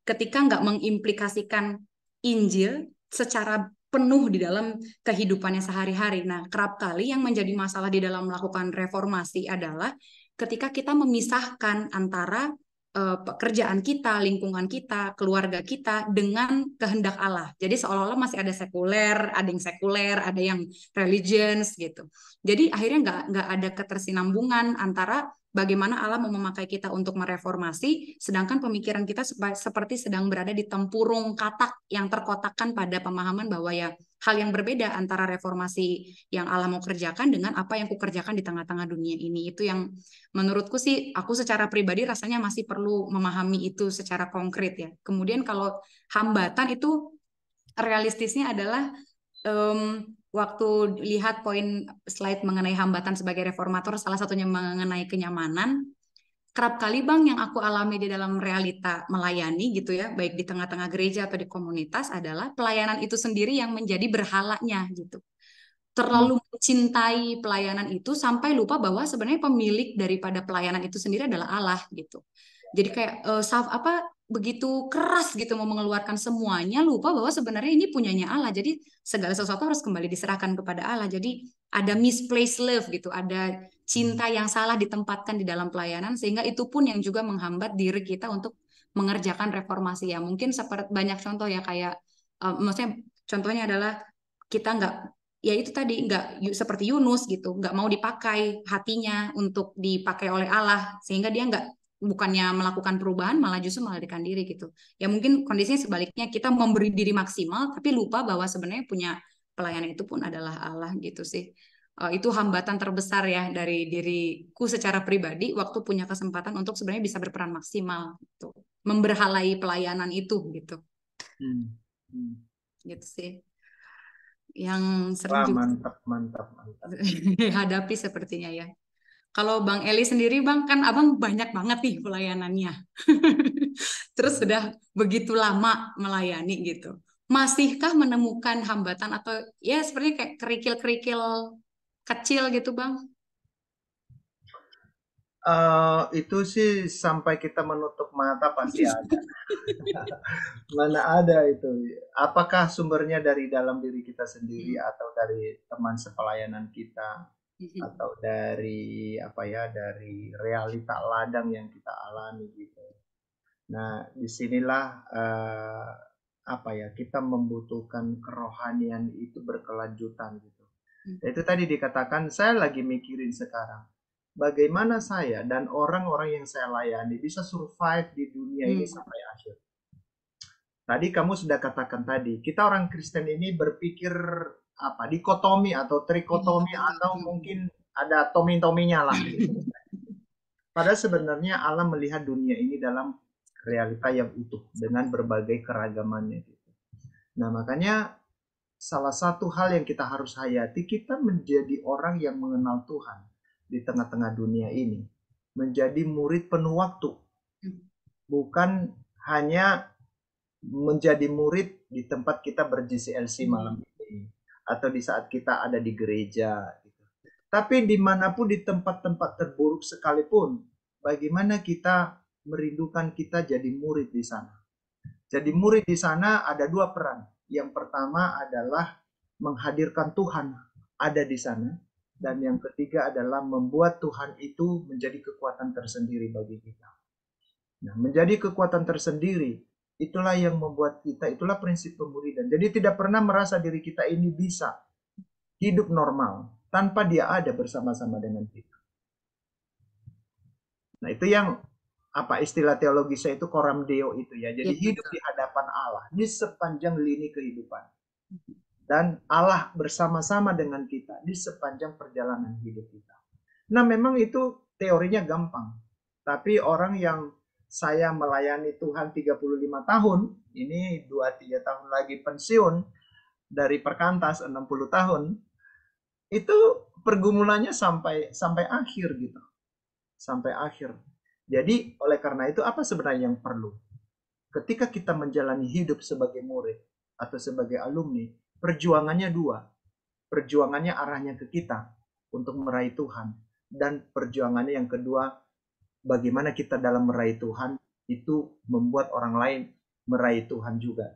ketika nggak mengimplikasikan Injil secara penuh di dalam kehidupannya sehari-hari. Nah, kerap kali yang menjadi masalah di dalam melakukan reformasi adalah ketika kita memisahkan antara pekerjaan kita, lingkungan kita, keluarga kita dengan kehendak Allah. Jadi seolah-olah masih ada sekuler, ada yang religions gitu. Jadi akhirnya nggak ada ketersinambungan antara bagaimana Allah mau memakai kita untuk mereformasi, sedangkan pemikiran kita seperti sedang berada di tempurung katak yang terkotakkan pada pemahaman bahwa ya hal yang berbeda antara reformasi yang Allah mau kerjakan dengan apa yang kukerjakan di tengah-tengah dunia ini. Itu yang menurutku sih, aku secara pribadi rasanya masih perlu memahami itu secara konkret ya. Kemudian kalau hambatan itu realistisnya adalah waktu lihat poin slide mengenai hambatan sebagai reformator, salah satunya mengenai kenyamanan. Kerap kali Bang yang aku alami di dalam realita melayani gitu ya, baik di tengah-tengah gereja atau di komunitas adalah pelayanan itu sendiri yang menjadi berhalanya gitu. Terlalu mencintai pelayanan itu sampai lupa bahwa sebenarnya pemilik daripada pelayanan itu sendiri adalah Allah gitu. Jadi kayak begitu keras gitu mau mengeluarkan semuanya, lupa bahwa sebenarnya ini punyanya Allah. Jadi segala sesuatu harus kembali diserahkan kepada Allah. Jadi ada misplaced love gitu, ada cinta yang salah ditempatkan di dalam pelayanan, sehingga itu pun yang juga menghambat diri kita untuk mengerjakan reformasi ya. Mungkin seperti banyak contoh ya, kayak maksudnya contohnya adalah kita nggak, ya itu tadi, nggak seperti Yunus gitu, nggak mau dipakai hatinya untuk dipakai oleh Allah, sehingga dia nggak, bukannya melakukan perubahan malah justru melarikan diri gitu. Ya mungkin kondisinya sebaliknya, kita memberi diri maksimal tapi lupa bahwa sebenarnya punya pelayanan itu pun adalah Allah gitu sih. Itu hambatan terbesar ya dari diriku secara pribadi waktu punya kesempatan untuk sebenarnya bisa berperan maksimal gitu, memberhalai pelayanan itu gitu. Gitu sih yang sering Wah, juga mantap. hadapi sepertinya ya. Kalau Bang Eli sendiri Bang, kan Abang banyak banget nih pelayanannya. Terus sudah begitu lama melayani gitu. Masihkah menemukan hambatan atau ya seperti kayak kerikil-kerikil kecil gitu Bang? Itu sih sampai kita menutup mata pasti ada. Mana ada itu? Apakah sumbernya dari dalam diri kita sendiri atau dari teman sepelayanan kita? atau dari apa ya, dari realita ladang yang kita alami gitu. Nah, disinilah apa ya, kita membutuhkan kerohanian itu berkelanjutan gitu. Itu tadi dikatakan, saya lagi mikirin sekarang, bagaimana saya dan orang-orang yang saya layani bisa survive di dunia ini sampai akhir. Tadi kamu sudah katakan tadi, kita orang Kristen ini berpikir apa, dikotomi atau trikotomi atau mungkin ada tomi-tominya lah gitu. Padahal sebenarnya Allah melihat dunia ini dalam realita yang utuh dengan berbagai keragamannya gitu. Nah, makanya salah satu hal yang kita harus hayati, kita menjadi orang yang mengenal Tuhan di tengah-tengah dunia ini. Menjadi murid penuh waktu. Bukan hanya menjadi murid di tempat kita ber-GCLC malam ini. Atau di saat kita ada di gereja. Gitu. Tapi dimanapun di tempat-tempat terburuk sekalipun, bagaimana kita merindukan kita jadi murid di sana. Jadi murid di sana ada dua peran. Yang pertama adalah menghadirkan Tuhan ada di sana. Dan yang ketiga adalah membuat Tuhan itu menjadi kekuatan tersendiri bagi kita. Nah, menjadi kekuatan tersendiri, itulah yang membuat kita, itulah prinsip pemuridan. Jadi tidak pernah merasa diri kita ini bisa hidup normal tanpa dia ada bersama-sama dengan kita. Nah, itu yang apa istilah teologisnya itu coram deo itu ya. Jadi hidup di hadapan Allah di sepanjang lini kehidupan. Dan Allah bersama-sama dengan kita di sepanjang perjalanan hidup kita. Nah, memang itu teorinya gampang. Tapi orang yang saya melayani Tuhan 35 tahun, ini 2-3 tahun lagi pensiun dari perkantas 60 tahun, itu pergumulannya sampai akhir gitu. Sampai akhir. Jadi oleh karena itu apa sebenarnya yang perlu? Ketika kita menjalani hidup sebagai murid atau sebagai alumni, perjuangannya dua. Perjuangannya arahnya ke kita untuk meraih Tuhan. Dan perjuangannya yang kedua, bagaimana kita dalam meraih Tuhan itu membuat orang lain meraih Tuhan juga.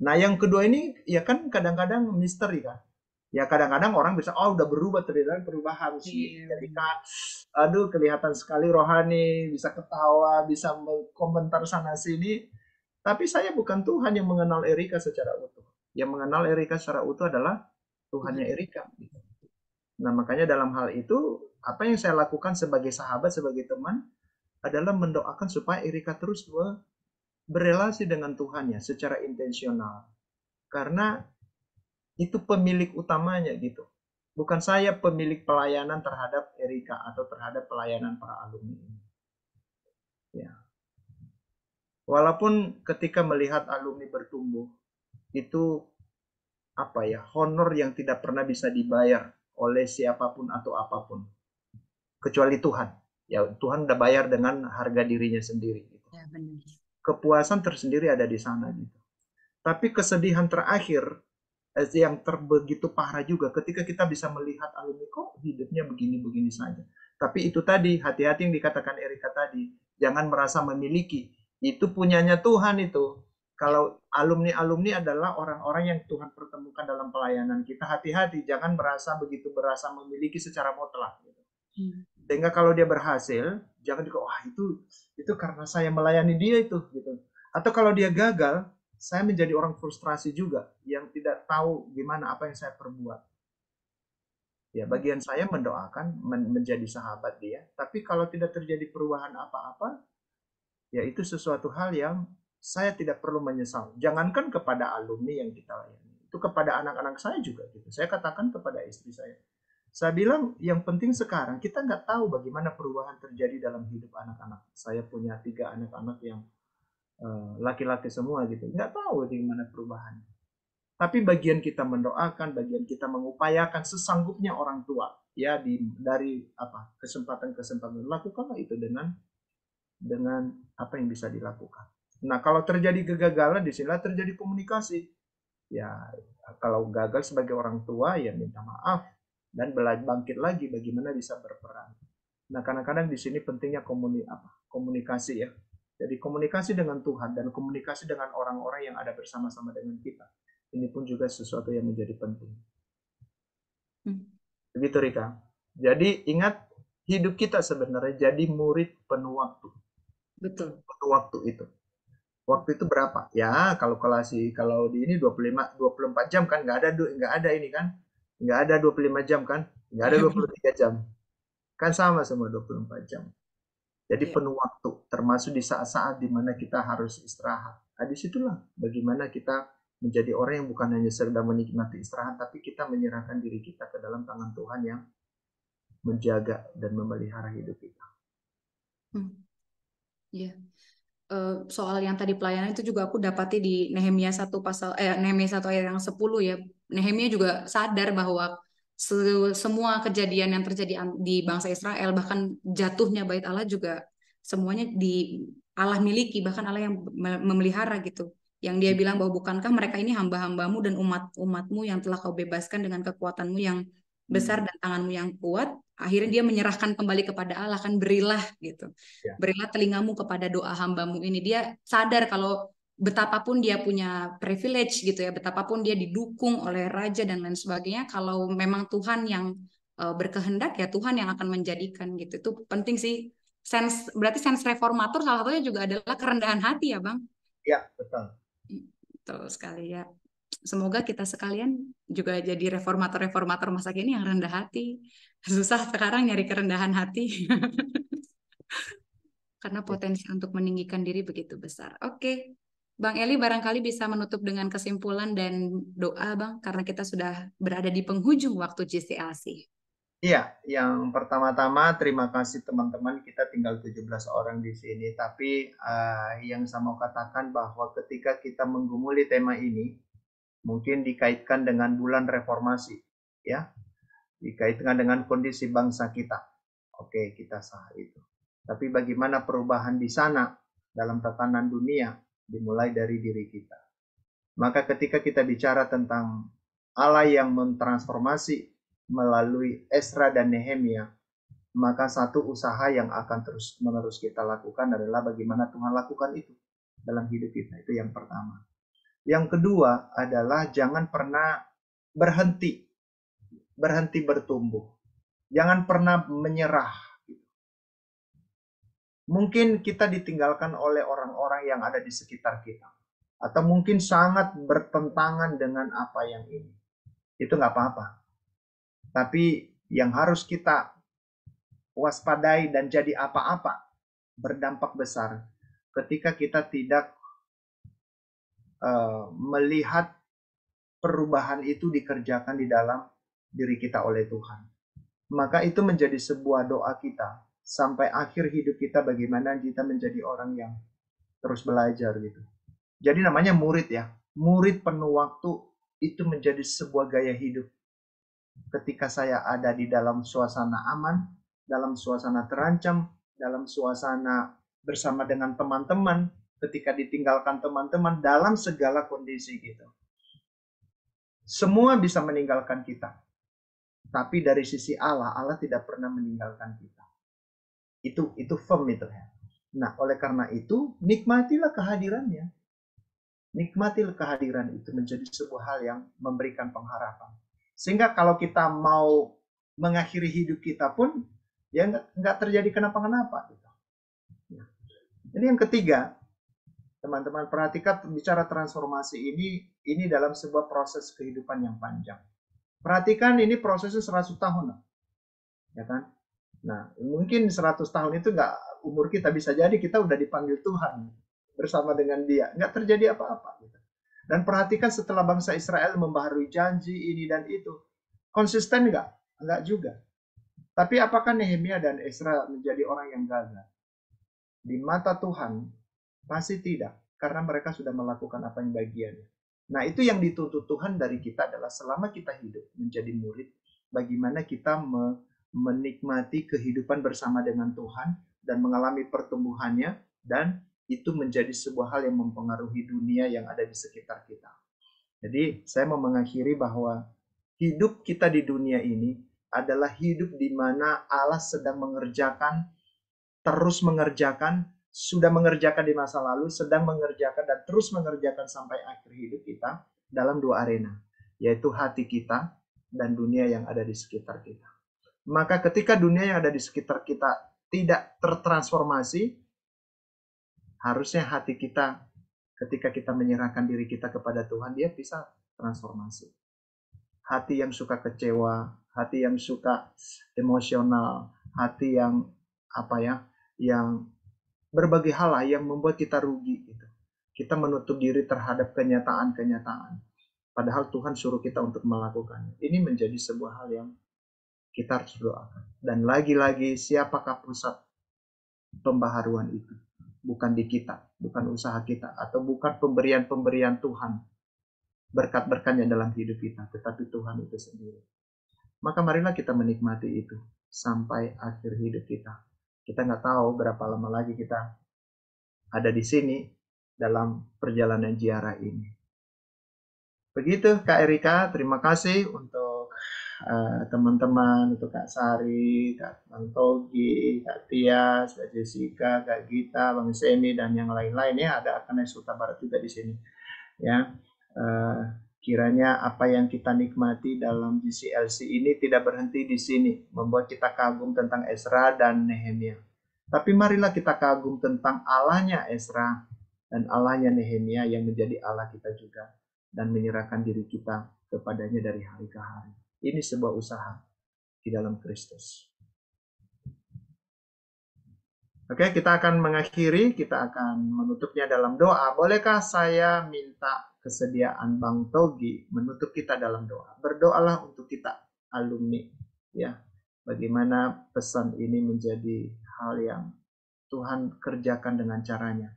Nah yang kedua ini ya kan kadang-kadang misteri kan. Ya kadang-kadang orang bisa, oh udah berubah, terjadi perubahan sih. Jadi aduh kelihatan sekali rohani, bisa ketawa, bisa komentar sana sini. Tapi saya bukan Tuhan yang mengenal Erika secara utuh. Yang mengenal Erika secara utuh adalah Tuhannya Erika. Nah makanya dalam hal itu, apa yang saya lakukan sebagai sahabat, sebagai teman, adalah mendoakan supaya Erika terus berelasi dengan Tuhannya secara intensional. Karena itu pemilik utamanya gitu. Bukan saya pemilik pelayanan terhadap Erika atau terhadap pelayanan para alumni ini. Ya. Walaupun ketika melihat alumni bertumbuh, itu apa ya, honor yang tidak pernah bisa dibayar oleh siapapun atau apapun. Kecuali Tuhan. Ya, Tuhan udah bayar dengan harga dirinya sendiri. Gitu. Ya, benar. Kepuasan tersendiri ada di sana. Gitu. Tapi kesedihan terakhir yang terbegitu parah juga ketika kita bisa melihat alumni kok hidupnya begini-begini saja. Tapi itu tadi, hati-hati yang dikatakan Erika tadi, jangan merasa memiliki. Itu punyanya Tuhan itu. Kalau alumni-alumni adalah orang-orang yang Tuhan pertemukan dalam pelayanan kita, hati-hati, jangan merasa berasa memiliki secara mutlak. Gitu. Sehingga kalau dia berhasil, jangan dikatakan, wah itu karena saya melayani dia itu. Gitu. Atau kalau dia gagal, saya menjadi orang frustrasi juga yang tidak tahu gimana apa yang saya perbuat. Ya, bagian saya mendoakan menjadi sahabat dia, tapi kalau tidak terjadi perubahan apa-apa, ya itu sesuatu hal yang saya tidak perlu menyesal. Jangankan kepada alumni yang kita layani, itu kepada anak-anak saya juga gitu. Saya katakan kepada istri saya. Saya bilang yang penting sekarang kita nggak tahu bagaimana perubahan terjadi dalam hidup anak-anak. Saya punya 3 anak-anak yang laki-laki semua gitu, nggak tahu bagaimana perubahan. Tapi bagian kita mendoakan, bagian kita mengupayakan sesanggupnya orang tua, ya dari apa kesempatan-kesempatan, lakukanlah itu dengan apa yang bisa dilakukan. Nah kalau terjadi kegagalan, disinilah terjadi komunikasi. Ya kalau gagal sebagai orang tua ya minta maaf dan bangkit lagi bagaimana bisa berperan. Nah kadang-kadang di sini pentingnya komunikasi ya. Jadi komunikasi dengan Tuhan dan komunikasi dengan orang-orang yang ada bersama-sama dengan kita. Ini pun juga sesuatu yang menjadi penting. Begitu Rika. Jadi ingat, hidup kita sebenarnya jadi murid penuh waktu. Betul. Penuh waktu itu. Waktu itu berapa? Ya, kalkulasi kalau di ini 24 jam kan, nggak ada ini kan. Nggak ada 25 jam kan? Nggak ada 23 jam. Kan sama semua 24 jam. Jadi Iya. penuh waktu, termasuk di saat-saat di mana kita harus istirahat. Nah, disitulah bagaimana kita menjadi orang yang bukan hanya sedang menikmati istirahat, tapi kita menyerahkan diri kita ke dalam tangan Tuhan yang menjaga dan memelihara hidup kita. Iya. Soal yang tadi pelayanan itu juga aku dapati di Nehemia 1 Nehemia 1 ayat yang 10 ya. Nehemia juga sadar bahwa semua kejadian yang terjadi di bangsa Israel, bahkan jatuhnya bait Allah juga semuanya di Allah miliki, bahkan Allah yang memelihara gitu. Yang dia bilang bahwa bukankah mereka ini hamba-hambamu dan umat-umatmu yang telah kau bebaskan dengan kekuatanmu yang besar dan tanganmu yang kuat. Akhirnya dia menyerahkan kembali kepada Allah, kan berilah gitu. Ya. Berilah telingamu kepada doa hambamu ini. Dia sadar kalau betapapun dia punya privilege gitu ya, betapapun dia didukung oleh raja dan lain sebagainya, kalau memang Tuhan yang berkehendak, ya Tuhan yang akan menjadikan gitu. Itu penting sih. Berarti sense reformator salah satunya juga adalah kerendahan hati ya Bang. Ya, betul. Betul sekali ya. Semoga kita sekalian juga jadi reformator-reformator masa kini yang rendah hati. Susah sekarang nyari kerendahan hati. Karena potensi untuk meninggikan diri begitu besar. Oke. Bang Eli barangkali bisa menutup dengan kesimpulan dan doa Bang, karena kita sudah berada di penghujung waktu GCLC. Iya, yang pertama-tama terima kasih teman-teman, kita tinggal 17 orang di sini, tapi yang saya mau katakan bahwa ketika kita menggumuli tema ini, mungkin dikaitkan dengan bulan reformasi, ya, dikaitkan dengan kondisi bangsa kita. Oke, kita sah itu. Tapi bagaimana perubahan di sana dalam tatanan dunia dimulai dari diri kita. Maka ketika kita bicara tentang Allah yang mentransformasi melalui Ezra dan Nehemia, maka satu usaha yang akan terus-menerus kita lakukan adalah bagaimana Tuhan lakukan itu dalam hidup kita. Itu yang pertama. Yang kedua adalah jangan pernah berhenti bertumbuh. Jangan pernah menyerah. Mungkin kita ditinggalkan oleh orang-orang yang ada di sekitar kita. Atau mungkin sangat bertentangan dengan apa yang ini. Itu nggak apa-apa. Tapi yang harus kita waspadai dan jadi apa-apa, berdampak besar, ketika kita tidak melihat perubahan itu dikerjakan di dalam diri kita oleh Tuhan. Maka itu menjadi sebuah doa kita sampai akhir hidup kita, bagaimana kita menjadi orang yang terus belajar gitu. Jadi namanya murid ya. Murid penuh waktu itu menjadi sebuah gaya hidup. Ketika saya ada di dalam suasana aman, dalam suasana terancam, dalam suasana bersama dengan teman-teman, ketika ditinggalkan teman-teman, dalam segala kondisi gitu. Semua bisa meninggalkan kita. Tapi dari sisi Allah, Allah tidak pernah meninggalkan kita. Itu firm itu ya. Nah, oleh karena itu, nikmatilah kehadirannya. Nikmatilah kehadiran itu menjadi sebuah hal yang memberikan pengharapan. Sehingga kalau kita mau mengakhiri hidup kita pun, ya nggak terjadi kenapa-kenapa. Gitu. Ini yang ketiga, teman-teman perhatikan, bicara transformasi ini dalam sebuah proses kehidupan yang panjang. Perhatikan ini prosesnya 100 tahun. Ya kan? Nah, mungkin 100 tahun itu nggak umur kita, bisa jadi kita udah dipanggil Tuhan bersama dengan dia. Nggak terjadi apa-apa. Gitu. Dan perhatikan setelah bangsa Israel membaharui janji ini dan itu. Konsisten nggak? Nggak juga. Tapi apakah Nehemia dan Ezra menjadi orang yang gagal? Di mata Tuhan, pasti tidak. Karena mereka sudah melakukan apa yang bagiannya. Nah, itu yang dituntut Tuhan dari kita adalah selama kita hidup menjadi murid, bagaimana kita menikmati kehidupan bersama dengan Tuhan dan mengalami pertumbuhannya, dan itu menjadi sebuah hal yang mempengaruhi dunia yang ada di sekitar kita. Jadi, saya mau mengakhiri bahwa hidup kita di dunia ini adalah hidup di mana Allah sedang mengerjakan, terus mengerjakan, sudah mengerjakan di masa lalu, sedang mengerjakan, dan terus mengerjakan sampai akhir hidup kita dalam dua arena, yaitu hati kita dan dunia yang ada di sekitar kita. Maka ketika dunia yang ada di sekitar kita tidak tertransformasi, harusnya hati kita ketika kita menyerahkan diri kita kepada Tuhan, dia bisa transformasi. Hati yang suka kecewa, hati yang suka emosional, hati yang yang berbagai hal lah yang membuat kita rugi gitu. Kita menutup diri terhadap kenyataan-kenyataan. Padahal Tuhan suruh kita untuk melakukannya. Ini menjadi sebuah hal yang kita harus doakan. Dan lagi-lagi, siapakah pusat pembaharuan itu? Bukan di kita, bukan usaha kita, atau bukan pemberian-pemberian Tuhan, berkat-berkatnya dalam hidup kita, tetapi Tuhan itu sendiri. Maka marilah kita menikmati itu sampai akhir hidup kita. Kita nggak tahu berapa lama lagi kita ada di sini dalam perjalanan ziarah ini. Begitu Kak Erika, terima kasih untuk teman-teman, untuk Kak Sari, Kak Bang Togi, Kak Tias, Kak Jessica, Kak Gita, Bang Seni, dan yang lain-lain ya. Ada Akanes Huta Barat juga di sini. Ya, kiranya apa yang kita nikmati dalam GCLC ini tidak berhenti di sini, membuat kita kagum tentang Ezra dan Nehemia. Tapi marilah kita kagum tentang Allahnya Ezra dan Allahnya Nehemia yang menjadi Allah kita juga, dan menyerahkan diri kita kepadanya dari hari ke hari. Ini sebuah usaha di dalam Kristus. Oke, kita akan mengakhiri, kita akan menutupnya dalam doa. Bolehkah saya minta kesediaan Bang Togi menutup kita dalam doa? Berdoalah untuk kita, alumni. Ya, bagaimana pesan ini menjadi hal yang Tuhan kerjakan dengan caranya,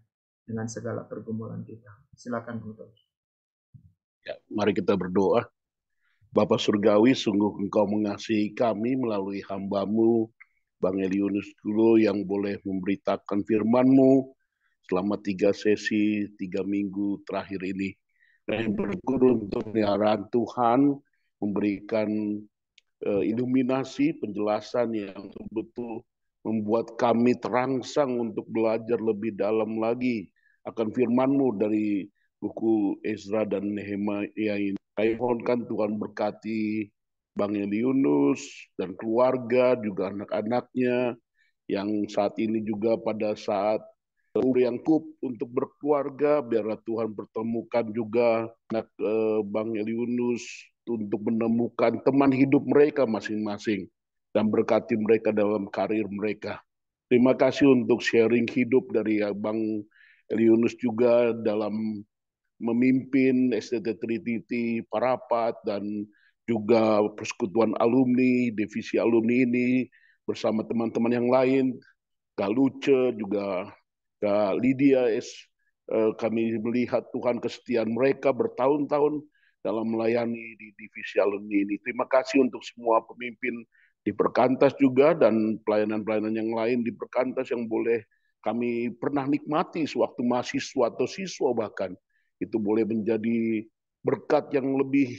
dengan segala pergumulan kita. Silakan Bang Togi. Ya, mari kita berdoa. Bapa Surgawi, sungguh Engkau mengasihi kami melalui hamba-Mu, Bang Eliunus dulu yang boleh memberitakan firman-Mu selama 3 sesi, 3 minggu terakhir ini. Dan bersyukur untuk peliharaan Tuhan, memberikan iluminasi, penjelasan yang betul-betul membuat kami terangsang untuk belajar lebih dalam lagi akan firman-Mu dari buku Ezra dan Nehemia ini. Kami mohonkan Tuhan berkati Bang Eliunus dan keluarga, juga anak-anaknya yang saat ini juga pada saat umur yang cukup untuk berkeluarga. Biarlah Tuhan pertemukan juga anak Bang Eliunus untuk menemukan teman hidup mereka masing-masing dan berkati mereka dalam karir mereka. Terima kasih untuk sharing hidup dari Bang Eliunus juga dalam memimpin STT Trinity Parapat dan juga persekutuan alumni, divisi alumni ini bersama teman-teman yang lain, Kak Luce, juga Kak Lydia. Kami melihat Tuhan kesetiaan mereka bertahun-tahun dalam melayani di divisi alumni ini. Terima kasih untuk semua pemimpin di Perkantas juga dan pelayanan-pelayanan yang lain di Perkantas yang boleh kami pernah nikmati sewaktu mahasiswa atau siswa bahkan. Itu boleh menjadi berkat yang lebih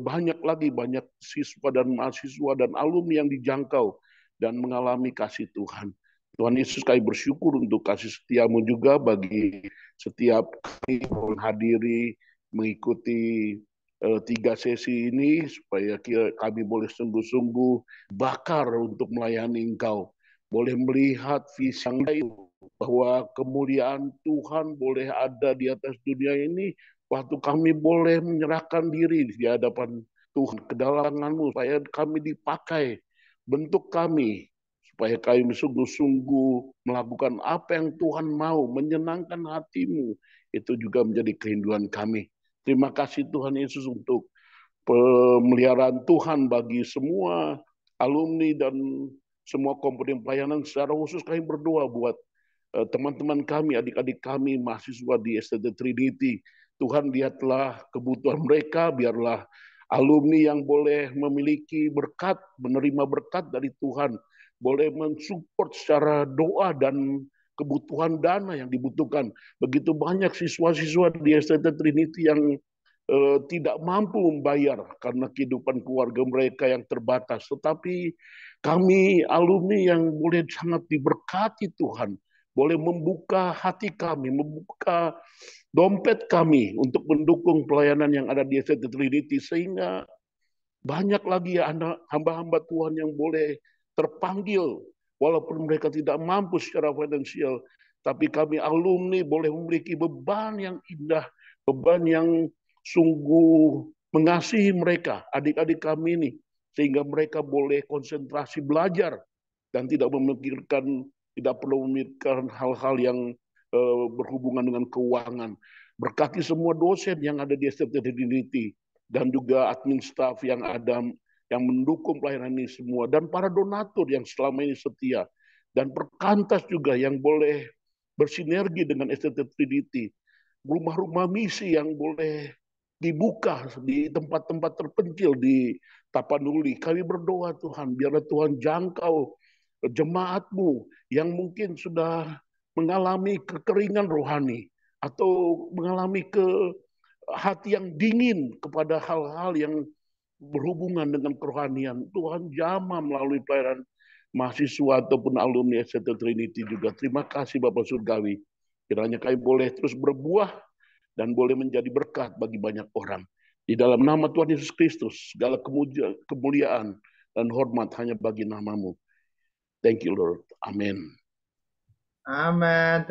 banyak lagi, banyak siswa dan mahasiswa dan alumni yang dijangkau dan mengalami kasih Tuhan. Tuhan Yesus, kami bersyukur untuk kasih setia-Mu juga bagi setiap kami menghadiri, mengikuti 3 sesi ini, supaya kami boleh sungguh-sungguh bakar untuk melayani Engkau. Boleh melihat visi yang lain, bahwa kemuliaan Tuhan boleh ada di atas dunia ini waktu kami boleh menyerahkan diri di hadapan Tuhan ke dalam tangan-Mu, supaya kami dipakai, bentuk kami, supaya kami sungguh-sungguh melakukan apa yang Tuhan mau, menyenangkan hati-Mu. Itu juga menjadi kerinduan kami. Terima kasih Tuhan Yesus untuk pemeliharaan Tuhan bagi semua alumni dan semua komponen pelayanan. Secara khusus kami berdoa buat teman-teman kami, adik-adik kami, mahasiswa di STT Trinity. Tuhan, lihatlah kebutuhan mereka, biarlah alumni yang boleh memiliki berkat, menerima berkat dari Tuhan, boleh mensupport secara doa dan kebutuhan dana yang dibutuhkan. Begitu banyak siswa-siswa di STT Trinity yang tidak mampu membayar karena kehidupan keluarga mereka yang terbatas. Tetapi kami alumni yang boleh sangat diberkati Tuhan, boleh membuka hati kami, membuka dompet kami untuk mendukung pelayanan yang ada di STT Trinity, sehingga Banyak lagi ya hamba-hamba Tuhan yang boleh terpanggil walaupun mereka tidak mampu secara finansial, tapi kami alumni boleh memiliki beban yang indah, beban yang sungguh mengasihi mereka, adik-adik kami ini, sehingga mereka boleh konsentrasi belajar dan tidak perlu memikirkan hal-hal yang berhubungan dengan keuangan. Berkati semua dosen yang ada di STT Trinity dan juga admin staff yang ada yang mendukung pelayanan ini semua, dan para donatur yang selama ini setia, dan perkantas juga yang boleh bersinergi dengan STT Trinity, rumah-rumah misi yang boleh dibuka di tempat-tempat terpencil di Tapanuli. Kami berdoa Tuhan, biarlah Tuhan jangkau jemaat-Mu yang mungkin sudah mengalami kekeringan rohani atau mengalami hati yang dingin kepada hal-hal yang berhubungan dengan kerohanian. Tuhan jamah melalui pelayanan mahasiswa ataupun alumni STT Trinity juga. Terima kasih Bapak Surgawi. Kiranya kami boleh terus berbuah dan boleh menjadi berkat bagi banyak orang. Di dalam nama Tuhan Yesus Kristus, segala kemuliaan dan hormat hanya bagi nama-Mu. Thank you Lord. Amin. Amin.